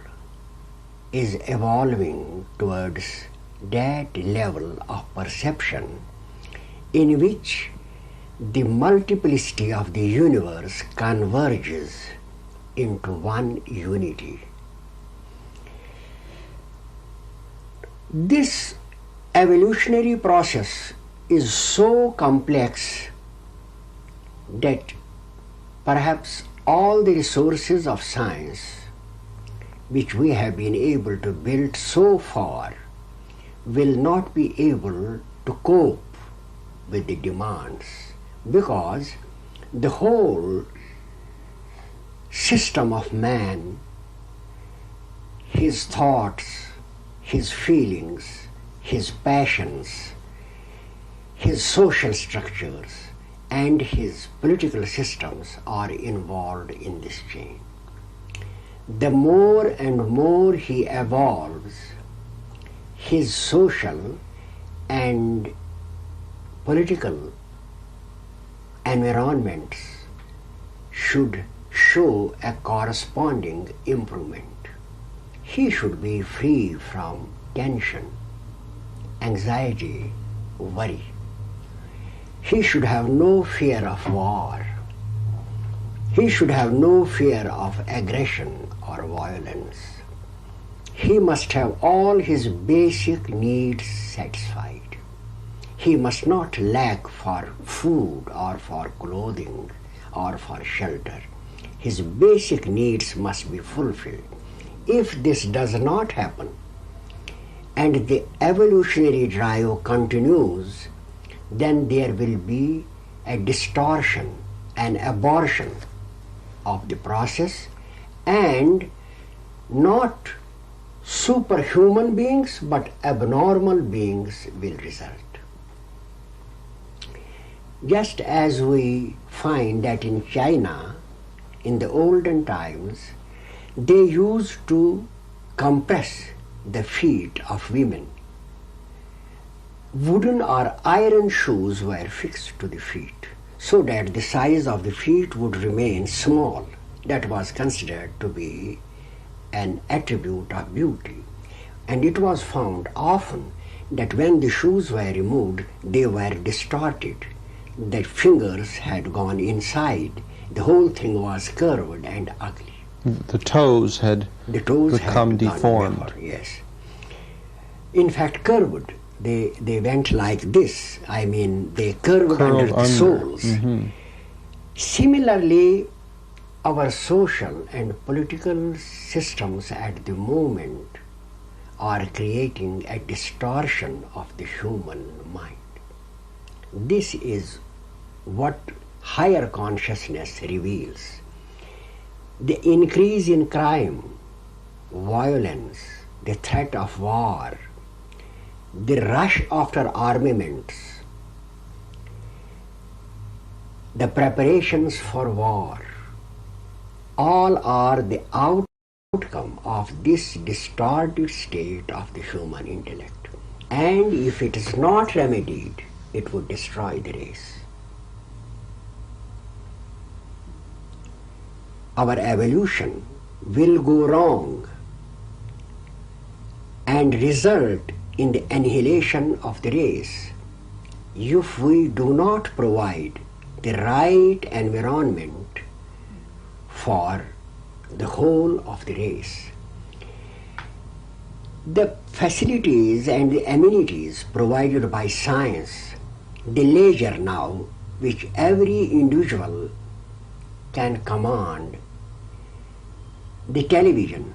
is evolving towards that level of perception in which the multiplicity of the universe converges into one unity. This evolutionary process is so complex that perhaps all the resources of science which we have been able to build so far will not be able to cope with the demands, because the whole system of man, his thoughts, his feelings, his passions, his social structures, and his political systems are involved in this chain. The more and more he evolves, his social and political environments should show a corresponding improvement. He should be free from tension, anxiety, worry. He should have no fear of war. He should have no fear of aggression or violence. He must have all his basic needs satisfied. He must not lack for food or for clothing or for shelter. His basic needs must be fulfilled. If this does not happen, and the evolutionary drive continues, then there will be a distortion, an abortion of the process, and not superhuman beings but abnormal beings will result. Just as we find that in China, in the olden times, they used to compress the feet of women. Wooden or iron shoes were fixed to the feet so that the size of the feet would remain small. That was considered to be an attribute of beauty. And it was found often that when the shoes were removed, they were distorted. The fingers had gone inside. The whole thing was curved and ugly. The toes had become deformed. Before, yes. In fact, curved. They went like this. I mean, they curled under the soles. Mm-hmm. Similarly, our social and political systems at the moment are creating a distortion of the human mind. This is what higher consciousness reveals. The increase in crime, violence, the threat of war, the rush after armaments, the preparations for war, all are the outcome of this distorted state of the human intellect. And if it is not remedied, it would destroy the race. Our evolution will go wrong and result in the annihilation of the race if we do not provide the right environment for the whole of the race. The facilities and the amenities provided by science, the leisure now which every individual can command, the television,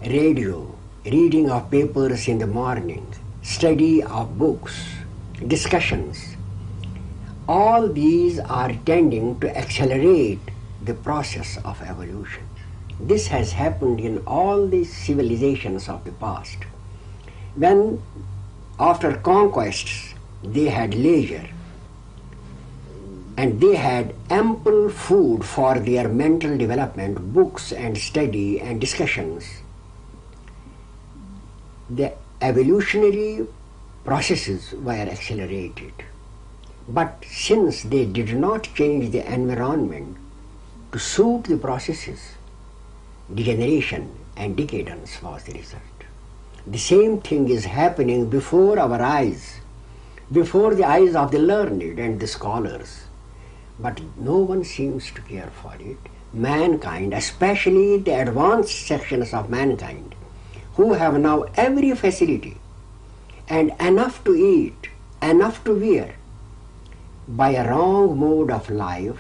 radio, reading of papers in the morning, study of books, discussions, all these are tending to accelerate the process of evolution. This has happened in all the civilizations of the past. When, after conquests, they had leisure and they had ample food for their mental development, books and study and discussions, the evolutionary processes were accelerated. But since they did not change the environment to suit the processes, degeneration and decadence was the result. The same thing is happening before our eyes, before the eyes of the learned and the scholars. But no one seems to care for it. Mankind, especially the advanced sections of mankind, who have now every facility and enough to eat, enough to wear, by a wrong mode of life,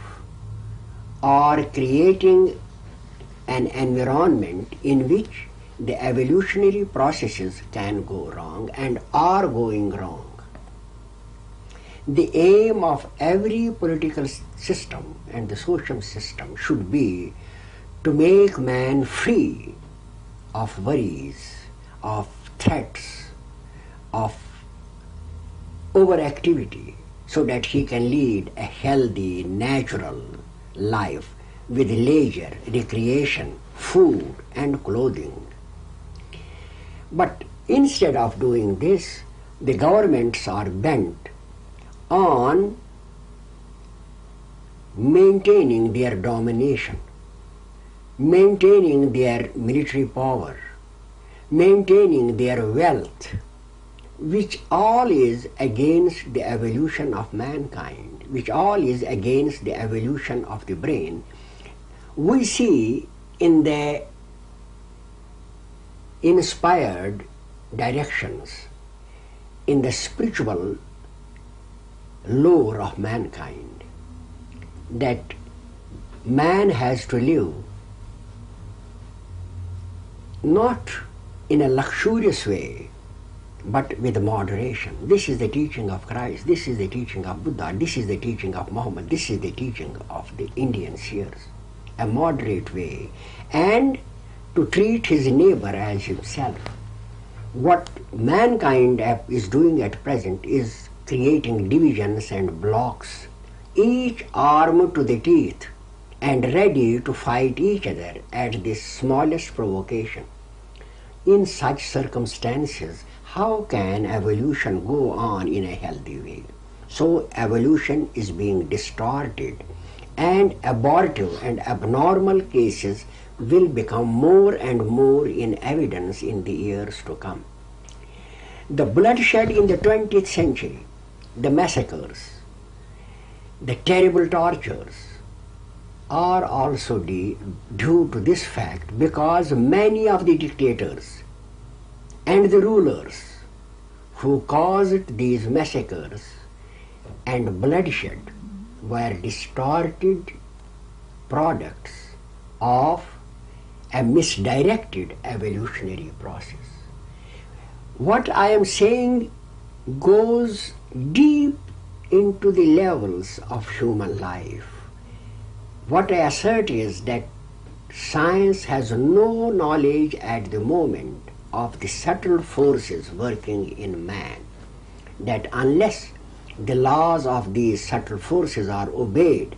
are creating an environment in which the evolutionary processes can go wrong and are going wrong. The aim of every political system and the social system should be to make man free of worries, of threats, of overactivity, so that he can lead a healthy, natural life with leisure, recreation, food and clothing. But instead of doing this, the governments are bent on maintaining their domination, maintaining their military power, maintaining their wealth, which all is against the evolution of mankind, which all is against the evolution of the brain. We see in the inspired directions, in the spiritual lore of mankind, that man has to live not in a luxurious way, but with moderation. This is the teaching of Christ, this is the teaching of Buddha, this is the teaching of Muhammad, this is the teaching of the Indian seers. A moderate way, and to treat his neighbor as himself. What mankind is doing at present is creating divisions and blocks, each armed to the teeth and ready to fight each other at the smallest provocation. In such circumstances, how can evolution go on in a healthy way? So evolution is being distorted, and abortive and abnormal cases will become more and more in evidence in the years to come. The bloodshed in the 20th century, the massacres, the terrible tortures are also due to this fact, because many of the dictators and the rulers who caused these massacres and bloodshed were distorted products of a misdirected evolutionary process. What I am saying goes deep into the levels of human life. What I assert is that science has no knowledge at the moment of the subtle forces working in man, that unless the laws of these subtle forces are obeyed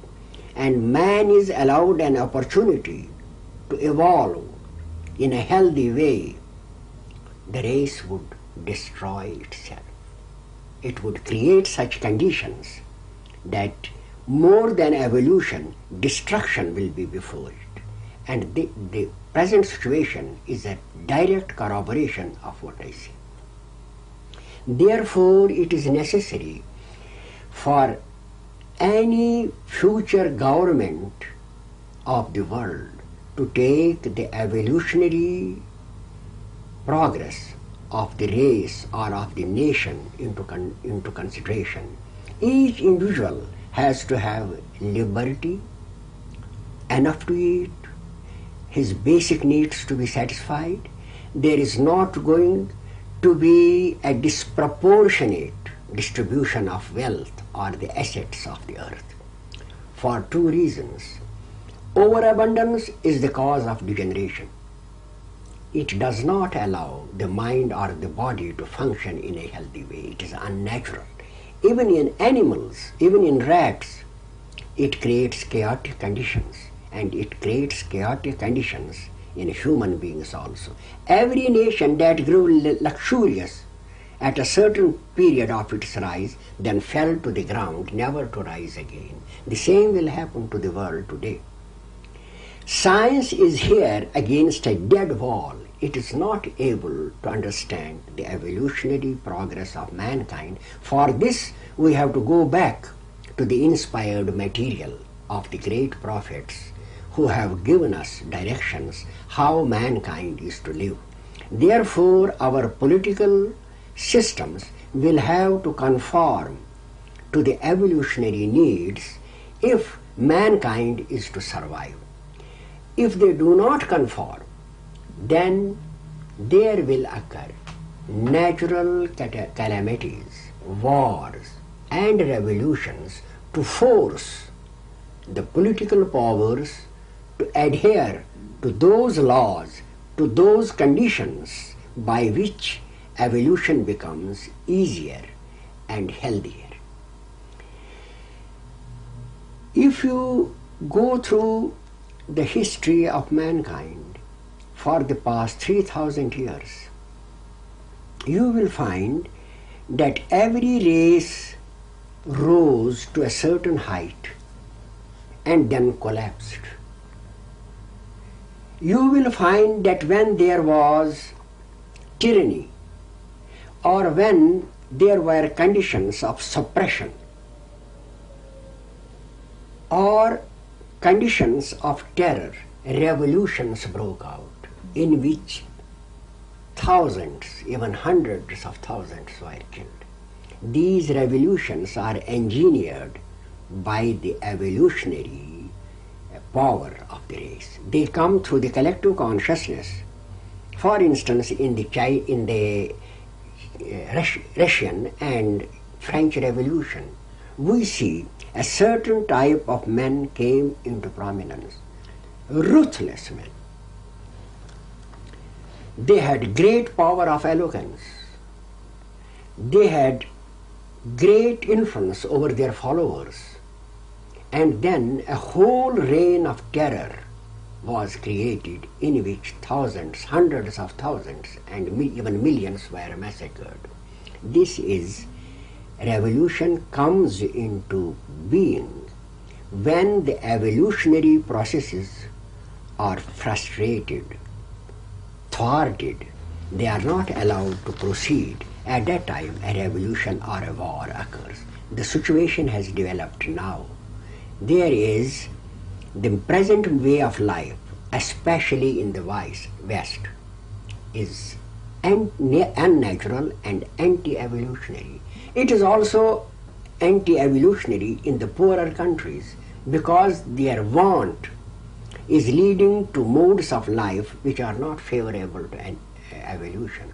and man is allowed an opportunity to evolve in a healthy way, the race would destroy itself. It would create such conditions that more than evolution, destruction will be before it. And the present situation is a direct corroboration of what I say. Therefore, it is necessary for any future government of the world to take the evolutionary progress of the race or of the nation into consideration. Each individual has to have liberty, enough to eat, his basic needs to be satisfied. There is not going to be a disproportionate distribution of wealth or the assets of the earth for two reasons. Overabundance is the cause of degeneration. It does not allow the mind or the body to function in a healthy way. It is unnatural. Even in animals, even in rats, it creates chaotic conditions, and it creates chaotic conditions in human beings also. Every nation that grew luxurious at a certain period of its rise then fell to the ground, never to rise again. The same will happen to the world today. Science is here against a dead wall. It is not able to understand the evolutionary progress of mankind. For this, we have to go back to the inspired material of the great prophets who have given us directions how mankind is to live. Therefore, our political systems will have to conform to the evolutionary needs if mankind is to survive. If they do not conform, then there will occur natural calamities, wars, and revolutions to force the political powers to adhere to those laws, to those conditions by which evolution becomes easier and healthier. If you go through the history of mankind for the past 3,000 years, you will find that every race rose to a certain height and then collapsed. You will find that when there was tyranny or when there were conditions of suppression or conditions of terror, revolutions broke out in which thousands, even hundreds of thousands were killed. These revolutions are engineered by the evolutionary power of the race. They come through the collective consciousness. For instance, in the Russian and French Revolution, we see a certain type of men came into prominence, ruthless men. They had great power of eloquence. They had great influence over their followers. And then a whole reign of terror was created in which thousands, hundreds of thousands, and even millions were massacred. This is revolution comes into being when the evolutionary processes are frustrated, thwarted. They are not allowed to proceed. At that time, a revolution or a war occurs. The situation has developed now. There is the present way of life, especially in the West, is unnatural and anti-evolutionary. It is also anti-evolutionary in the poorer countries because their want is leading to modes of life which are not favorable to evolution.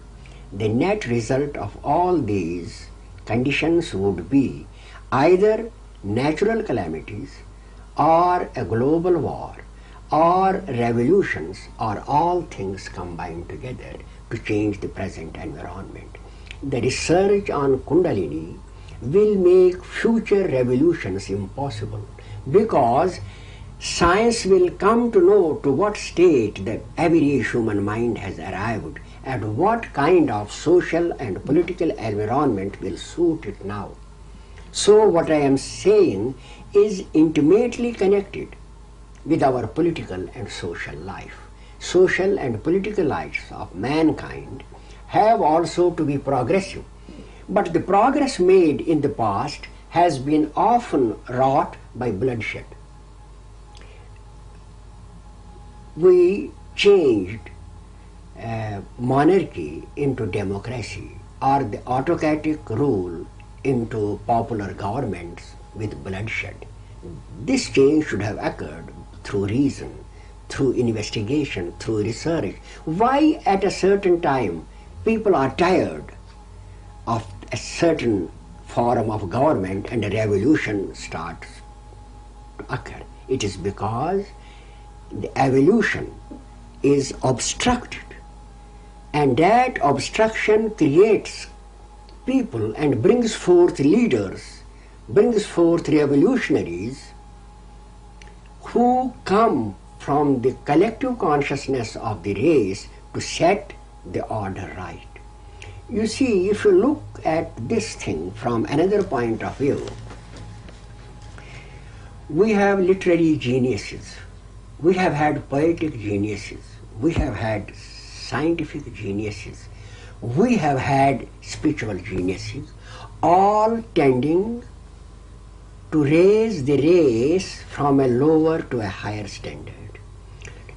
The net result of all these conditions would be either natural calamities or a global war or revolutions or all things combined together to change the present environment. The research on Kundalini will make future revolutions impossible because science will come to know to what state the average human mind has arrived and what kind of social and political environment will suit it now. So what I am saying is intimately connected with our political and social life. Social and political lives of mankind have also to be progressive. But the progress made in the past has been often wrought by bloodshed. We changed monarchy into democracy or the autocratic rule into popular governments with bloodshed. This change should have occurred through reason, through investigation, through research. Why at a certain time people are tired of a certain form of government and a revolution starts to occur. It is because the evolution is obstructed, and that obstruction creates people and brings forth leaders, brings forth revolutionaries who come from the collective consciousness of the race to set the order right. You see, if you look at this thing from another point of view, we have literary geniuses, we have had poetic geniuses, we have had scientific geniuses, we have had spiritual geniuses, all tending to raise the race from a lower to a higher standard.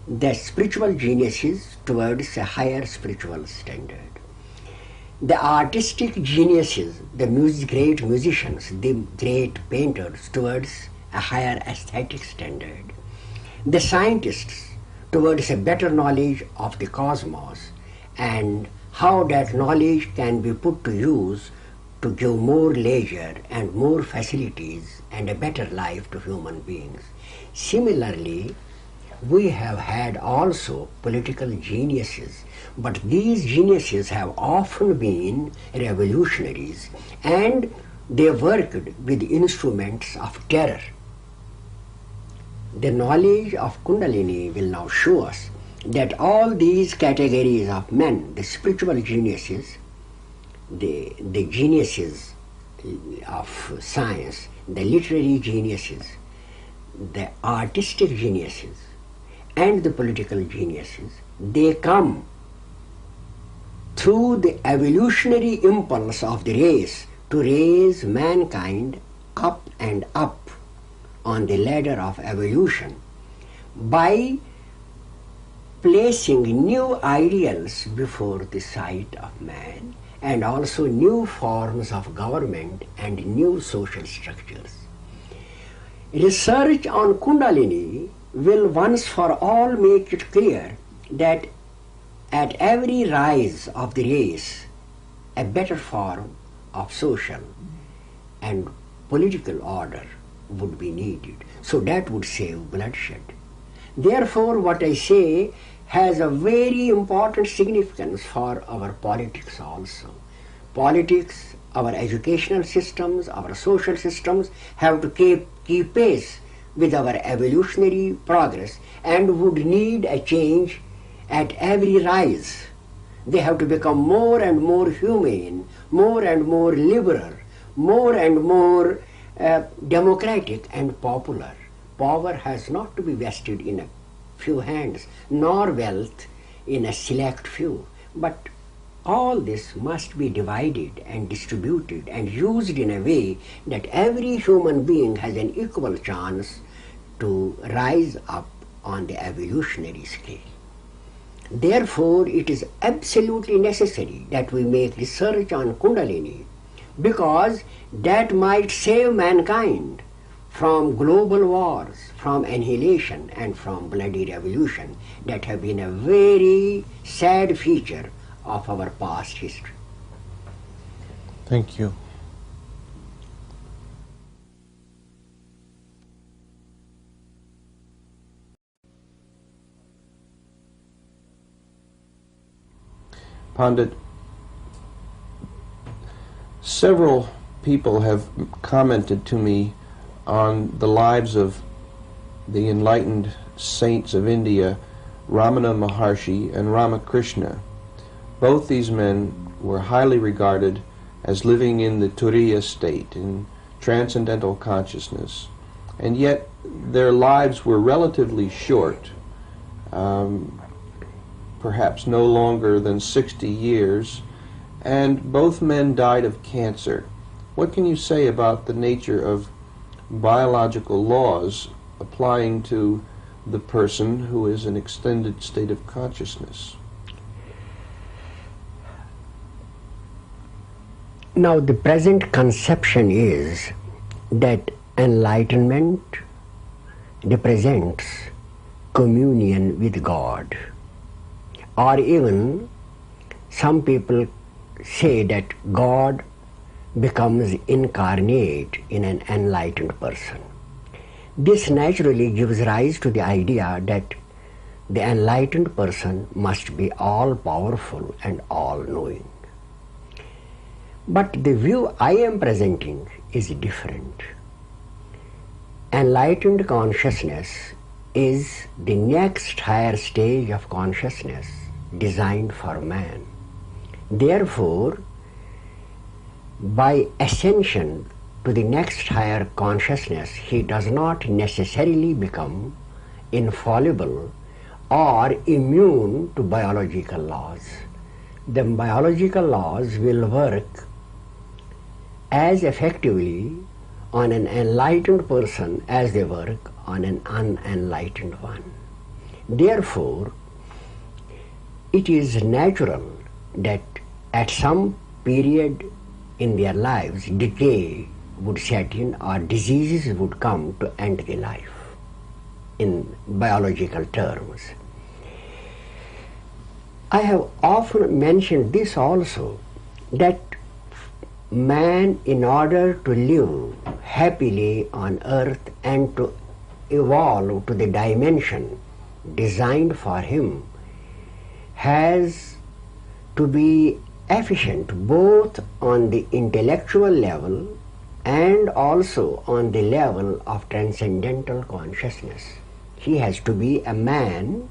The spiritual geniuses towards a higher spiritual standard. The artistic geniuses, the great musicians, the great painters towards a higher aesthetic standard. The scientists towards a better knowledge of the cosmos and how that knowledge can be put to use to give more leisure and more facilities and a better life to human beings. Similarly, we have had also political geniuses, but these geniuses have often been revolutionaries and they worked with instruments of terror. The knowledge of Kundalini will now show us that all these categories of men, the spiritual geniuses, the geniuses of science, the literary geniuses, the artistic geniuses, and the political geniuses, they come through the evolutionary impulse of the race to raise mankind up and up on the ladder of evolution by placing new ideals before the sight of man and also new forms of government and new social structures. Research on Kundalini will once for all make it clear that at every rise of the race, a better form of social and political order would be needed. So that would save bloodshed. Therefore, what I say has a very important significance for our politics also. Politics, our educational systems, our social systems have to keep pace with our evolutionary progress and would need a change at every rise. They have to become more and more humane, more and more liberal, more and more democratic and popular. Power has not to be vested in a few hands, nor wealth in a select few, but all this must be divided and distributed and used in a way that every human being has an equal chance to rise up on the evolutionary scale. Therefore, it is absolutely necessary that we make research on Kundalini, because that might save mankind from global wars, from annihilation and from bloody revolution that have been a very sad feature of our past history. Thank you. Pandit, several people have commented to me on the lives of the enlightened saints of India, Ramana Maharshi and Ramakrishna. Both these men were highly regarded as living in the Turiya state, in transcendental consciousness, and yet their lives were relatively short, perhaps no longer than 60 years, and both men died of cancer. What can you say about the nature of biological laws applying to the person who is in extended state of consciousness? Now, the present conception is that enlightenment represents communion with God, or even some people say that God becomes incarnate in an enlightened person. This naturally gives rise to the idea that the enlightened person must be all-powerful and all-knowing. But the view I am presenting is different. Enlightened consciousness is the next higher stage of consciousness designed for man. Therefore, by ascension to the next higher consciousness, he does not necessarily become infallible or immune to biological laws. The biological laws will work as effectively on an enlightened person as they work on an unenlightened one. Therefore, it is natural that at some period in their lives, decay would set in or diseases would come to end the life in biological terms. I have often mentioned this also, that man, in order to live happily on earth and to evolve to the dimension designed for him, has to be efficient both on the intellectual level and also on the level of transcendental consciousness. He has to be a man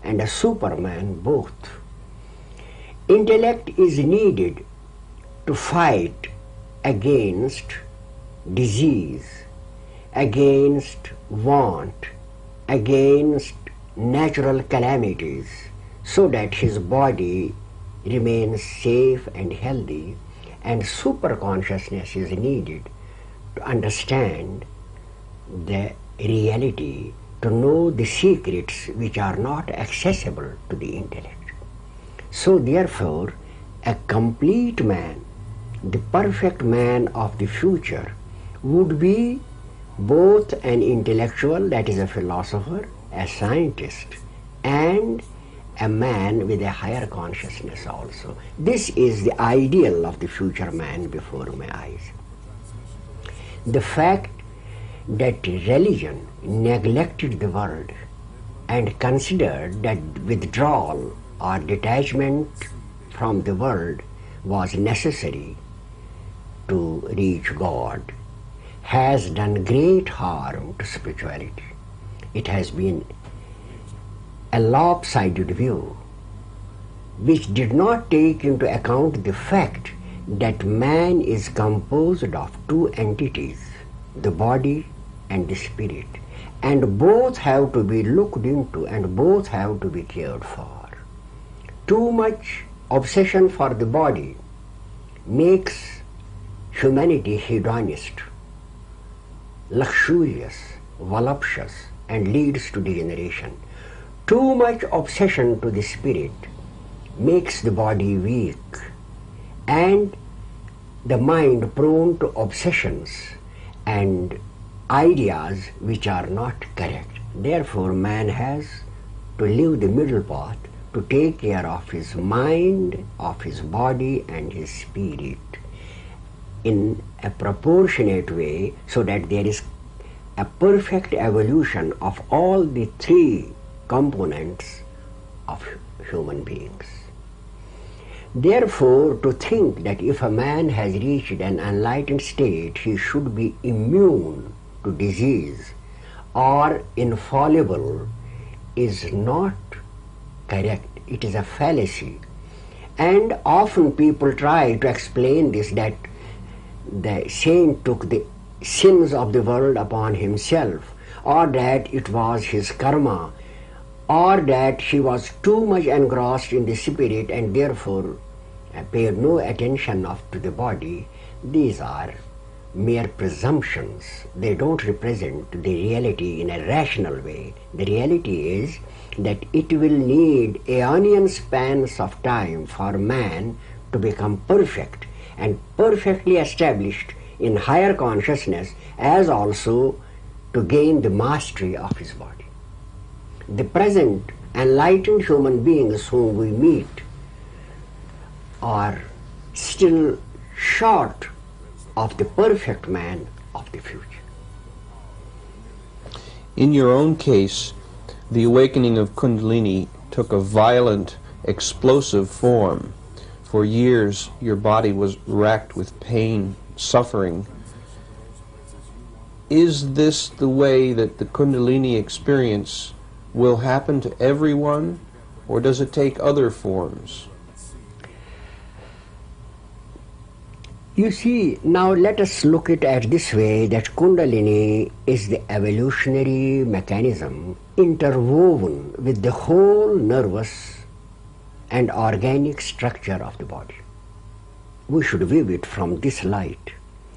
and a superman both. Intellect is needed to fight against disease, against want, against natural calamities, so that his body remains safe and healthy, and super consciousness is needed to understand the reality, to know the secrets which are not accessible to the intellect. So therefore, a complete man, the perfect man of the future, would be both an intellectual, that is a philosopher, a scientist, and a man with a higher consciousness also. This is the ideal of the future man before my eyes. The fact that religion neglected the world and considered that withdrawal or detachment from the world was necessary to reach God has done great harm to spirituality. It has been a lopsided view which did not take into account the fact that man is composed of two entities, the body and the spirit, and both have to be looked into and both have to be cared for. Too much obsession for the body makes humanity hedonist, luxurious, voluptuous, and leads to degeneration. Too much obsession to the spirit makes the body weak and the mind prone to obsessions and ideas which are not correct. Therefore, man has to live the middle path, to take care of his mind, of his body and his spirit in a proportionate way, so that there is a perfect evolution of all the three components of human beings. Therefore, to think that if a man has reached an enlightened state, he should be immune to disease or infallible is not correct. It is a fallacy. And often people try to explain this, that the saint took the sins of the world upon himself, or that it was his karma, or that he was too much engrossed in the spirit and therefore paid no attention to the body. These are mere presumptions. They don't represent the reality in a rational way. The reality is that it will need aeonian spans of time for man to become perfect and perfectly established in higher consciousness, as also to gain the mastery of his body. The present enlightened human beings whom we meet are still short of the perfect man of the future. In your own case, the awakening of Kundalini took a violent, explosive form. For years, your body was racked with pain, suffering. Is this the way that the Kundalini experience will happen to everyone, or does it take other forms? You see, now let us look at it this way, that Kundalini is the evolutionary mechanism interwoven with the whole nervous and organic structure of the body. We should view it from this light.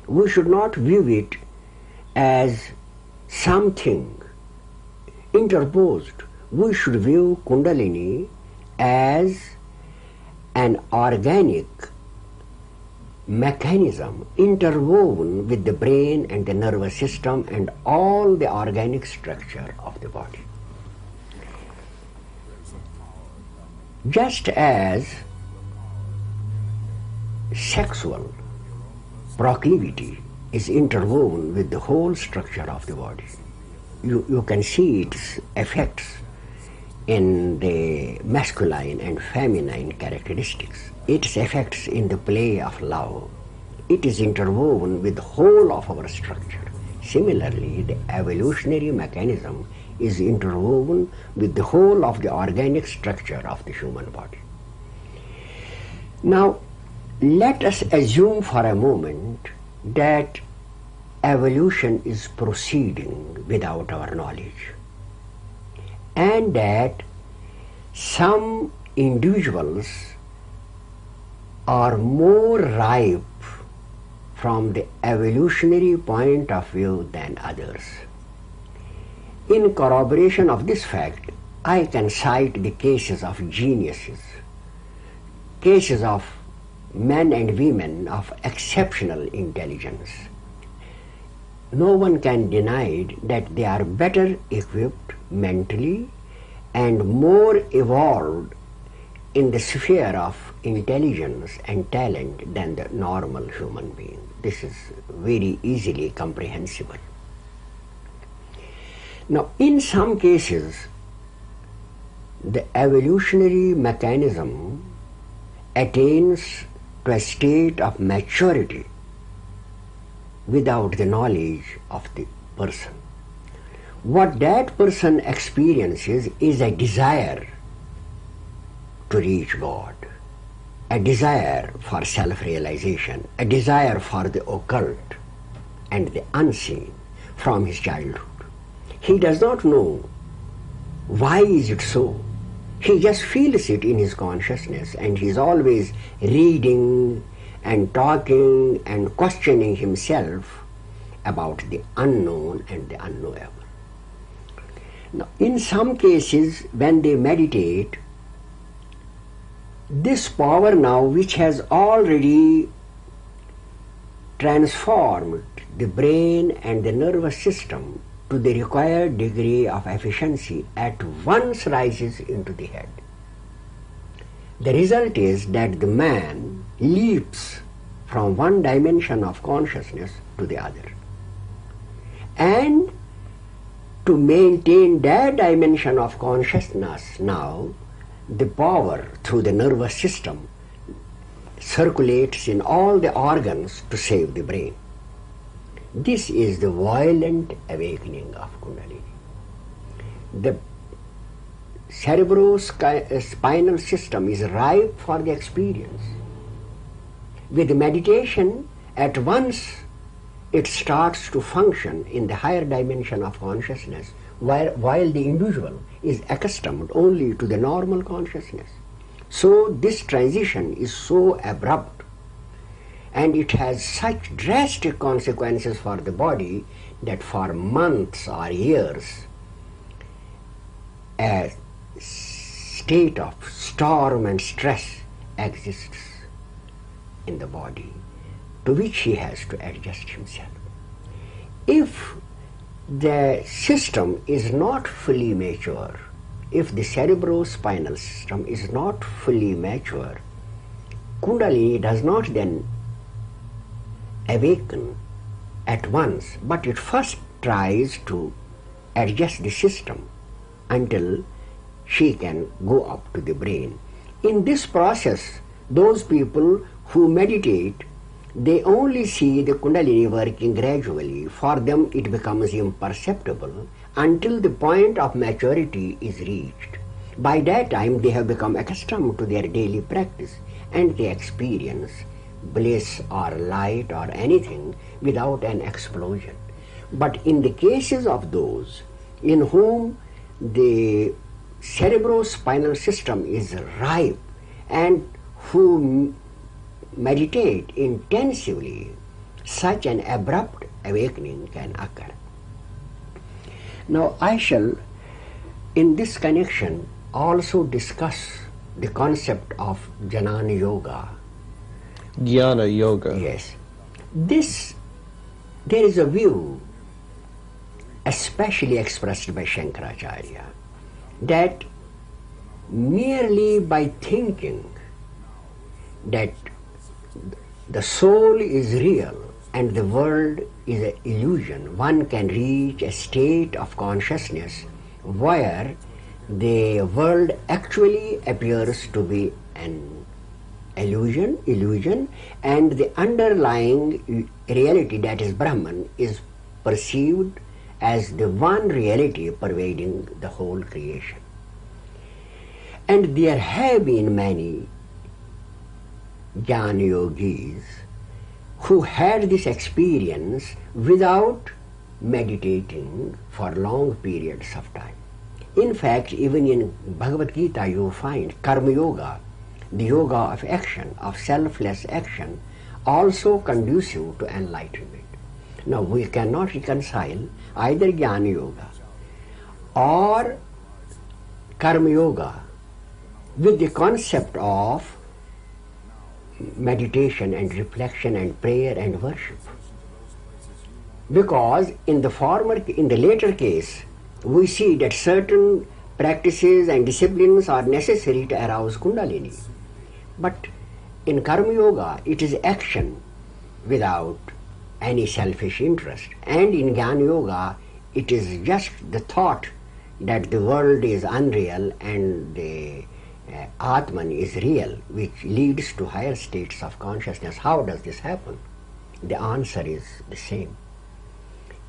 We should not view it as something interposed. We should view Kundalini as an organic mechanism interwoven with the brain and the nervous system and all the organic structure of the body. Just as sexual proclivity is interwoven with the whole structure of the body, you can see its effects in the masculine and feminine characteristics, its effects in the play of love. It is interwoven with the whole of our structure. Similarly, the evolutionary mechanism is interwoven with the whole of the organic structure of the human body. Now, let us assume for a moment that evolution is proceeding without our knowledge, and that some individuals are more ripe from the evolutionary point of view than others. In corroboration of this fact, I can cite the cases of geniuses, cases of men and women of exceptional intelligence. No one can deny that they are better equipped mentally and more evolved in the sphere of intelligence and talent than the normal human being. This is very easily comprehensible. Now, in some cases, the evolutionary mechanism attains to a state of maturity without the knowledge of the person. What that person experiences is a desire to reach God, a desire for self-realization, a desire for the occult and the unseen from his childhood. He does not know why is it so. He just feels it in his consciousness, and he is always reading and talking and questioning himself about the unknown and the unknowable. Now, in some cases, when they meditate, this power now, which has already transformed the brain and the nervous system to the required degree of efficiency, at once rises into the head. The result is that the man leaps from one dimension of consciousness to the other. And to maintain that dimension of consciousness now, the power through the nervous system circulates in all the organs to save the brain. This is the violent awakening of Kundalini. The cerebrospinal system is ripe for the experience. With meditation, at once it starts to function in the higher dimension of consciousness, while the individual is accustomed only to the normal consciousness. So this transition is so abrupt, and it has such drastic consequences for the body that for months or years a state of storm and stress exists in the body, to which he has to adjust himself. If the system is not fully mature, if the cerebrospinal system is not fully mature, Kundalini does not then awaken at once, but it first tries to adjust the system until she can go up to the brain. In this process, those people who meditate, they only see the Kundalini working gradually. For them it becomes imperceptible until the point of maturity is reached. By that time they have become accustomed to their daily practice and they experience bliss or light or anything without an explosion. But in the cases of those in whom the cerebrospinal system is ripe and who meditate intensively, such an abrupt awakening can occur. Now I shall in this connection also discuss the concept of Jnana Yoga. Jnana Yoga. Yes. There is a view, especially expressed by Shankaracharya, that merely by thinking that the soul is real and the world is an illusion, one can reach a state of consciousness where the world actually appears to be an illusion, and the underlying reality, that is Brahman, is perceived as the one reality pervading the whole creation. And there have been many Jnana Yogis who had this experience without meditating for long periods of time. In fact, even in Bhagavad Gita you find Karma Yoga, the yoga of action, of selfless action, also conducive to enlightenment. Now we cannot reconcile either Jnana Yoga or Karma Yoga with the concept of meditation and reflection and prayer and worship. Because in the later case, we see that certain practices and disciplines are necessary to arouse Kundalini. But in Karma Yoga, it is action without any selfish interest. And in Jnana Yoga, it is just the thought that the world is unreal and the Atman is real, which leads to higher states of consciousness. How does this happen? The answer is the same.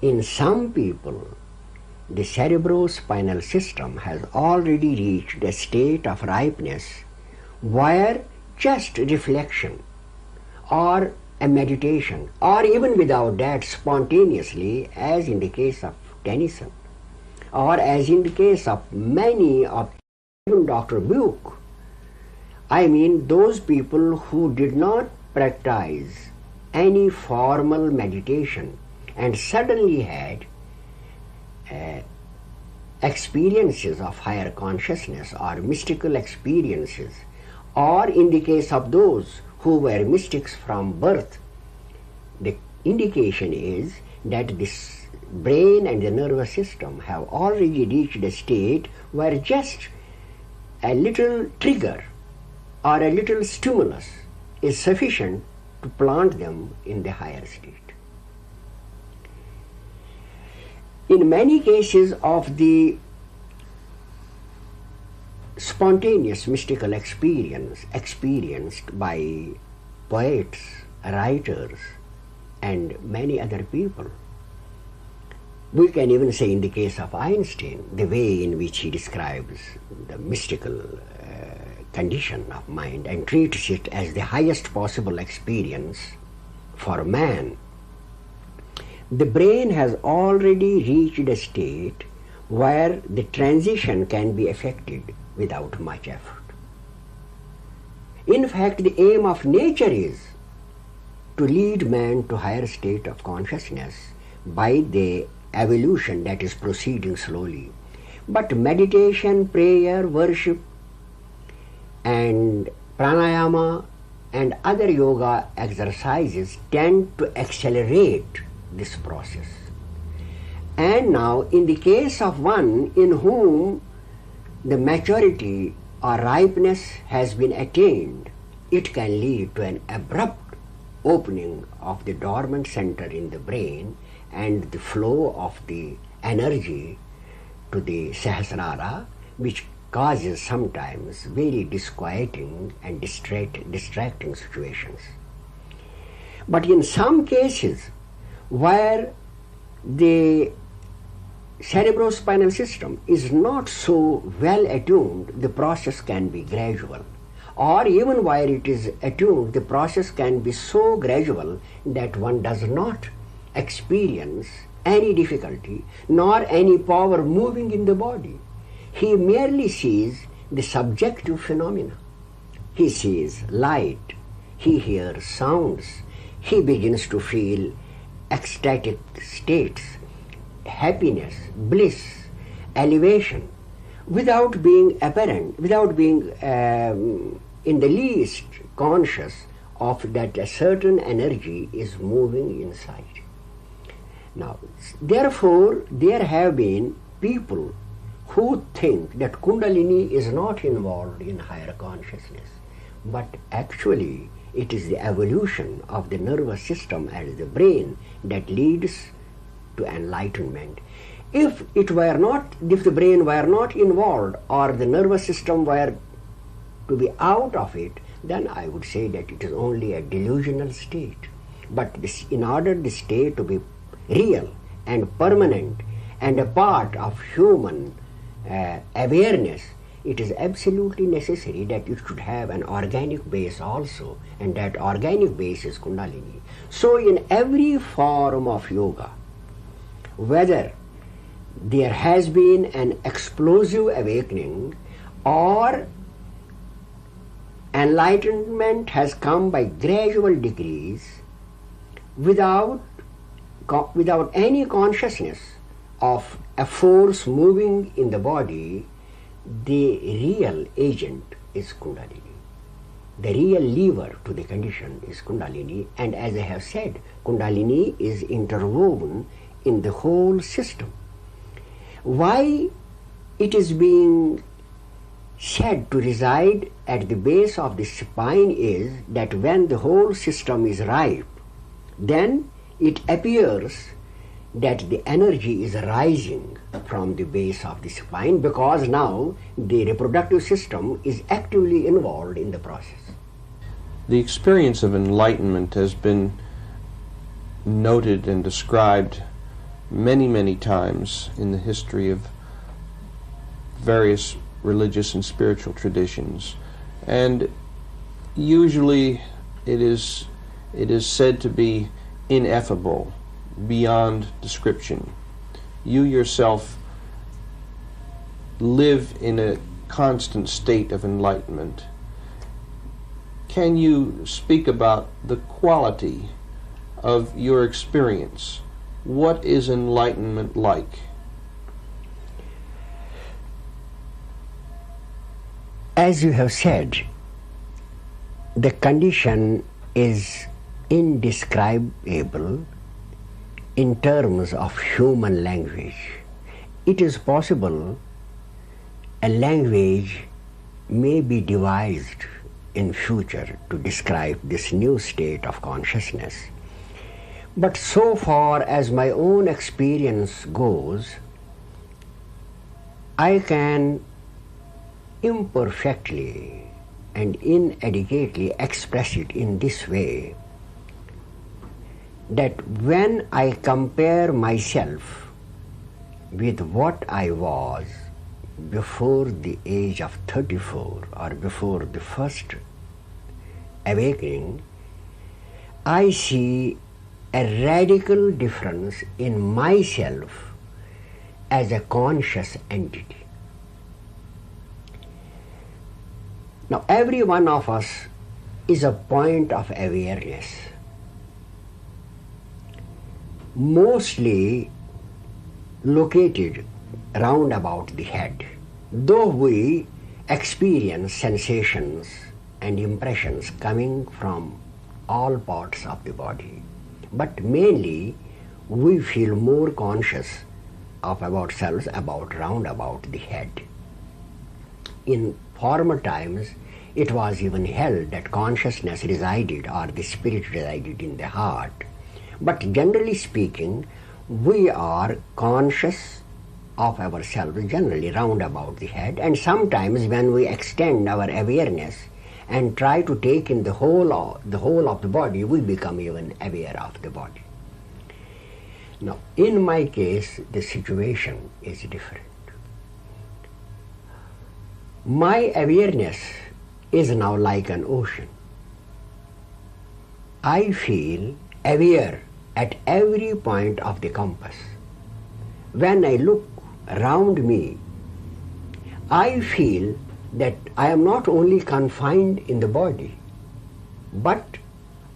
In some people, the cerebrospinal system has already reached a state of ripeness where just reflection or a meditation, or even without that, spontaneously, as in the case of Tennyson, or as in the case of many of even Dr. Buch, I mean those people who did not practice any formal meditation and suddenly had experiences of higher consciousness or mystical experiences, or in the case of those who were mystics from birth, the indication is that this brain and the nervous system have already reached a state where just a little trigger or a little stimulus is sufficient to plant them in the higher state. In many cases of the spontaneous mystical experience experienced by poets, writers, and many other people, we can even say in the case of Einstein, the way in which he describes the mystical condition of mind and treats it as the highest possible experience for man. The brain has already reached a state where the transition can be effected without much effort. In fact, the aim of nature is to lead man to higher state of consciousness by the evolution that is proceeding slowly. But meditation, prayer, worship, and pranayama and other yoga exercises tend to accelerate this process. And now, in the case of one in whom the maturity or ripeness has been attained, it can lead to an abrupt opening of the dormant center in the brain and the flow of the energy to the Sahasrara, which causes sometimes very disquieting and distracting situations. But in some cases where the cerebrospinal system is not so well attuned, the process can be gradual. Or even where it is attuned, the process can be so gradual that one does not experience any difficulty nor any power moving in the body. He merely sees the subjective phenomena. He sees light, he hears sounds, he begins to feel ecstatic states, happiness, bliss, elevation, without being apparent, without being in the least conscious of that a certain energy is moving inside. Now, therefore, there have been people who think that Kundalini is not involved in higher consciousness, but actually it is the evolution of the nervous system and the brain that leads to enlightenment. If the brain were not involved or the nervous system were to be out of it, then I would say that it is only a delusional state. But in order the state to be real and permanent and a part of human awareness, it is absolutely necessary that it should have an organic base also, and that organic base is Kundalini. So in every form of yoga, whether there has been an explosive awakening or enlightenment has come by gradual degrees without any consciousness of a force moving in the body, the real agent is Kundalini. The real lever to the condition is Kundalini, and as I have said, Kundalini is interwoven in the whole system. Why it is being said to reside at the base of the spine is that when the whole system is ripe, then it appears that the energy is rising from the base of the spine, because now the reproductive system is actively involved in the process. The experience of enlightenment has been noted and described many, many times in the history of various religious and spiritual traditions, and usually it is said to be ineffable, beyond description. You yourself live in a constant state of enlightenment. Can you speak about the quality of your experience? What is enlightenment like? As you have said, the condition is indescribable in terms of human language. It is possible a language may be devised in future to describe this new state of consciousness. But so far as my own experience goes, I can imperfectly and inadequately express it in this way, that when I compare myself with what I was before the age of 34 or before the first awakening, I see a radical difference in myself as a conscious entity. Now, every one of us is a point of awareness, mostly located round about the head, though we experience sensations and impressions coming from all parts of the body. But mainly we feel more conscious of ourselves round about the head. In former times, it was even held that consciousness resided or the spirit resided in the heart. But generally speaking, we are conscious of ourselves generally round about the head, and sometimes when we extend our awareness and try to take in the whole of the body, we become even aware of the body. Now, in my case, the situation is different. My awareness is now like an ocean. I feel aware at every point of the compass. When I look around me, I feel that I am not only confined in the body, but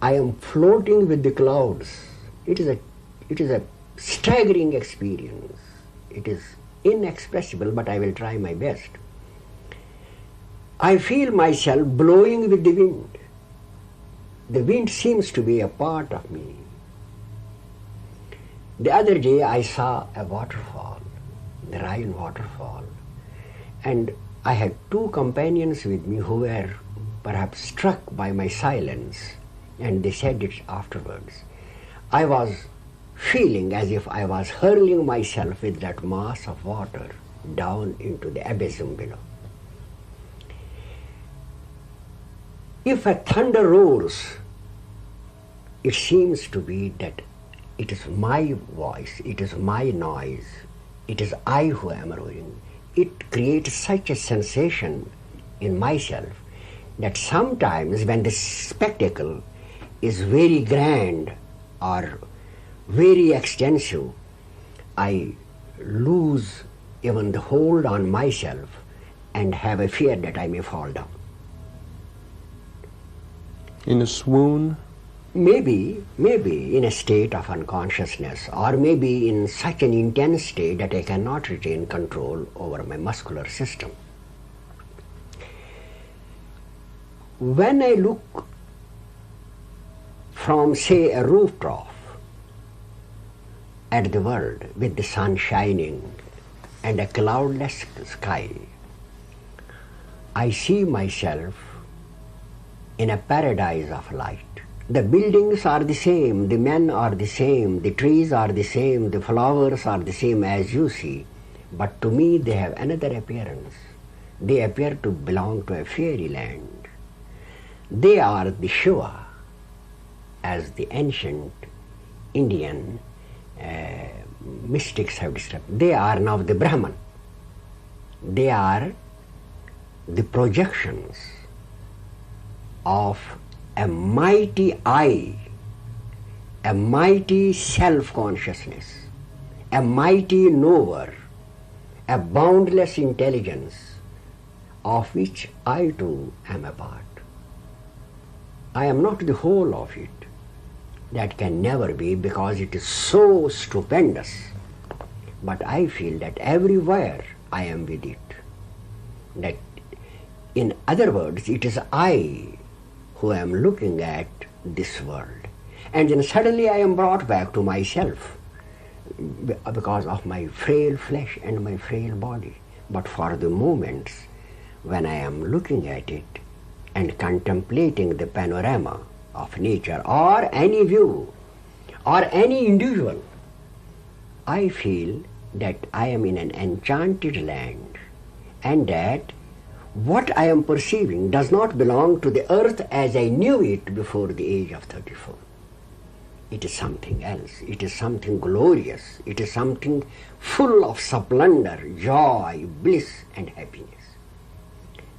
I am floating with the clouds. It is a staggering experience. It is inexpressible, but I will try my best. I feel myself blowing with the wind. The wind seems to be a part of me. The other day I saw a waterfall, the Rhine waterfall, and I had two companions with me who were perhaps struck by my silence, and they said it afterwards. I was feeling as if I was hurling myself with that mass of water down into the abysm below. If a thunder roars, it seems to be that it is my voice, it is my noise, it is I who am roaring. It creates such a sensation in myself that sometimes when the spectacle is very grand or very extensive, I lose even the hold on myself and have a fear that I may fall down. In a swoon? Maybe in a state of unconsciousness, or maybe in such an intense state that I cannot retain control over my muscular system. When I look from, say, a rooftop at the world with the sun shining and a cloudless sky, I see myself in a paradise of light. The buildings are the same, the men are the same, the trees are the same, the flowers are the same as you see, but to me they have another appearance. They appear to belong to a fairyland. They are the Shiva, as the ancient Indian mystics have described. They are now the Brahman. They are the projections of a mighty I, a mighty self-consciousness, a mighty knower, a boundless intelligence of which I too am a part. I am not the whole of it. That can never be, because it is so stupendous. But I feel that everywhere I am with it. That, in other words, it is I who am looking at this world. And then suddenly I am brought back to myself because of my frail flesh and my frail body. But for the moments when I am looking at it and contemplating the panorama of nature or any view or any individual, I feel that I am in an enchanted land, and that what I am perceiving does not belong to the earth as I knew it before the age of 34. It is something else. It is something glorious. It is something full of splendor, joy, bliss and happiness.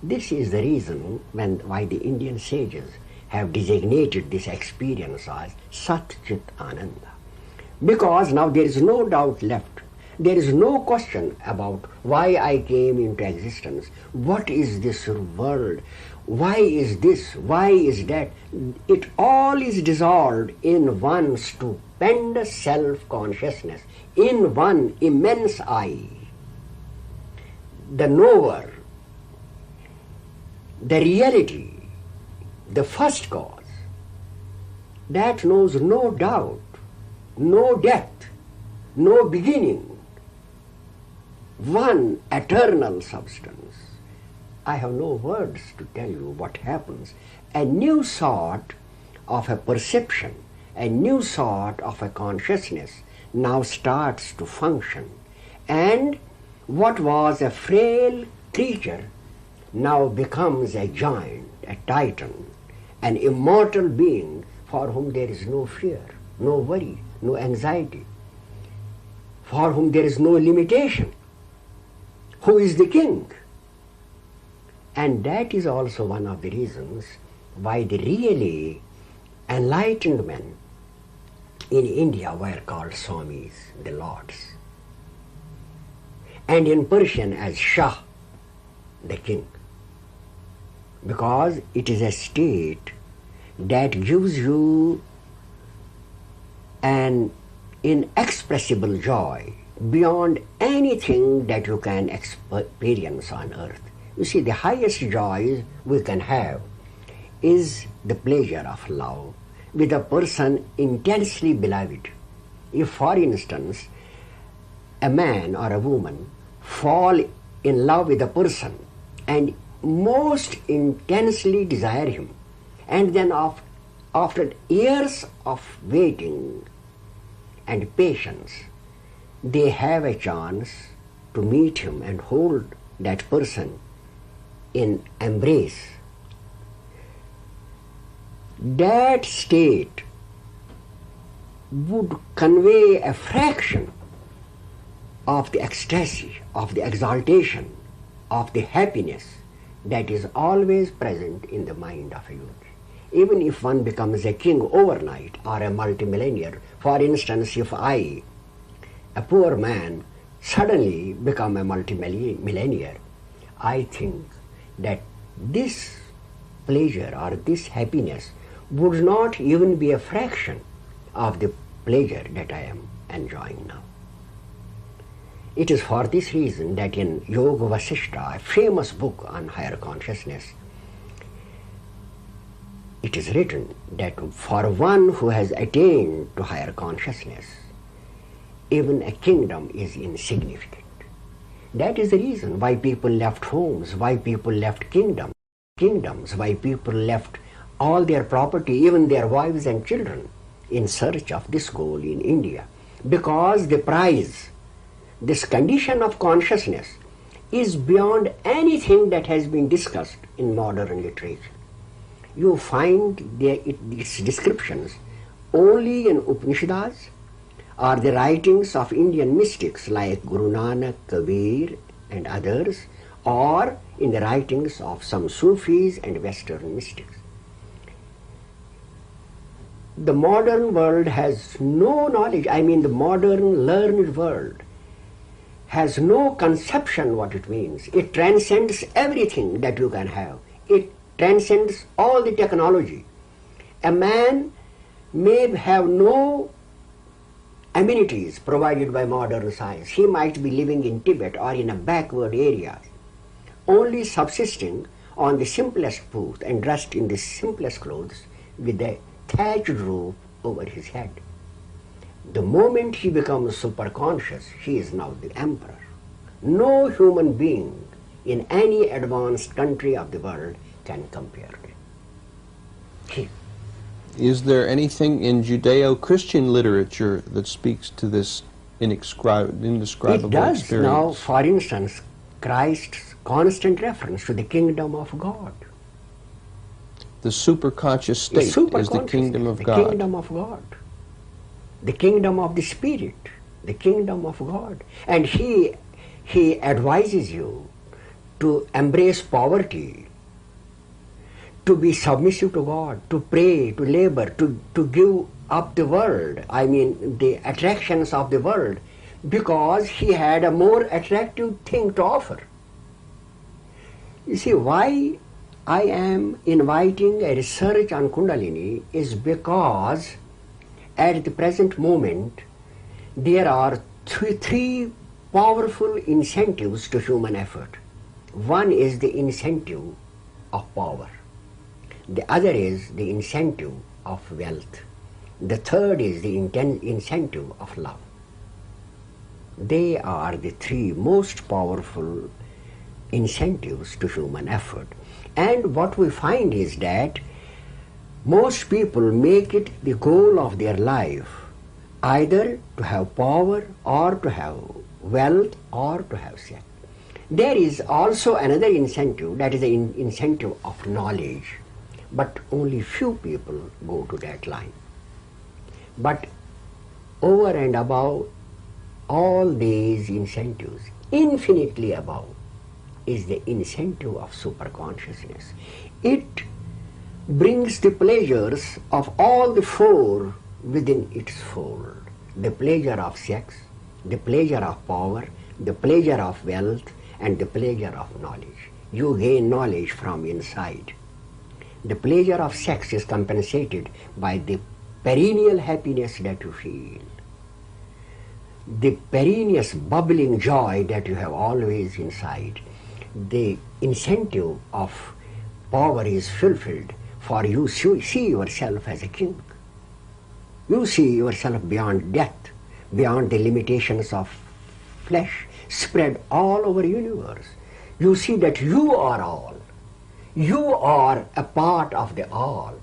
This is the reason why the Indian sages have designated this experience as Sat Chit Ananda. Because now there is no doubt left. There is no question about why I came into existence. What is this world? Why is this? Why is that? It all is dissolved in one stupendous self-consciousness, in one immense I. The knower, the reality, the first cause, that knows no doubt, no death, no beginning, one eternal substance, I have no words to tell you what happens. A new sort of a perception, a new sort of a consciousness now starts to function. And what was a frail creature now becomes a giant, a titan, an immortal being for whom there is no fear, no worry, no anxiety, for whom there is no limitation. Who is the king? And that is also one of the reasons why the really enlightened men in India were called Swamis, the lords, and in Persian as Shah, the king, because it is a state that gives you an inexpressible joy beyond anything that you can experience on earth. You see, the highest joy we can have is the pleasure of love with a person intensely beloved. If, for instance, a man or a woman fall in love with a person and most intensely desire him, and then after years of waiting and patience, they have a chance to meet him and hold that person in embrace. That state would convey a fraction of the ecstasy, of the exaltation, of the happiness that is always present in the mind of a youth. Even if one becomes a king overnight or a multimillionaire, for instance, if I, a poor man, suddenly become a multimillionaire, I think that this pleasure or this happiness would not even be a fraction of the pleasure that I am enjoying now. It is for this reason that in Yoga Vasishta, a famous book on higher consciousness, it is written that for one who has attained to higher consciousness, even a kingdom is insignificant. That is the reason why people left homes, why people left kingdoms, why people left all their property, even their wives and children, in search of this goal in India. Because the prize, this condition of consciousness, is beyond anything that has been discussed in modern literature. You find its descriptions only in Upanishads or the writings of Indian mystics like Guru Nanak, Kabir and others, or in the writings of some Sufis and Western mystics. The modern world has no knowledge, the modern learned world has no conception what it means. It transcends everything that you can have. It transcends all the technology. A man may have no amenities provided by modern science. He might be living in Tibet or in a backward area, only subsisting on the simplest food and dressed in the simplest clothes with a thatched roof over his head. The moment he becomes superconscious, he is now the emperor. No human being in any advanced country of the world can compare with him. Is there anything in Judeo-Christian literature that speaks to this indescribable It does. experience? Now, for instance, Christ's constant reference to the kingdom of God. The superconscious state is the kingdom of God. The kingdom of God. The kingdom of the Spirit. The kingdom of God. And he advises you to embrace poverty, to be submissive to God, to pray, to labor, to give up the world, the attractions of the world, because he had a more attractive thing to offer. You see, why I am inviting a research on Kundalini is because at the present moment there are three powerful incentives to human effort. One is the incentive of power. The other is the incentive of wealth. The third is the incentive of love. They are the three most powerful incentives to human effort. And what we find is that most people make it the goal of their life either to have power or to have wealth or to have sex. There is also another incentive, that is the incentive of knowledge, but only few people go to that line. But over and above all these incentives, infinitely above, is the incentive of superconsciousness. It brings the pleasures of all the four within its fold. The pleasure of sex, the pleasure of power, the pleasure of wealth, and the pleasure of knowledge. You gain knowledge from inside. The pleasure of sex is compensated by the perennial happiness that you feel, the perennious bubbling joy that you have always inside. The incentive of power is fulfilled, for you see yourself as a king. You see yourself beyond death, beyond the limitations of flesh, spread all over the universe. You see that you are all. You are a part of the all,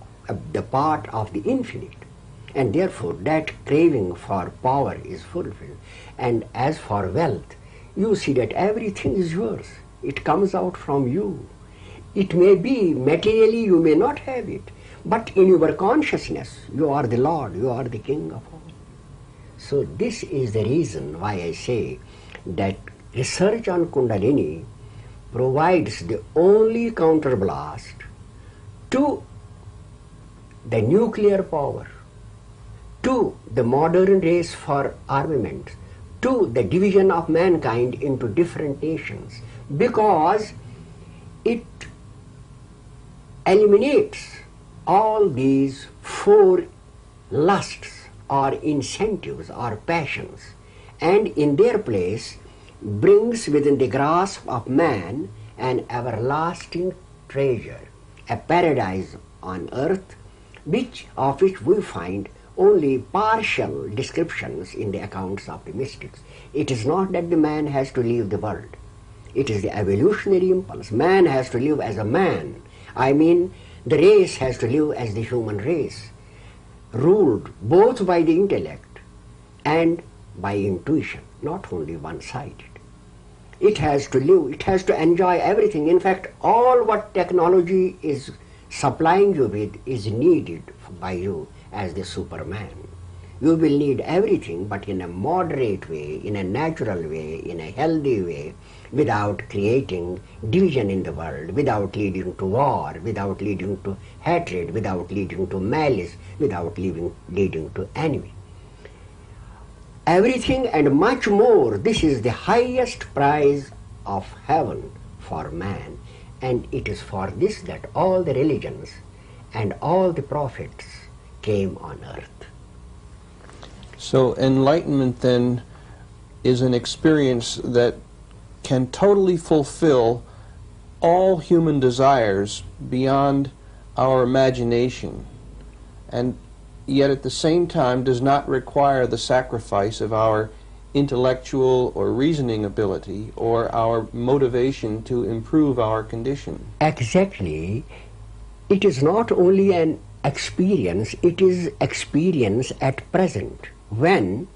the part of the infinite. And therefore that craving for power is fulfilled. And as for wealth, you see that everything is yours. It comes out from you. It may be materially you may not have it, but in your consciousness you are the Lord, you are the King of all. So this is the reason why I say that research on Kundalini provides the only counterblast to the nuclear power, to the modern race for armament, to the division of mankind into different nations, because it eliminates all these four lusts or incentives or passions, and in their place brings within the grasp of man an everlasting treasure, a paradise on earth, of which we find only partial descriptions in the accounts of the mystics. It is not that the man has to leave the world. It is the evolutionary impulse. Man has to live as a man. I mean, the race has to live as the human race, ruled both by the intellect and by intuition, not only one-sided. It has to live, it has to enjoy everything. In fact, all what technology is supplying you with is needed by you as the Superman. You will need everything, but in a moderate way, in a natural way, in a healthy way, without creating division in the world, without leading to war, without leading to hatred, without leading to malice, without leading to envy. Everything and much more, this is the highest prize of heaven for man, and it is for this that all the religions and all the prophets came on earth. So enlightenment then is an experience that can totally fulfill all human desires beyond our imagination, and yet at the same time does not require the sacrifice of our intellectual or reasoning ability or our motivation to improve our condition. Exactly. It is not only an experience, it is experience at present, when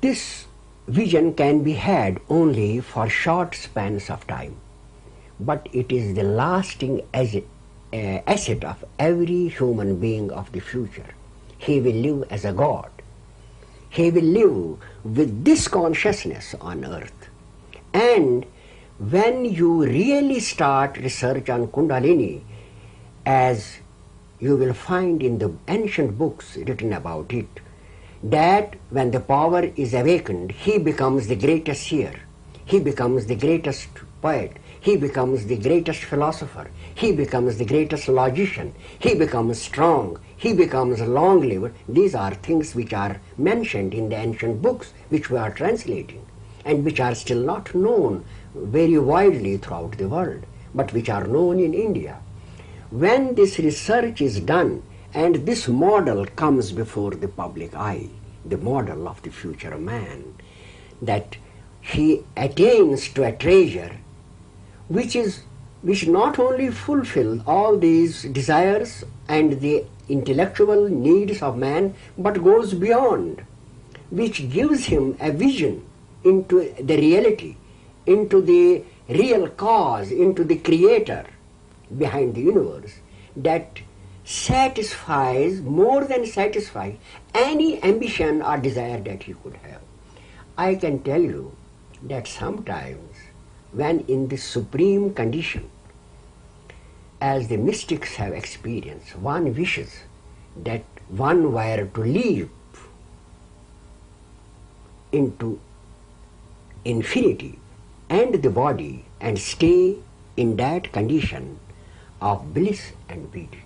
this vision can be had only for short spans of time. But it is the lasting asset of every human being of the future. He will live as a God. He will live with this consciousness on earth. And when you really start research on Kundalini, as you will find in the ancient books written about it, that when the power is awakened, he becomes the greatest seer, he becomes the greatest poet, he becomes the greatest philosopher, he becomes the greatest logician, he becomes strong, he becomes long-lived. These are things which are mentioned in the ancient books which we are translating and which are still not known very widely throughout the world, but which are known in India. When this research is done and this model comes before the public eye, the model of the future man, that he attains to a treasure which not only fulfill all these desires and the intellectual needs of man, but goes beyond, which gives him a vision into the reality, into the real cause, into the creator behind the universe, that satisfies, more than satisfies, any ambition or desire that he could have. I can tell you that sometimes when in this supreme condition, as the mystics have experienced, one wishes that one were to leap into infinity and the body and stay in that condition of bliss and beatitude.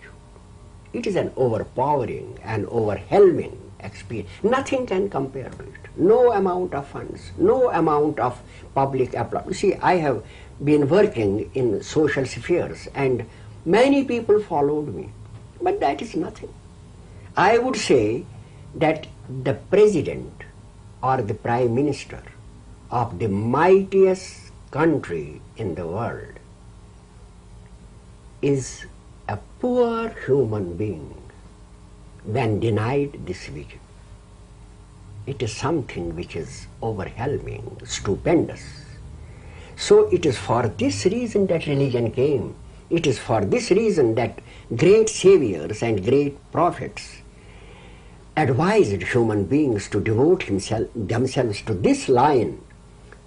It is an overpowering and overwhelming experience. Nothing can compare to it. No amount of funds, no amount of public applause. You see, I have been working in social spheres and many people followed me, but that is nothing. I would say that the president or the prime minister of the mightiest country in the world is a poor human being when denied this vision. It is something which is overwhelming, stupendous. So it is for this reason that religion came. It is for this reason that great saviors and great prophets advised human beings to devote themselves to this line,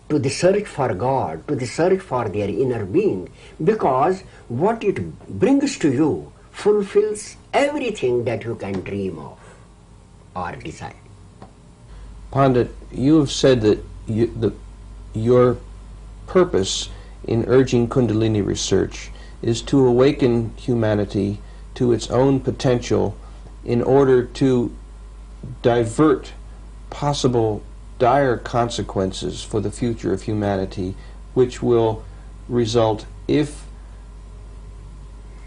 to the search for God, to the search for their inner being, because what it brings to you fulfills everything that you can dream of or desire. Pandit, you have said that your purpose in urging Kundalini research is to awaken humanity to its own potential in order to divert possible dire consequences for the future of humanity, which will result if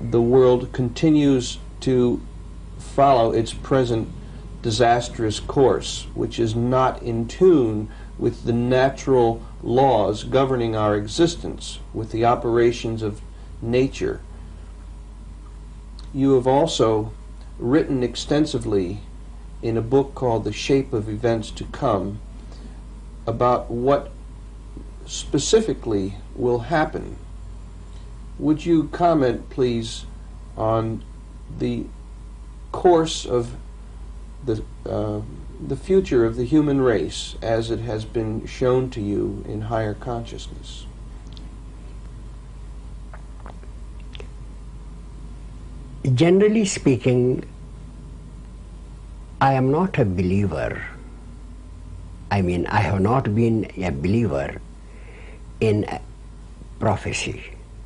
the world continues to follow its present disastrous course, which is not in tune with the natural laws governing our existence, with the operations of nature. You have also written extensively in a book called The Shape of Events to Come about what specifically will happen. Would you comment, please, on the course of the future of the human race as it has been shown to you in higher consciousness? Generally speaking, I am not a believer. I have not been a believer in prophecy,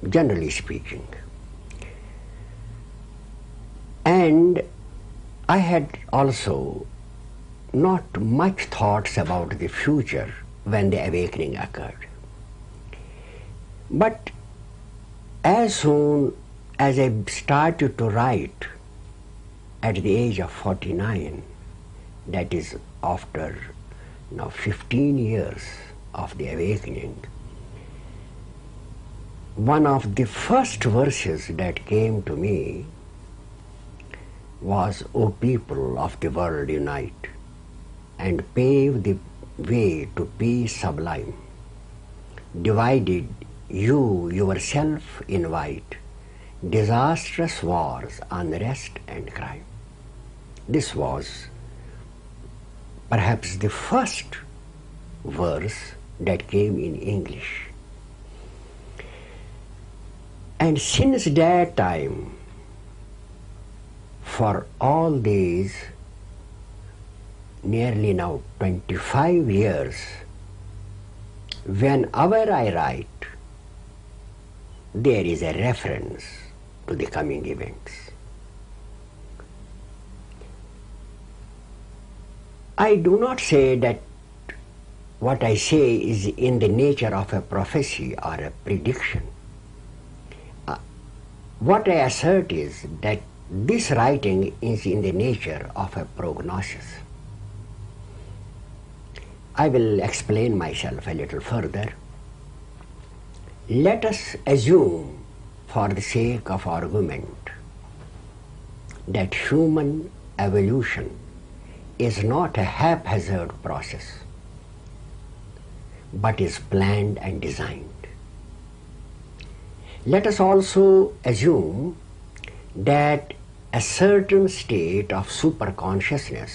generally speaking. And I had also not much thoughts about the future when the awakening occurred. But as soon as I started to write at the age of 49, that is after 15 years of the awakening, one of the first verses that came to me was, "O people of the world, unite and pave the way to peace sublime. Divided you yourself invite disastrous wars, unrest and crime." This was perhaps the first verse that came in English. And since that time, for all these nearly now 25 years, whenever I write, there is a reference to the coming events. I do not say that what I say is in the nature of a prophecy or a prediction. What I assert is that this writing is in the nature of a prognosis. I will explain myself a little further. Let us assume, for the sake of argument, that human evolution is not a haphazard process, but is planned and designed. Let us also assume that a certain state of superconsciousness,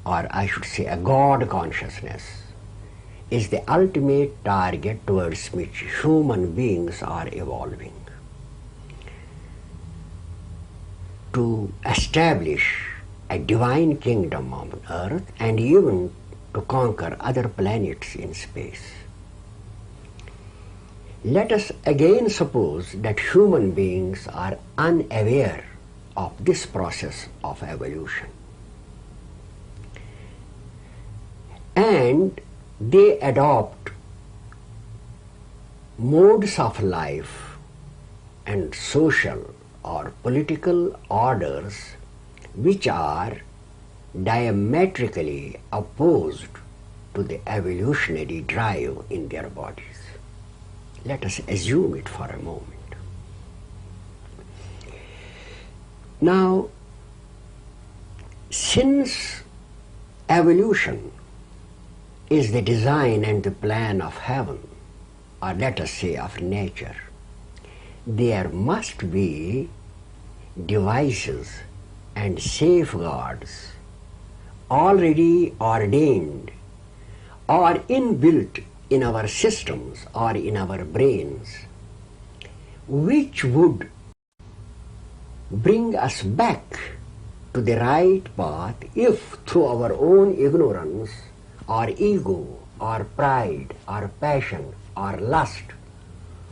or I should say a God consciousness, is the ultimate target towards which human beings are evolving. To establish a divine kingdom on earth and even to conquer other planets in space. Let us again suppose that human beings are unaware of this process of evolution, and they adopt modes of life and social or political orders which are diametrically opposed to the evolutionary drive in their bodies. Let us assume it for a moment. Now, since evolution is the design and the plan of heaven, or let us say of nature, there must be devices and safeguards already ordained or inbuilt in our systems or in our brains, which would bring us back to the right path if through our own ignorance or ego or pride or passion or lust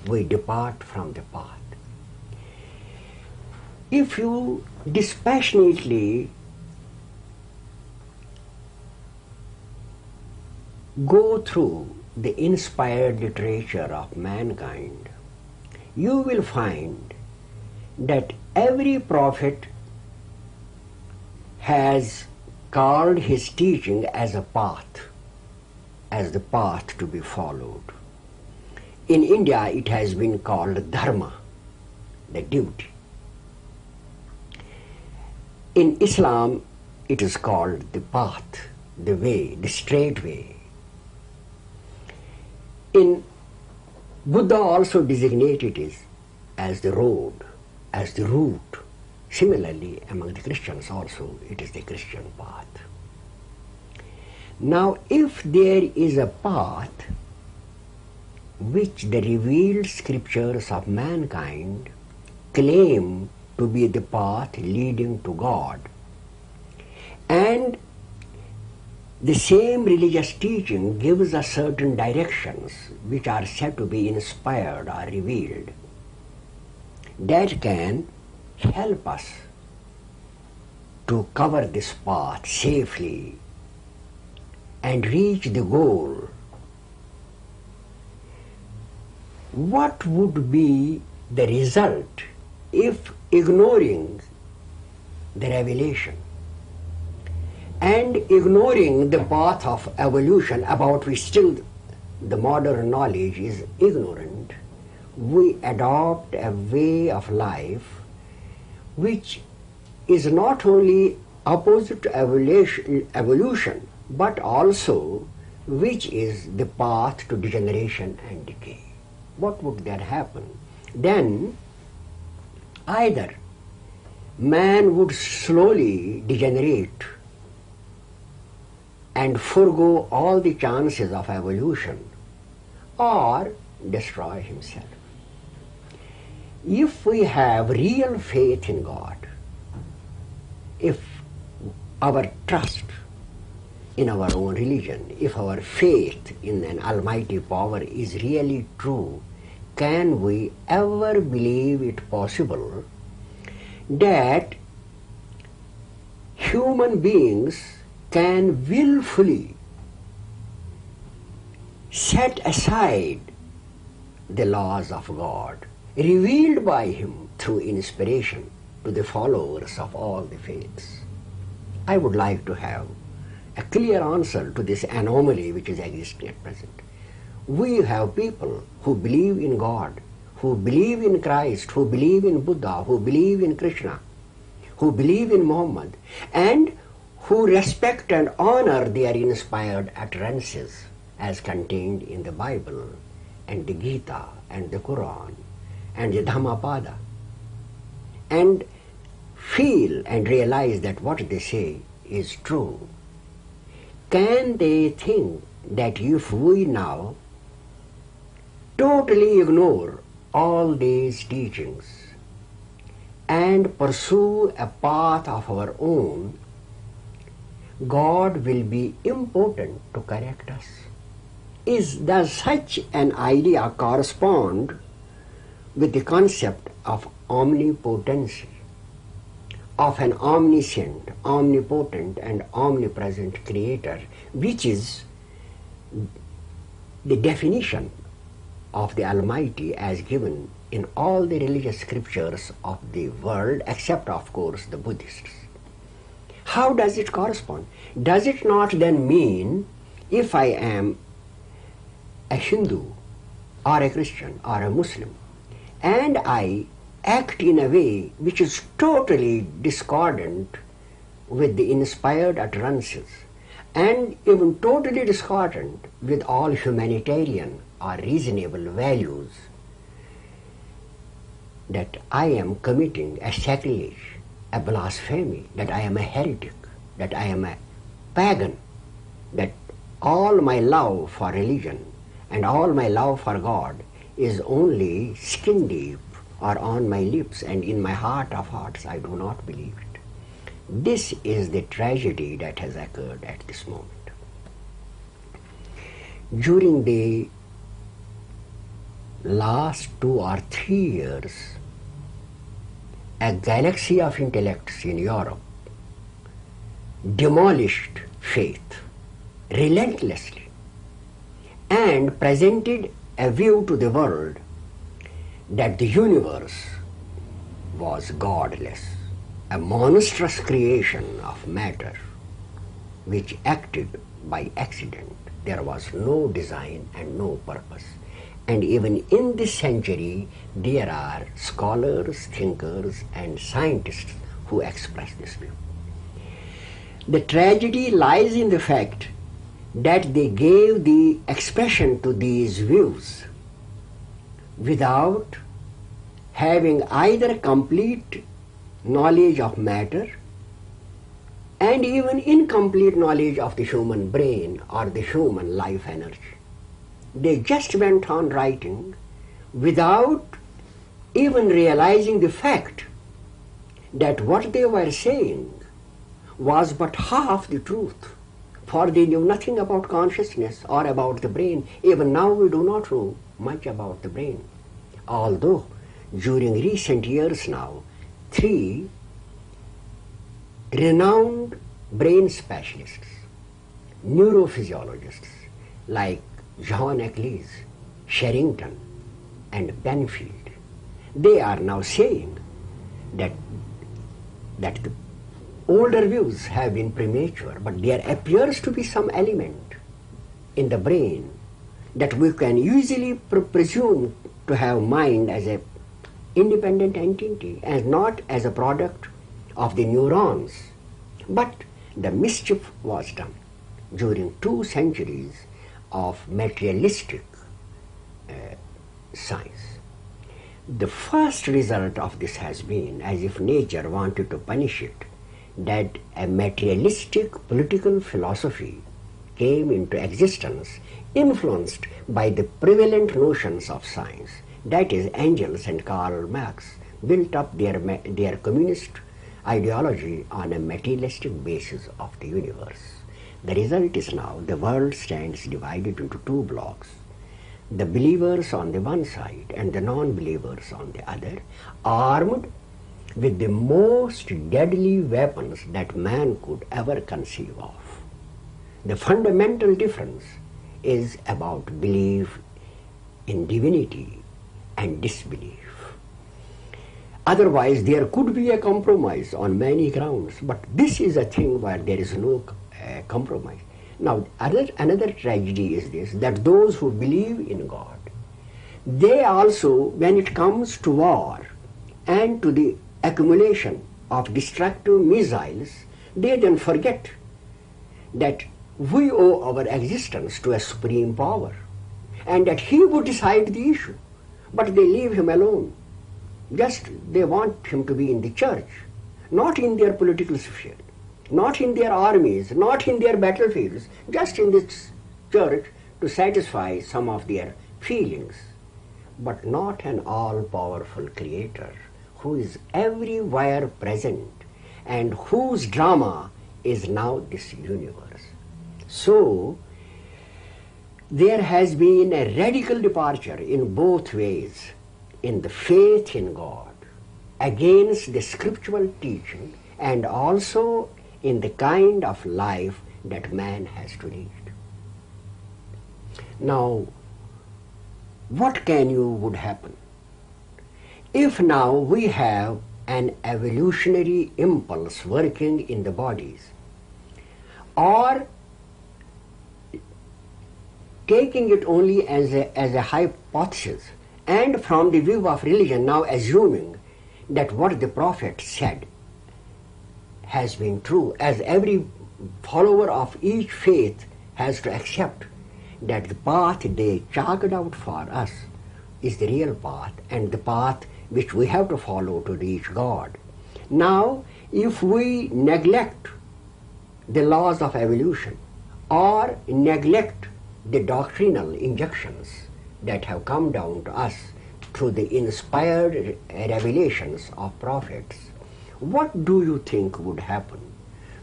we depart from the path. If you dispassionately go through the inspired literature of mankind, you will find that every prophet has called his teaching as a path, as the path to be followed. In India it has been called dharma, the duty. In Islam it is called the path, the way, the straight way. In Buddha also designated it as the road, as the route. Similarly, among the Christians also, it is the Christian path. Now, if there is a path which the revealed scriptures of mankind claim to be the path leading to God, and the same religious teaching gives us certain directions which are said to be inspired or revealed, that can help us to cover this path safely and reach the goal. What would be the result if, ignoring the revelation and ignoring the path of evolution, about which still the modern knowledge is ignorant, we adopt a way of life which is not only opposite to evolution, but also which is the path to degeneration and decay? What would then happen? Then either man would slowly degenerate and forego all the chances of evolution, or destroy himself. If we have real faith in God, if our trust in our own religion, if our faith in an almighty power is really true, can we ever believe it possible that human beings can willfully set aside the laws of God revealed by him through inspiration to the followers of all the faiths? I would like to have a clear answer to this anomaly which is existing at present. we have people who believe in God, who believe in Christ, who believe in Buddha, who believe in Krishna, who believe in Muhammad, and who respect and honor their inspired utterances as contained in the Bible and the Gita and the Quran and the Dhammapada, and feel and realize that what they say is true. Can they think that if we now totally ignore all these teachings and pursue a path of our own, God will be impotent to correct us? Does such an idea correspond with the concept of omnipotency, of an omniscient, omnipotent and omnipresent creator, which is the definition of the Almighty as given in all the religious scriptures of the world, except of course the Buddhists? How does it correspond? Does it not then mean, if I am a Hindu or a Christian or a Muslim, and I act in a way which is totally discordant with the inspired utterances, and even totally discordant with all humanitarian or reasonable values, that I am committing a sacrilege, a blasphemy, that I am a heretic, that I am a pagan, that all my love for religion and all my love for God is only skin deep or on my lips, and in my heart of hearts I do not believe it. This is the tragedy that has occurred at this moment. During the last 2 or 3 years, a galaxy of intellects in Europe demolished faith relentlessly and presented a view to the world that the universe was godless, a monstrous creation of matter which acted by accident. There was no design and no purpose. And even in this century, there are scholars, thinkers, and scientists who express this view. The tragedy lies in the fact that they gave the expression to these views without having either complete knowledge of matter and even incomplete knowledge of the human brain or the human life energy. They just went on writing without even realizing the fact that what they were saying was but half the truth, for they knew nothing about consciousness or about the brain. Even now we do not know much about the brain, although during recent years now 3 renowned brain specialists, neurophysiologists like John Eccles, Sherrington and Benfield, they are now saying that the older views have been premature, but there appears to be some element in the brain that we can easily presume to have mind as an independent entity and not as a product of the neurons. But the mischief was done during 2 centuries of materialistic science. The first result of this has been, as if nature wanted to punish it, that a materialistic political philosophy came into existence influenced by the prevalent notions of science. That is, Engels and Karl Marx built up their communist ideology on a materialistic basis of the universe. The result is now the world stands divided into 2 blocks, the believers on the one side and the non-believers on the other, armed with the most deadly weapons that man could ever conceive of. The fundamental difference is about belief in divinity and disbelief. Otherwise, there could be a compromise on many grounds, but this is a thing where there is no compromise. Now, another tragedy is this, that those who believe in God, they also, when it comes to war and to the accumulation of destructive missiles, they then forget that we owe our existence to a supreme power and that he would decide the issue. But they leave him alone. Just they want him to be in the church, not in their political sphere, not in their armies, not in their battlefields, just in this church to satisfy some of their feelings, but not an all-powerful creator who is everywhere present and whose drama is now this universe. So, there has been a radical departure in both ways, in the faith in God, against the scriptural teaching, and also in the kind of life that man has to lead. Now, what would happen if now we have an evolutionary impulse working in the bodies, or taking it only as a hypothesis, and from the view of religion now assuming that what the prophet said has been true, as every follower of each faith has to accept that the path they charted out for us is the real path and the path which we have to follow to reach God. Now, if we neglect the laws of evolution or neglect the doctrinal injunctions that have come down to us through the inspired revelations of prophets, what do you think would happen?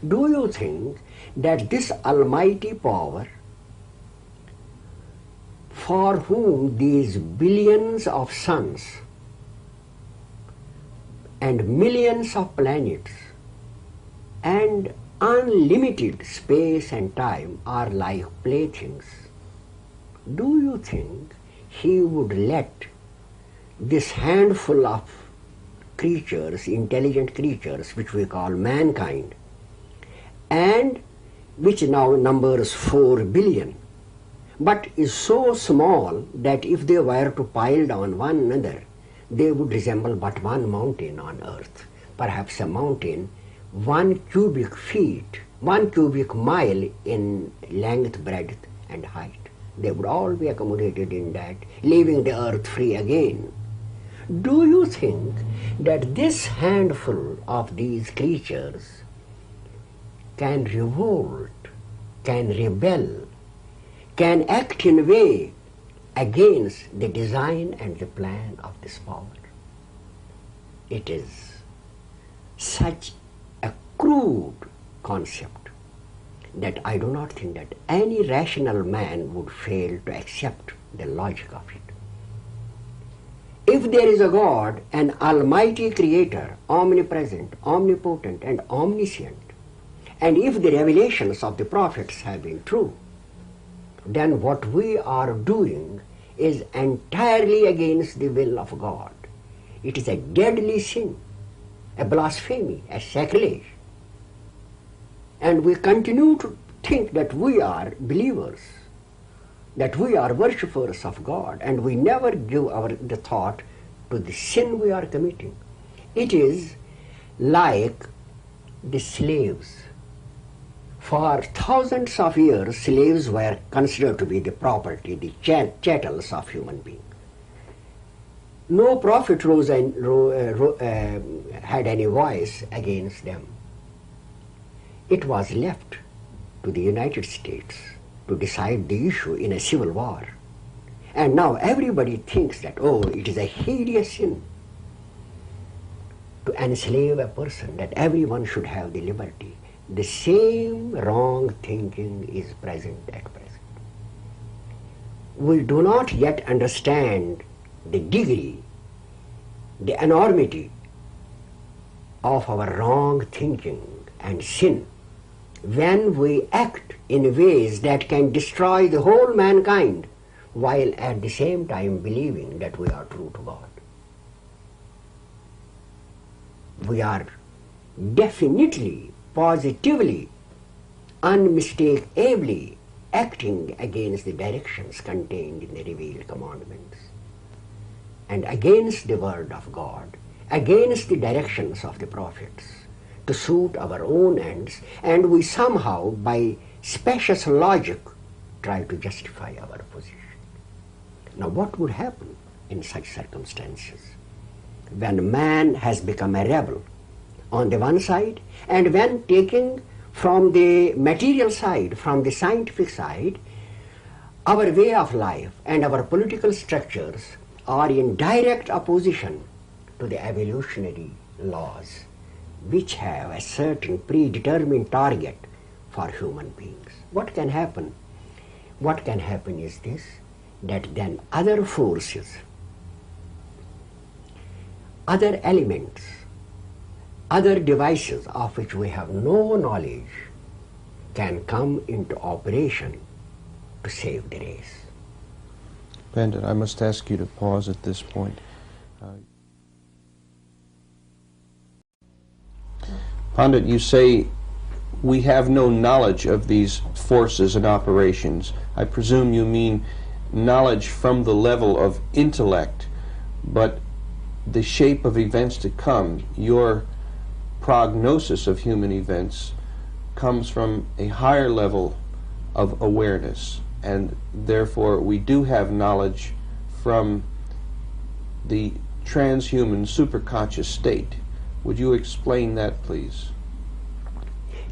Do you think that this almighty power, for whom these billions of suns and millions of planets and unlimited space and time are like playthings, do you think he would let this handful of creatures, intelligent creatures, which we call mankind, and which now numbers 4 billion, but is so small that if they were to pile down one another, they would resemble but one mountain on earth, perhaps a mountain 1 cubic feet, 1 cubic mile in length, breadth and height. They would all be accommodated in that, leaving the earth free again. Do you think that this handful of these creatures can revolt, can rebel, can act in a way against the design and the plan of this power? It is such a crude concept that I do not think that any rational man would fail to accept the logic of it. If there is a God, an almighty creator, omnipresent, omnipotent and omniscient, and if the revelations of the prophets have been true, then what we are doing is entirely against the will of God. It is a deadly sin, a blasphemy, a sacrilege. And we continue to think that we are believers, that we are worshippers of God, and we never give the thought to the sin we are committing. It is like the slaves. For thousands of years, slaves were considered to be the property, the chattels of human beings. No prophet had any voice against them. It was left to the United States to decide the issue in a civil war. And now everybody thinks that, oh, it is a hideous sin to enslave a person, that everyone should have the liberty. The same wrong thinking is present at present. We do not yet understand the degree, the enormity of our wrong thinking and sin when we act in ways that can destroy the whole mankind while at the same time believing that we are true to God. We are definitely, positively unmistakably acting against the directions contained in the revealed commandments and against the word of God, against the directions of the prophets, to suit our own ends, and we somehow, by specious logic, try to justify our position. Now, what would happen in such circumstances? When man has become a rebel on the one side, and when taking from the material side, from the scientific side, our way of life and our political structures are in direct opposition to the evolutionary laws, which have a certain predetermined target for human beings. What can happen? What can happen is this, that then other forces, other elements, other devices of which we have no knowledge can come into operation to save the race. Pandit, I must ask you to pause at this point. Pandit, you say we have no knowledge of these forces and operations. I presume you mean knowledge from the level of intellect, but the shape of events to come, your prognosis of human events, comes from a higher level of awareness, and therefore we do have knowledge from the transhuman superconscious state. Would you explain that, please?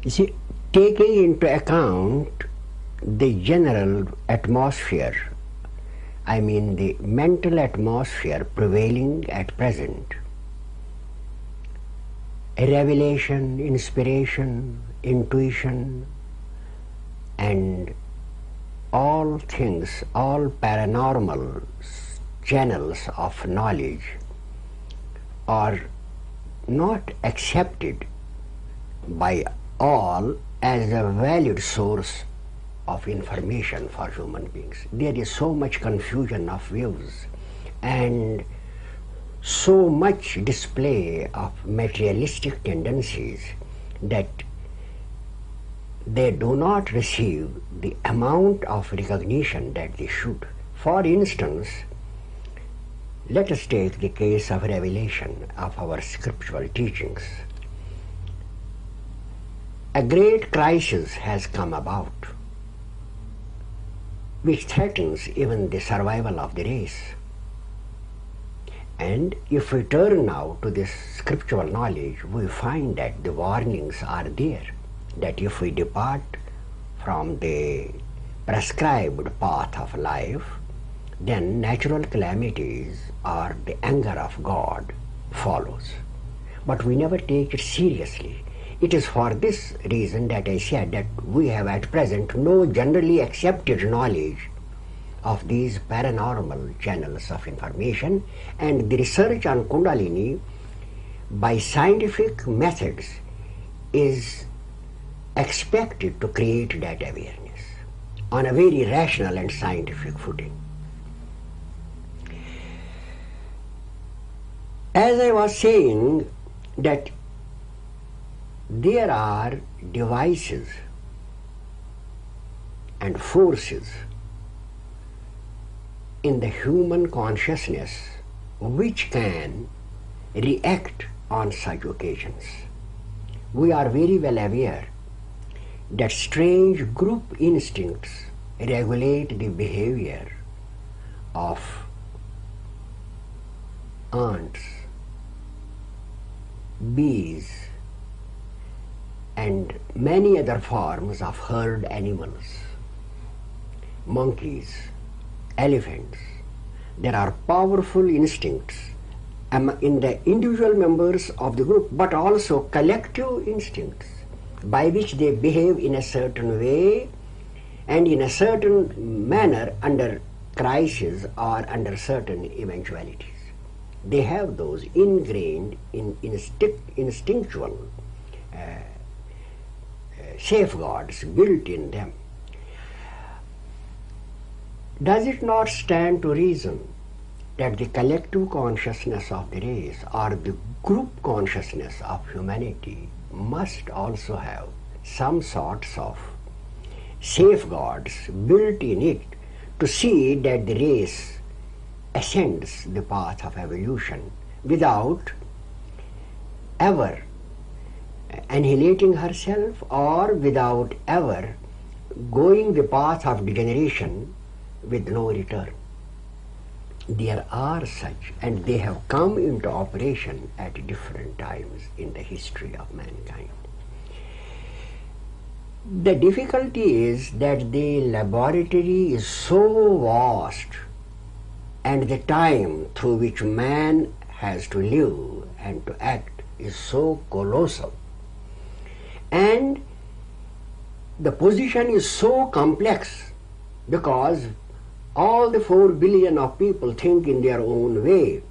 You see, taking into account the general atmosphere, I mean the mental atmosphere prevailing at present, a revelation, inspiration, intuition, and all things, all paranormal channels of knowledge are not accepted by all as a valid source of information for human beings. There is so much confusion of views and so much display of materialistic tendencies that they do not receive the amount of recognition that they should. For instance, let us take the case of revelation of our scriptural teachings. A great crisis has come about which threatens even the survival of the race. And if we turn now to this scriptural knowledge, we find that the warnings are there, that if we depart from the prescribed path of life, then natural calamities or the anger of God follows. But we never take it seriously. It is for this reason that I said that we have at present no generally accepted knowledge of these paranormal channels of information, and the research on Kundalini by scientific methods is expected to create that awareness on a very rational and scientific footing. As I was saying, that there are devices and forces in the human consciousness which can react on such occasions. We are very well aware that strange group instincts regulate the behavior of ants, bees, and many other forms of herd animals, monkeys, elephants. There are powerful instincts in the individual members of the group, but also collective instincts by which they behave in a certain way and in a certain manner under crisis or under certain eventualities. They have those ingrained in instinctual safeguards built in them. Does it not stand to reason that the collective consciousness of the race or the group consciousness of humanity must also have some sorts of safeguards built in it to see that the race ascends the path of evolution without ever annihilating herself or without ever going the path of degeneration with no return. There are such, and they have come into operation at different times in the history of mankind. The difficulty is that the laboratory is so vast and the time through which man has to live and to act is so colossal, and the position is so complex because all the 4 billion of people think in their own way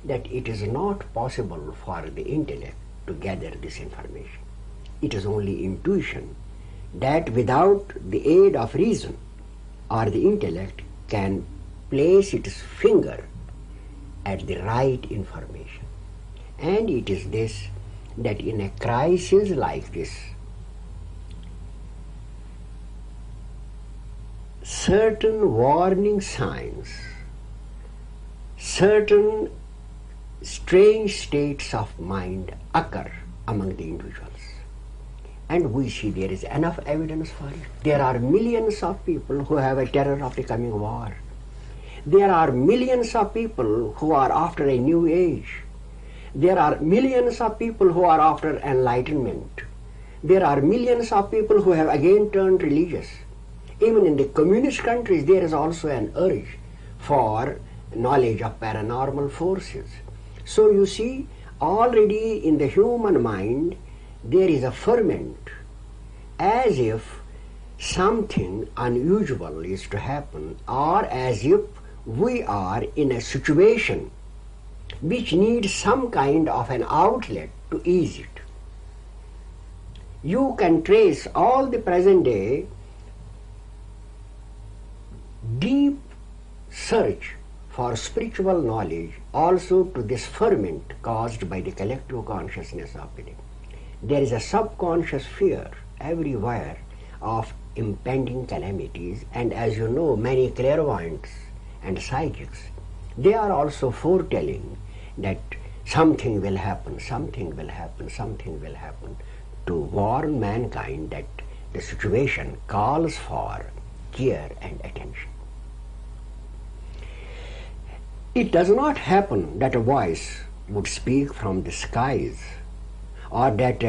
that it is not possible for the intellect to gather this information. It is only intuition that without the aid of reason or the intellect can place its finger at the right information. And it is this that in a crisis like this, certain warning signs, certain strange states of mind occur among the individuals. And we see there is enough evidence for it. There are millions of people who have a terror of the coming war. There are millions of people who are after a new age. There are millions of people who are after enlightenment. There are millions of people who have again turned religious. Even in the communist countries, there is also an urge for knowledge of paranormal forces. So you see, already in the human mind, there is a ferment, as if something unusual is to happen, or as if we are in a situation which needs some kind of an outlet to ease it. You can trace all the present day deep search for spiritual knowledge also to this ferment caused by the collective consciousness of the day. There is a subconscious fear everywhere of impending calamities, and as you know, many clairvoyants and psychics, they are also foretelling that something will happen, something will happen, something will happen, to warn mankind that the situation calls for care and attention. It does not happen that a voice would speak from the skies, or that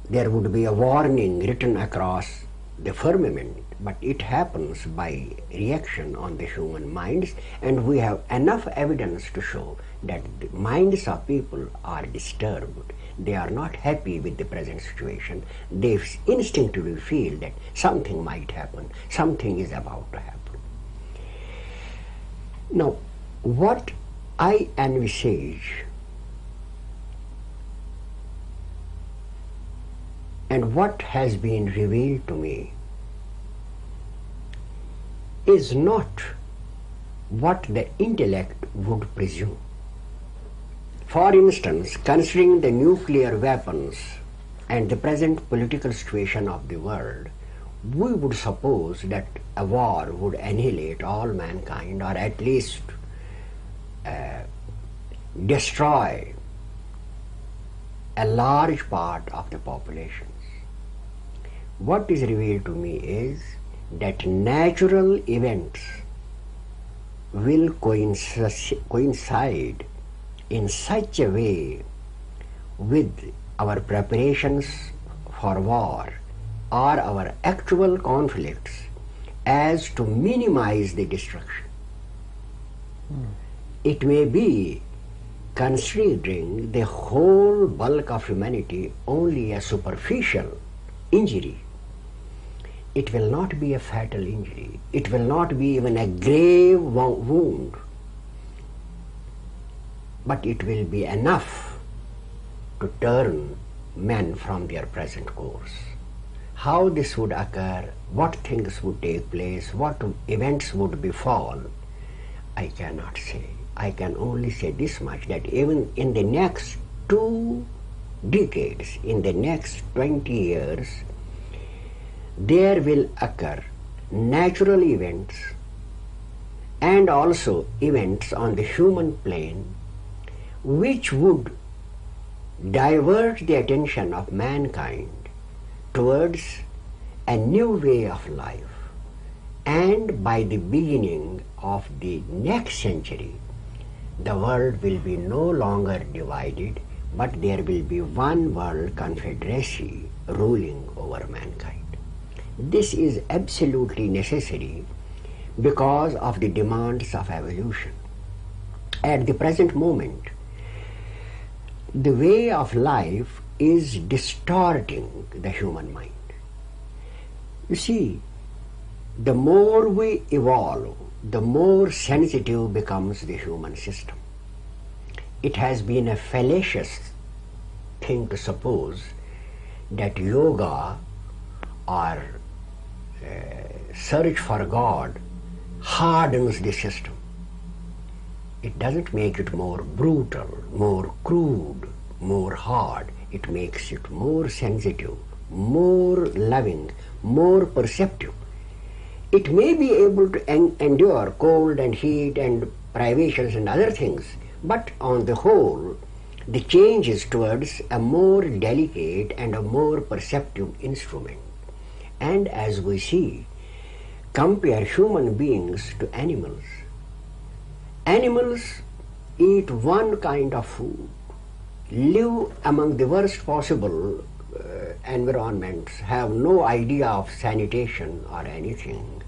there would be a warning written across the firmament, but it happens by reaction on the human minds, and we have enough evidence to show that the minds of people are disturbed. They are not happy with the present situation. They instinctively feel that something might happen, something is about to happen. Now, what I envisage and what has been revealed to me is not what the intellect would presume. For instance, considering the nuclear weapons and the present political situation of the world, we would suppose that a war would annihilate all mankind, or at least destroy a large part of the populations. What is revealed to me is that natural events will coincide in such a way with our preparations for war or our actual conflicts as to minimize the destruction. It may be, considering the whole bulk of humanity, only a superficial injury. It will not be a fatal injury. It will not be even a grave wound. But it will be enough to turn men from their present course. How this would occur, what things would take place, what events would befall, I cannot say. I can only say this much, that even in the next 2 decades, in the next 20 years, there will occur natural events and also events on the human plane which would divert the attention of mankind towards a new way of life. And by the beginning of the next century, the world will be no longer divided, but there will be one world confederacy ruling over mankind. This is absolutely necessary because of the demands of evolution. At the present moment, the way of life is distorting the human mind. You see, the more we evolve, the more sensitive becomes the human system. It has been a fallacious thing to suppose that yoga or search for God hardens the system. It doesn't make it more brutal, more crude, more hard. It makes it more sensitive, more loving, more perceptive. It may be able to endure cold and heat and privations and other things, but on the whole, the change is towards a more delicate and a more perceptive instrument. And as we see, compare human beings to animals. Animals eat one kind of food, live among the worst possible environments, have no idea of sanitation or anything,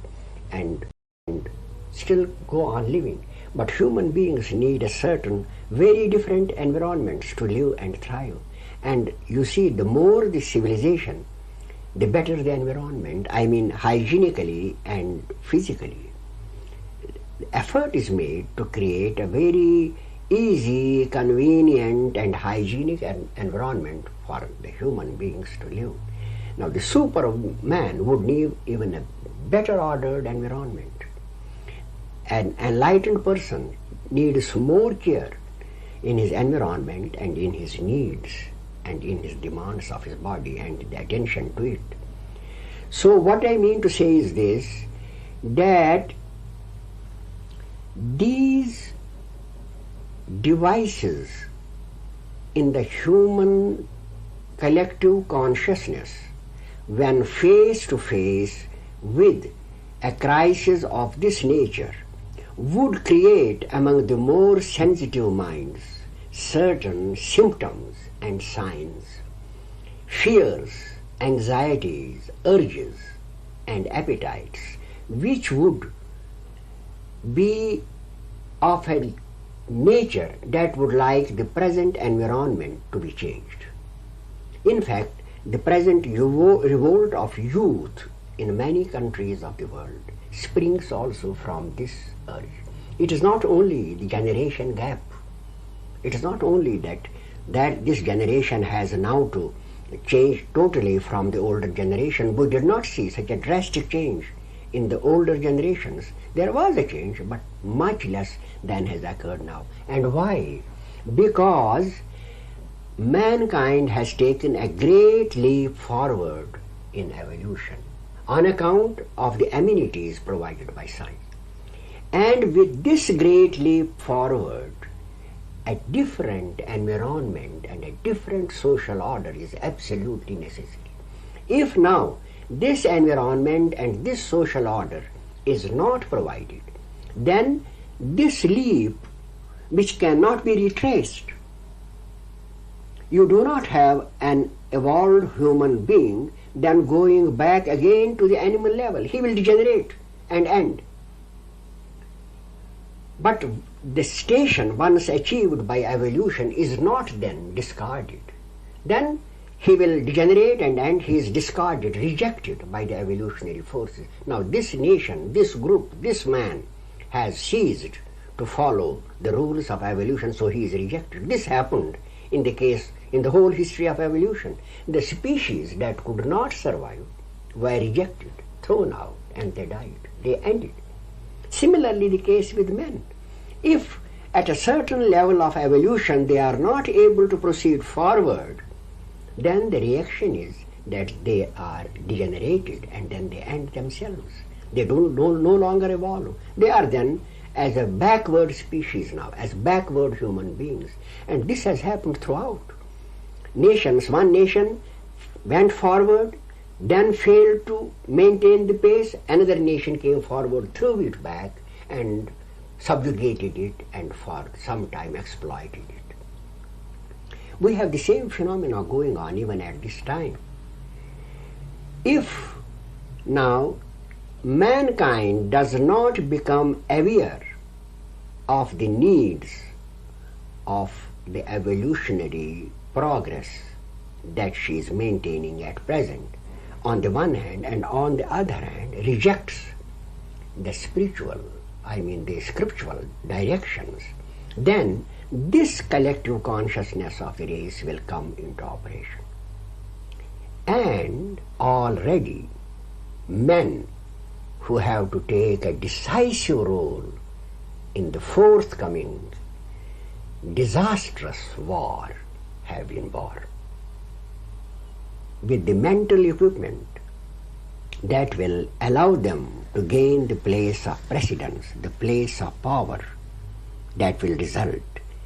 and still go on living. But human beings need a certain very different environments to live and thrive. And you see, the more the civilization, the better the environment, I mean hygienically and physically. Effort is made to create a very easy, convenient and hygienic environment for the human beings to live. Now the Superman would need even a better ordered environment. An enlightened person needs more care in his environment and in his needs and in his demands of his body and the attention to it. So what I mean to say is this, that these devices in the human collective consciousness, when face to face with a crisis of this nature, would create among the more sensitive minds certain symptoms and signs, fears, anxieties, urges, and appetites, which would be of a nature that would like the present environment to be changed. In fact, the present revolt of youth in many countries of the world springs also from this urge. It is not only the generation gap. It is not only that this generation has now to change totally from the older generation. We did not see such a drastic change in the older generations. There was a change, but much less than has occurred now. And why? Because mankind has taken a great leap forward in evolution on account of the amenities provided by science. And with this great leap forward, a different environment and a different social order is absolutely necessary. If now this environment and this social order is not provided, then this leap, which cannot be retraced, you do not have an evolved human being then going back again to the animal level. He will degenerate and end. But the station once achieved by evolution is not then discarded. Then he will degenerate and end. He is discarded, rejected by the evolutionary forces. Now this nation, this group, this man has ceased to follow the rules of evolution, so he is rejected. This happened in the whole history of evolution. The species that could not survive were rejected, thrown out, and they died. They ended. Similarly, the case with men. If at a certain level of evolution they are not able to proceed forward, then the reaction is that they are degenerated and then they end themselves. They no longer evolve. They are then as a backward species now, as backward human beings. And this has happened throughout. Nations, one nation went forward, then failed to maintain the pace. Another nation came forward, threw it back, and subjugated it, and for some time exploited it. We have the same phenomena going on even at this time. If now mankind does not become aware of the needs of the evolutionary progress that she is maintaining at present, on the one hand, and on the other hand rejects the spiritual, the scriptural directions, then this collective consciousness of the race will come into operation. And already men who have to take a decisive role in the forthcoming disastrous war have been born, with the mental equipment that will allow them to gain the place of precedence, the place of power that will result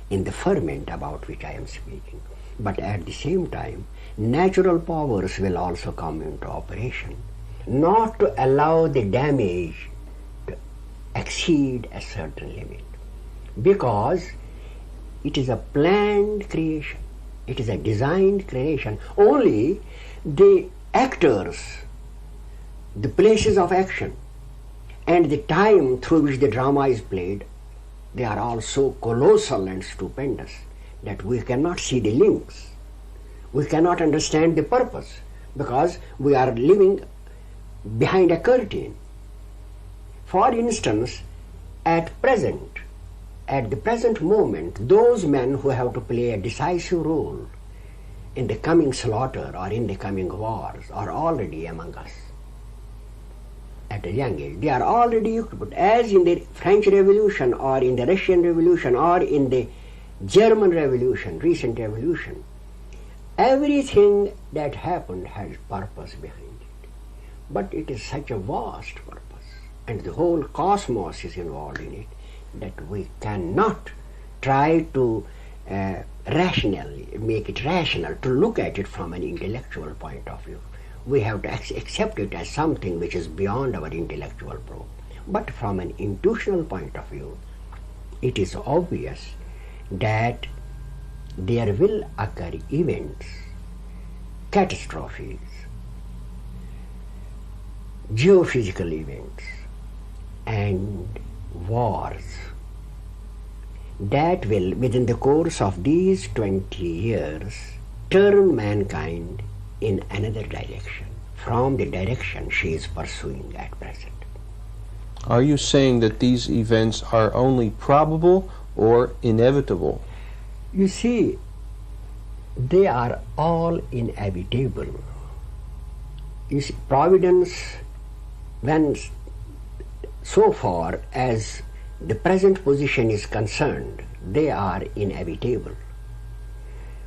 in the ferment about which I am speaking. But at the same time, natural powers will also come into operation, not to allow the damage to exceed a certain limit, because it is a planned creation, it is a designed creation. Only the actors, the places of action, and the time through which the drama is played, they are all so colossal and stupendous that we cannot see the links. We cannot understand the purpose, because we are living behind a curtain. For instance, at the present moment, those men who have to play a decisive role in the coming slaughter or in the coming wars are already among us. At a young age, they are already equipped, as in the French Revolution or in the Russian Revolution or in the German Revolution, recent revolution. Everything that happened has purpose behind it. But it is such a vast purpose, and the whole cosmos is involved in it, that we cannot try to rationally make it rational, to look at it from an intellectual point of view. We have to accept it as something which is beyond our intellectual probe. But from an intuitional point of view, it is obvious that there will occur events, catastrophes, geophysical events, and wars that will, within the course of these 20 years, turn mankind in another direction from the direction she is pursuing at present. Are you saying that these events are only probable or inevitable? You see, they are all inevitable. You see, Providence, when so far as the present position is concerned, they are inevitable.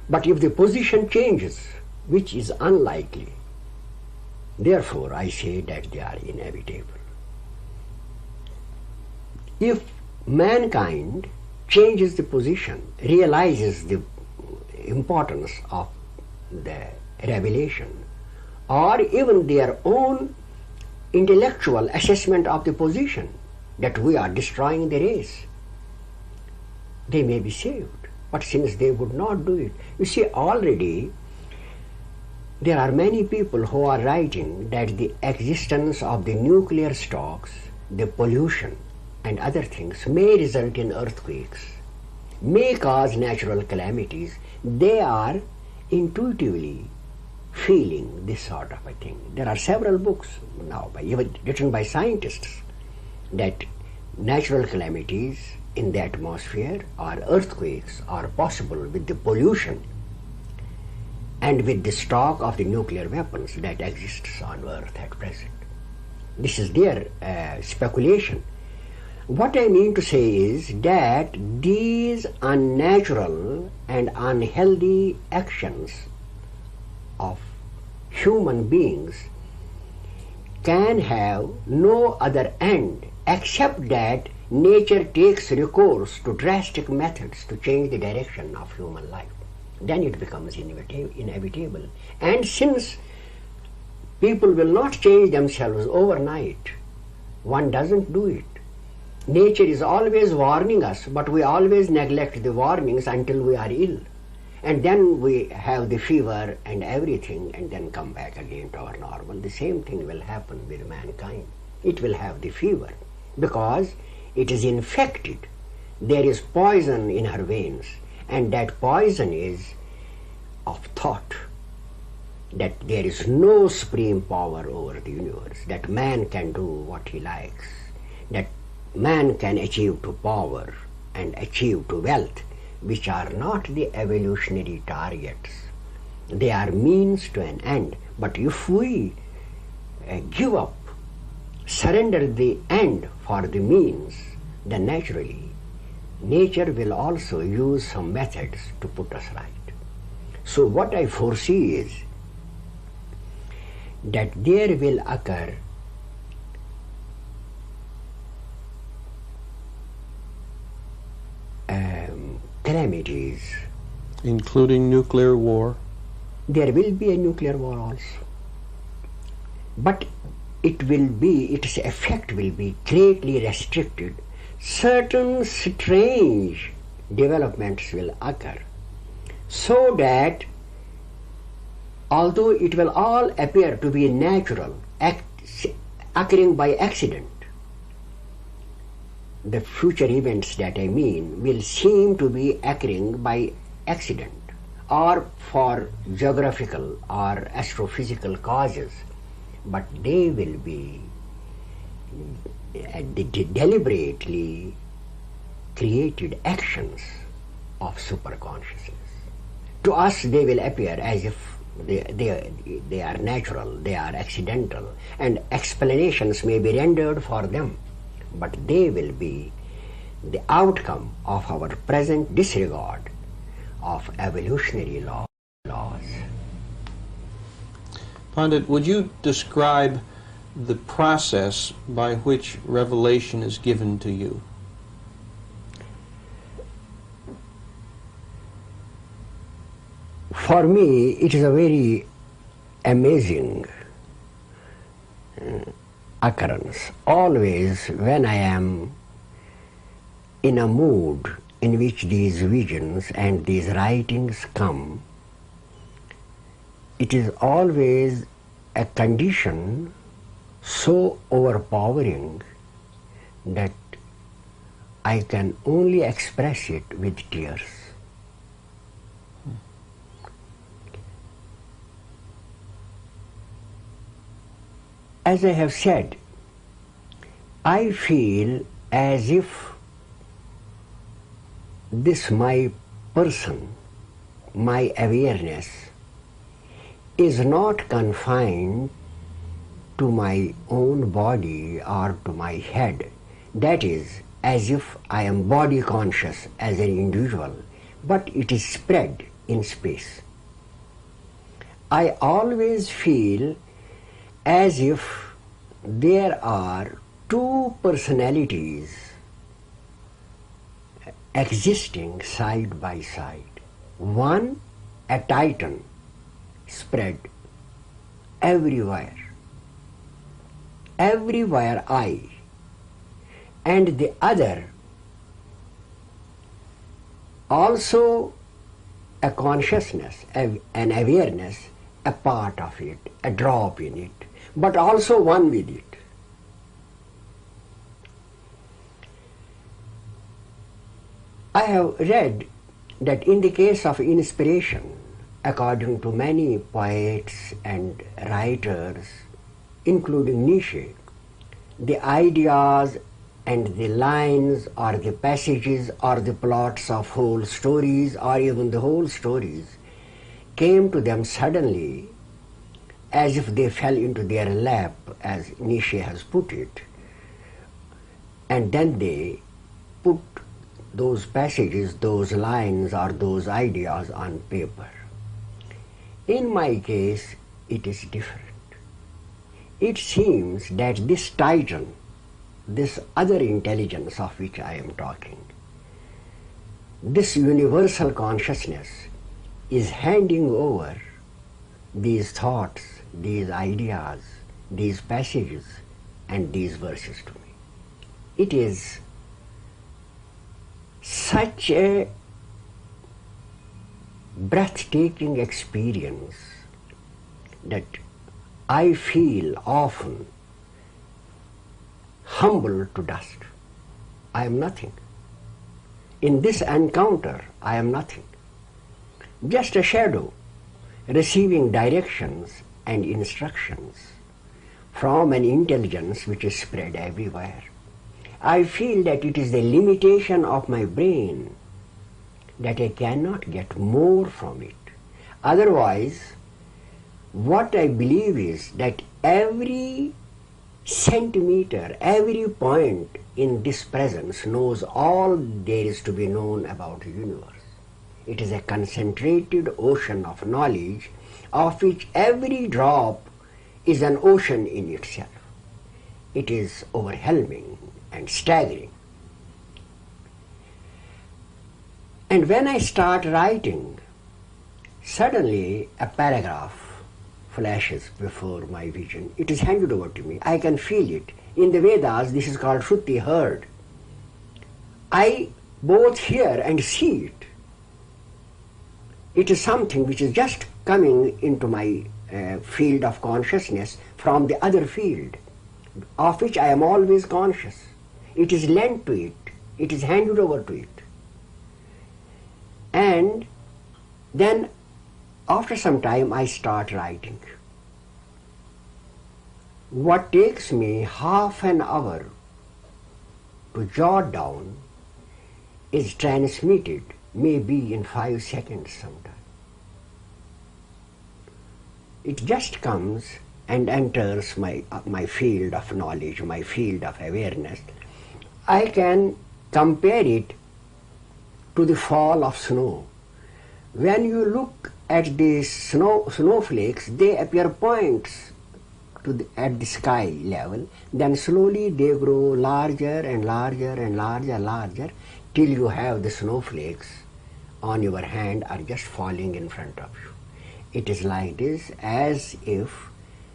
But if the position changes, which is unlikely, therefore I say that they are inevitable. If mankind changes the position, realizes the importance of the revelation, or even their own intellectual assessment of the position, that we are destroying the race, they may be saved. But since they would not do it, you see, already there are many people who are writing that the existence of the nuclear stocks, the pollution, and other things may result in earthquakes, may cause natural calamities. They are intuitively feeling this sort of a thing. There are several books now, even written by scientists, that natural calamities in the atmosphere or earthquakes are possible with the pollution and with the stock of the nuclear weapons that exists on Earth at present. This is their speculation. What I mean to say is that these unnatural and unhealthy actions of human beings can have no other end except that nature takes recourse to drastic methods to change the direction of human life. Then it becomes inevitable. And since people will not change themselves overnight, one doesn't do it. Nature is always warning us, but we always neglect the warnings until we are ill. And then we have the fever and everything, and then come back again to our normal. The same thing will happen with mankind. It will have the fever because it is infected. There is poison in her veins, and that poison is of thought, that there is no supreme power over the universe, that man can do what he likes, that man can achieve to power and achieve to wealth, which are not the evolutionary targets. They are means to an end. But if we give up, surrender the end for the means, then naturally nature will also use some methods to put us right. So what I foresee is that there will occur calamities. Including nuclear war? There will be a nuclear war also. But its effect will be greatly restricted. Certain strange developments will occur, so that although it will all appear to be natural, occurring by accident, the future events that I mean will seem to be occurring by accident or for geographical or astrophysical causes, but they will be deliberately created actions of superconsciousness. To us they will appear as if they are natural, they are accidental, and explanations may be rendered for them, but they will be the outcome of our present disregard of evolutionary laws. Pandit, would you describe the process by which revelation is given to you? For me, it is a very amazing occurrence. Always when I am in a mood in which these visions and these writings come, it is always a condition so overpowering that I can only express it with tears. As I have said, I feel as if this my person, my awareness, is not confined to my own body or to my head. That is, as if I am body conscious as an individual, but it is spread in space. I always feel as if there are two personalities existing side by side. One, a titan, spread everywhere I, and the other also a consciousness, an awareness, a part of it, a drop in it, but also one with it. I have read that in the case of inspiration, according to many poets and writers, including Nietzsche, the ideas and the lines or the passages or the plots of whole stories or even the whole stories came to them suddenly as if they fell into their lap, as Nietzsche has put it, and then they put those passages, those lines or those ideas on paper. In my case, it is different. it seems that this titan, this other intelligence of which I am talking, this universal consciousness is handing over these thoughts, these ideas, these passages and these verses to me. It is such a breathtaking experience that I feel often humble to dust. I am nothing. In this encounter, I am nothing. Just a shadow receiving directions and instructions from an intelligence which is spread everywhere. I feel that it is the limitation of my brain that I cannot get more from it. Otherwise, what I believe is that every centimeter, every point in this presence knows all there is to be known about the universe. It is a concentrated ocean of knowledge of which every drop is an ocean in itself. It is overwhelming and staggering. And when I start writing, suddenly a paragraph flashes before my vision. It is handed over to me. I can feel it. In the Vedas, this is called Shruti, heard. I both hear and see it. It is something which is just coming into my field of consciousness from the other field, of which I am always conscious. It is lent to it. It is handed over to it. And then after some time I start writing. What takes me half an hour to jot down is transmitted maybe in 5 seconds sometime. It just comes and enters my field of knowledge, my field of awareness. I can compare it to the fall of snow. When you look at the snowflakes, they appear points at the sky level, then slowly they grow larger and larger and larger till you have the snowflakes on your hand are just falling in front of you. It is like this, as if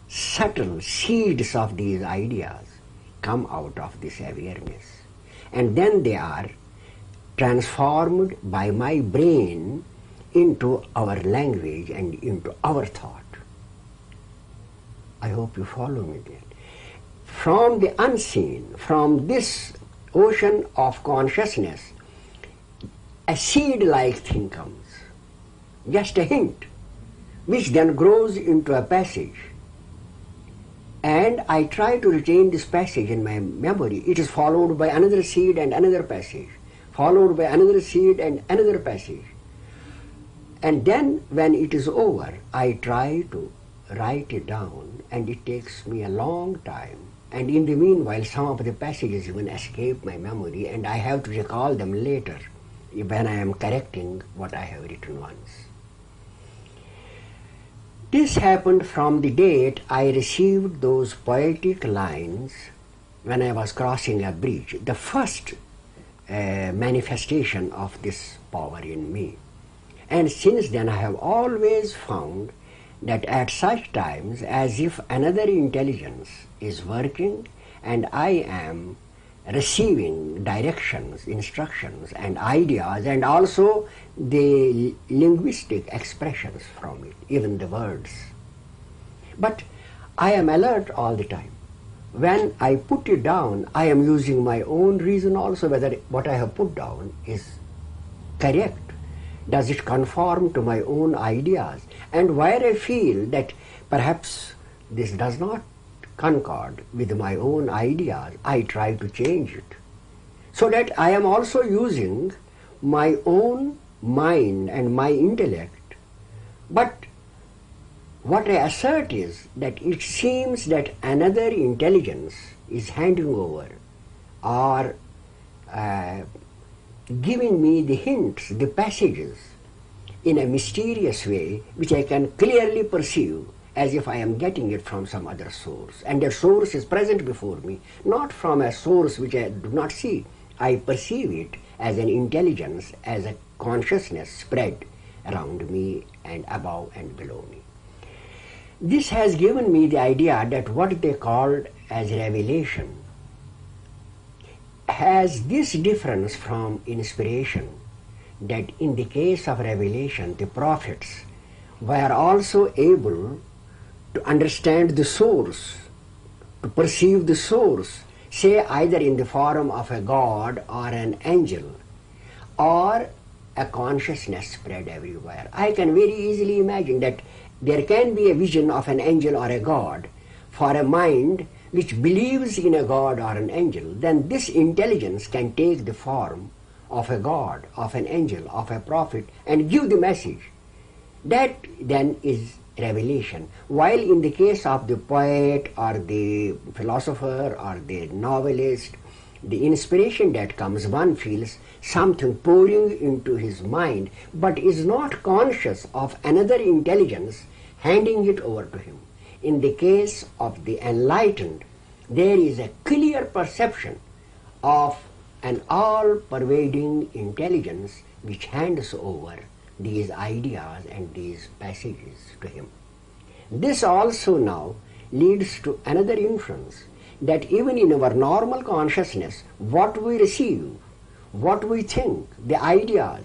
subtle seeds of these ideas come out of this awareness, and then they are transformed by my brain into our language and into our thought. I hope you follow me there. From the unseen, from this ocean of consciousness, a seed-like thing comes, just a hint, which then grows into a passage. And I try to retain this passage in my memory. It is followed by another seed and another passage, followed by another seed and another passage. And then when it is over, I try to write it down, and it takes me a long time. And in the meanwhile, some of the passages even escape my memory, and I have to recall them later when I am correcting what I have written once. This happened from the date I received those poetic lines when I was crossing a bridge, the first manifestation of this power in me. And since then I have always found that at such times, as if another intelligence is working and I am receiving directions, instructions and ideas, and also the linguistic expressions from it, even the words. But I am alert all the time. When I put it down, I am using my own reason also whether what I have put down is correct. Does it conform to my own ideas? And where I feel that perhaps this does not concord with my own ideas, I try to change it. So that I am also using my own mind and my intellect. But what I assert is that it seems that another intelligence is handing over or giving me the hints, the passages in a mysterious way which I can clearly perceive as if I am getting it from some other source. And that source is present before me, not from a source which I do not see. I perceive it as an intelligence, as a consciousness spread around me and above and below me. This has given me the idea that what they called as revelation has this difference from inspiration, that in the case of revelation, the prophets were also able to understand the source, to perceive the source, say either in the form of a god or an angel, or a consciousness spread everywhere. I can very easily imagine that there can be a vision of an angel or a god for a mind which believes in a god or an angel. Then this intelligence can take the form of a god, of an angel, of a prophet, and give the message. That then is revelation. While in the case of the poet or the philosopher or the novelist, the inspiration that comes, one feels something pouring into his mind, but is not conscious of another intelligence handing it over to him. In the case of the enlightened, there is a clear perception of an all-pervading intelligence which hands over these ideas and these passages to him. This also now leads to another inference, that even in our normal consciousness, what we receive, what we think, the ideas,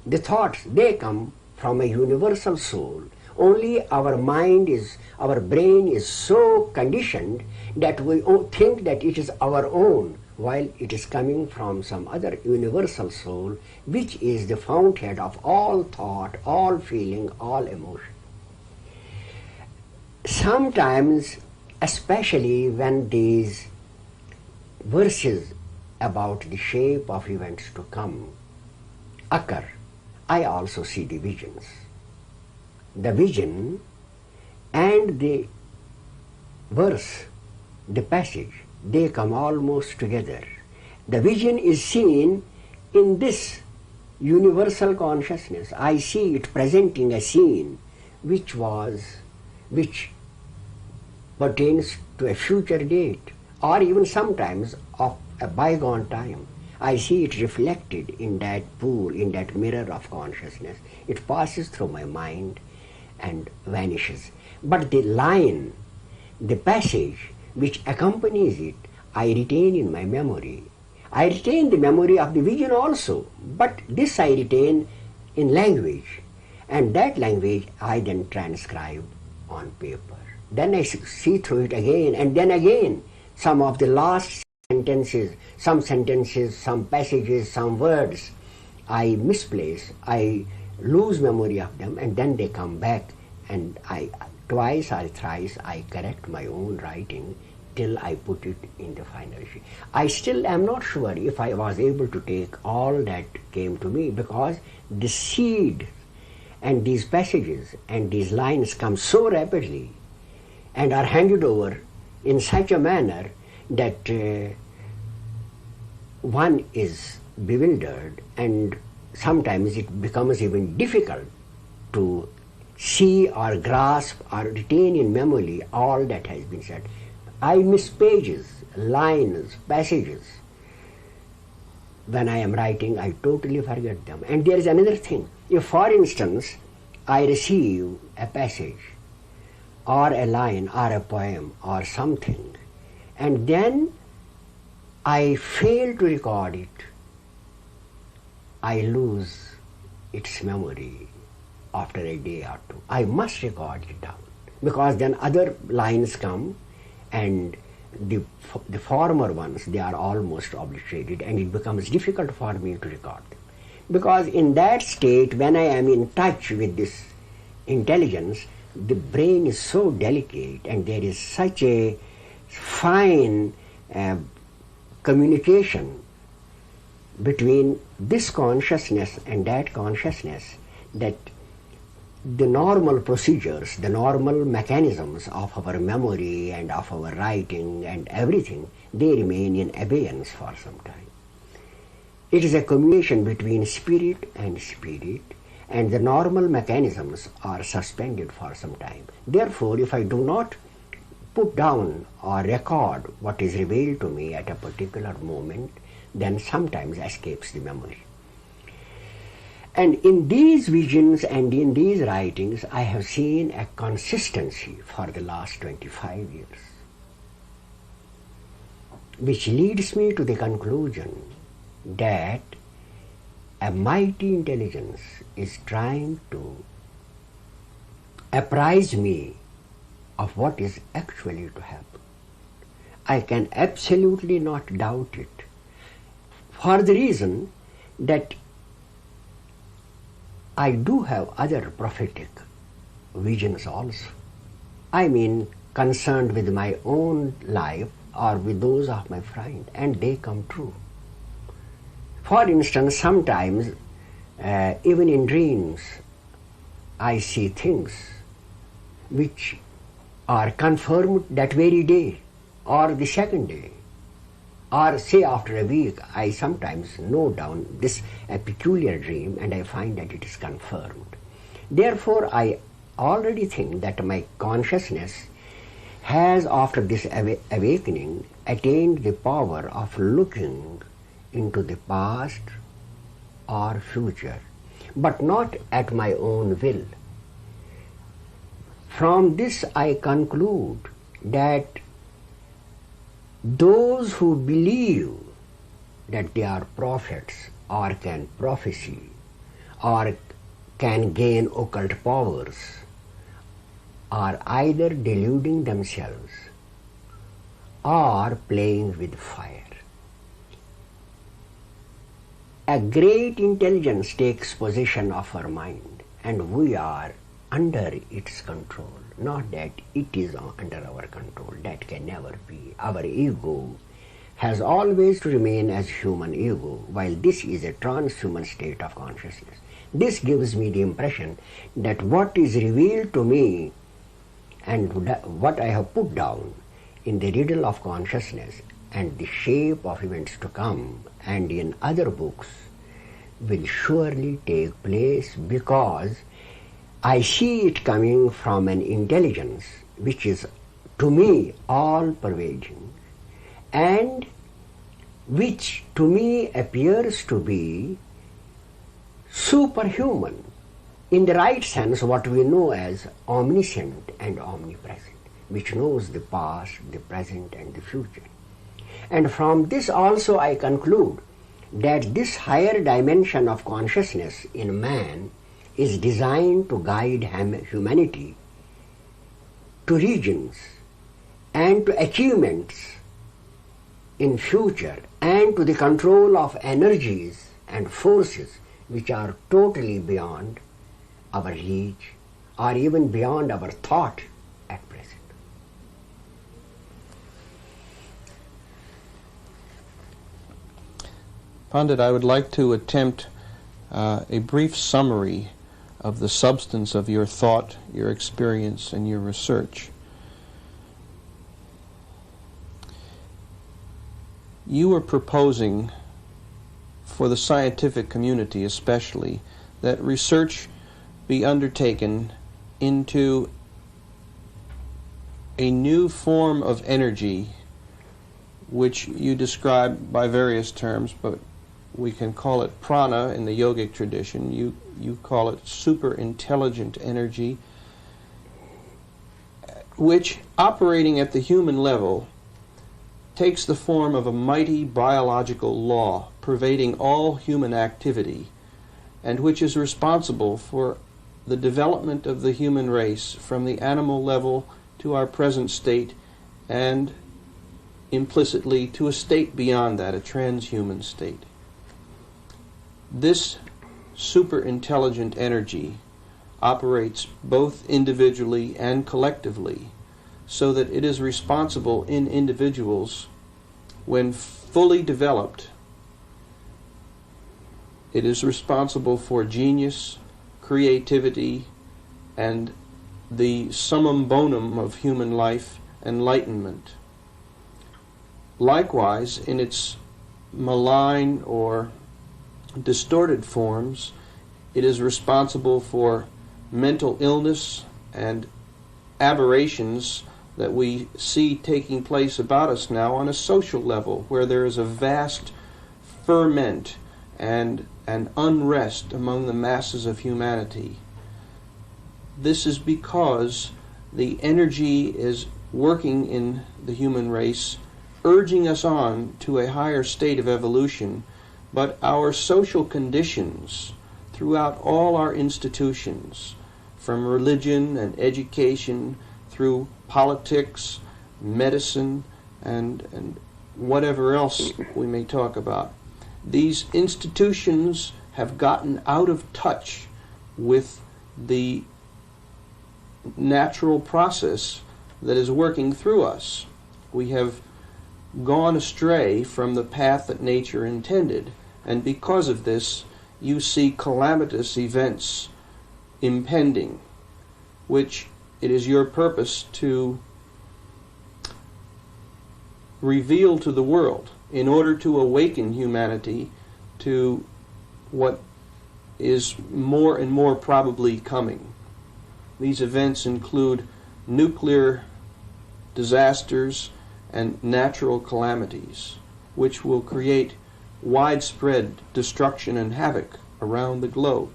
the thoughts, they come from a universal soul. Only our mind is, our brain is so conditioned that we think that it is our own, while it is coming from some other universal soul, which is the fountainhead of all thought, all feeling, all emotion. Sometimes, especially when these verses about the shape of events to come occur, I also see the visions. The vision and the verse, the passage, they come almost together. The vision is seen in this universal consciousness. I see it presenting a scene which pertains to a future date, or even sometimes of a bygone time. I see it reflected in that pool, in that mirror of consciousness. It passes through my mind and vanishes. But the line, the passage which accompanies it, I retain in my memory. I retain the memory of the vision also, but this I retain in language, and that language I then transcribe on paper. Then I see through it again, and then again some of the last sentences, some passages, some words I misplace, I lose memory of them, and then they come back, and I twice or thrice I correct my own writing till I put it in the final sheet. I still am not sure if I was able to take all that came to me, because the seed and these passages and these lines come so rapidly and are handed over in such a manner that one is bewildered, and sometimes it becomes even difficult to see or grasp or retain in memory all that has been said. I miss pages, lines, passages. When I am writing, I totally forget them. And there is another thing. If, for instance, I receive a passage or a line or a poem or something, and then I fail to record it, I lose its memory after a day or two. I must record it down, because then other lines come, and the former ones, they are almost obliterated, and it becomes difficult for me to record them. Because in that state, when I am in touch with this intelligence, the brain is so delicate, and there is such a fine communication between this consciousness and that consciousness, that the normal procedures, the normal mechanisms of our memory and of our writing and everything, they remain in abeyance for some time. It is a communication between spirit and spirit, and the normal mechanisms are suspended for some time. Therefore, if I do not put down or record what is revealed to me at a particular moment, then sometimes escapes the memory. And in these visions and in these writings, I have seen a consistency for the last 25 years, which leads me to the conclusion that a mighty intelligence is trying to apprise me of what is actually to happen. I can absolutely not doubt it, for the reason that I do have other prophetic visions also. I mean, concerned with my own life or with those of my friend, and they come true. For instance, sometimes, even in dreams, I see things which are confirmed that very day or the second day, or say after a week. I sometimes note down this a peculiar dream and I find that it is confirmed. Therefore, I already think that my consciousness has, after this awakening, attained the power of looking into the past or future, but not at my own will. From this I conclude that those who believe that they are prophets or can prophesy or can gain occult powers are either deluding themselves or playing with fire. A great intelligence takes possession of our mind, and we are under its control. Not that it is under our control, that can never be. Our ego has always to remain as human ego, while this is a transhuman state of consciousness. This gives me the impression that what is revealed to me and what I have put down in the riddle of consciousness and the shape of events to come and in other books will surely take place, because I see it coming from an intelligence which is to me all-pervading and which to me appears to be superhuman, in the right sense what we know as omniscient and omnipresent, which knows the past, the present and the future. And from this also I conclude that this higher dimension of consciousness in man is designed to guide humanity to regions and to achievements in future and to the control of energies and forces which are totally beyond our reach or even beyond our thought at present. Pandit, I would like to attempt a brief summary of the substance of your thought, your experience, and your research. You were proposing, for the scientific community especially, that research be undertaken into a new form of energy, which you describe by various terms, but we can call it prana in the yogic tradition. You call it super intelligent energy, which, operating at the human level, takes the form of a mighty biological law pervading all human activity, and which is responsible for the development of the human race from the animal level to our present state, and implicitly to a state beyond that, a transhuman state. This super intelligent energy operates both individually and collectively, so that it is responsible in individuals. When fully developed, it is responsible for genius, creativity, and the summum bonum of human life, enlightenment. Likewise, in its malign or distorted forms, It is responsible for mental illness and aberrations that we see taking place about us now on a social level, where there is a vast ferment and unrest among the masses of humanity. This is because the energy is working in the human race, urging us on to a higher state of evolution, but our social conditions throughout all our institutions, from religion and education through politics, medicine, and whatever else we may talk about, these institutions have gotten out of touch with the natural process that is working through us. We have gone astray from the path that nature intended, and because of this, you see calamitous events impending, which it is your purpose to reveal to the world in order to awaken humanity to what is more and more probably coming. These events include nuclear disasters and natural calamities, which will create widespread destruction and havoc around the globe.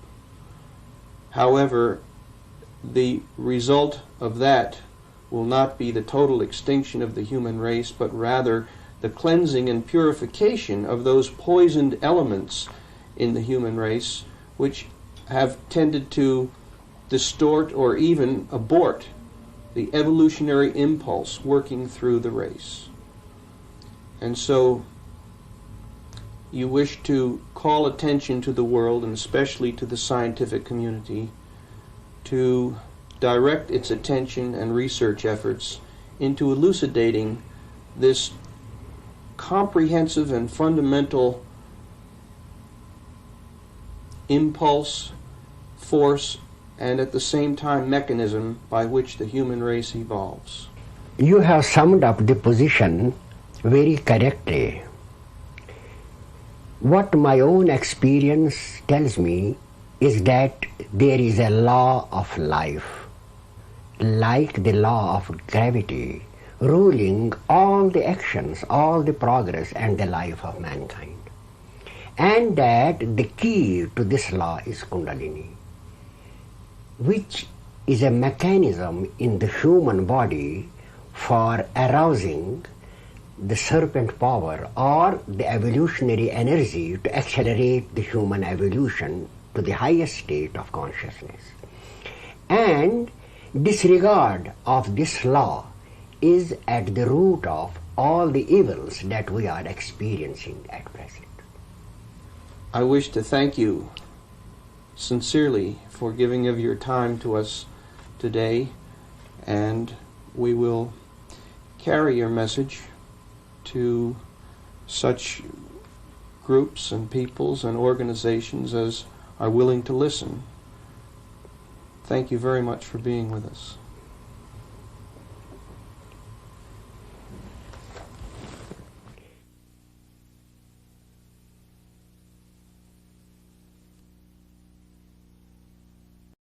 However, the result of that will not be the total extinction of the human race, but rather the cleansing and purification of those poisoned elements in the human race which have tended to distort or even abort the evolutionary impulse working through the race. And so you wish to call attention to the world, and especially to the scientific community, to direct its attention and research efforts into elucidating this comprehensive and fundamental impulse, force, and at the same time mechanism by which the human race evolves. You have summed up the position very correctly. What my own experience tells me is that there is a law of life, like the law of gravity, ruling all the actions, all the progress and the life of mankind. And that the key to this law is Kundalini, which is a mechanism in the human body for arousing the serpent power or the evolutionary energy to accelerate the human evolution to the highest state of consciousness. And disregard of this law is at the root of all the evils that we are experiencing at present. I wish to thank you sincerely for giving of your time to us today, and we will carry your message to such groups and peoples and organizations as are willing to listen. Thank you very much for being with us.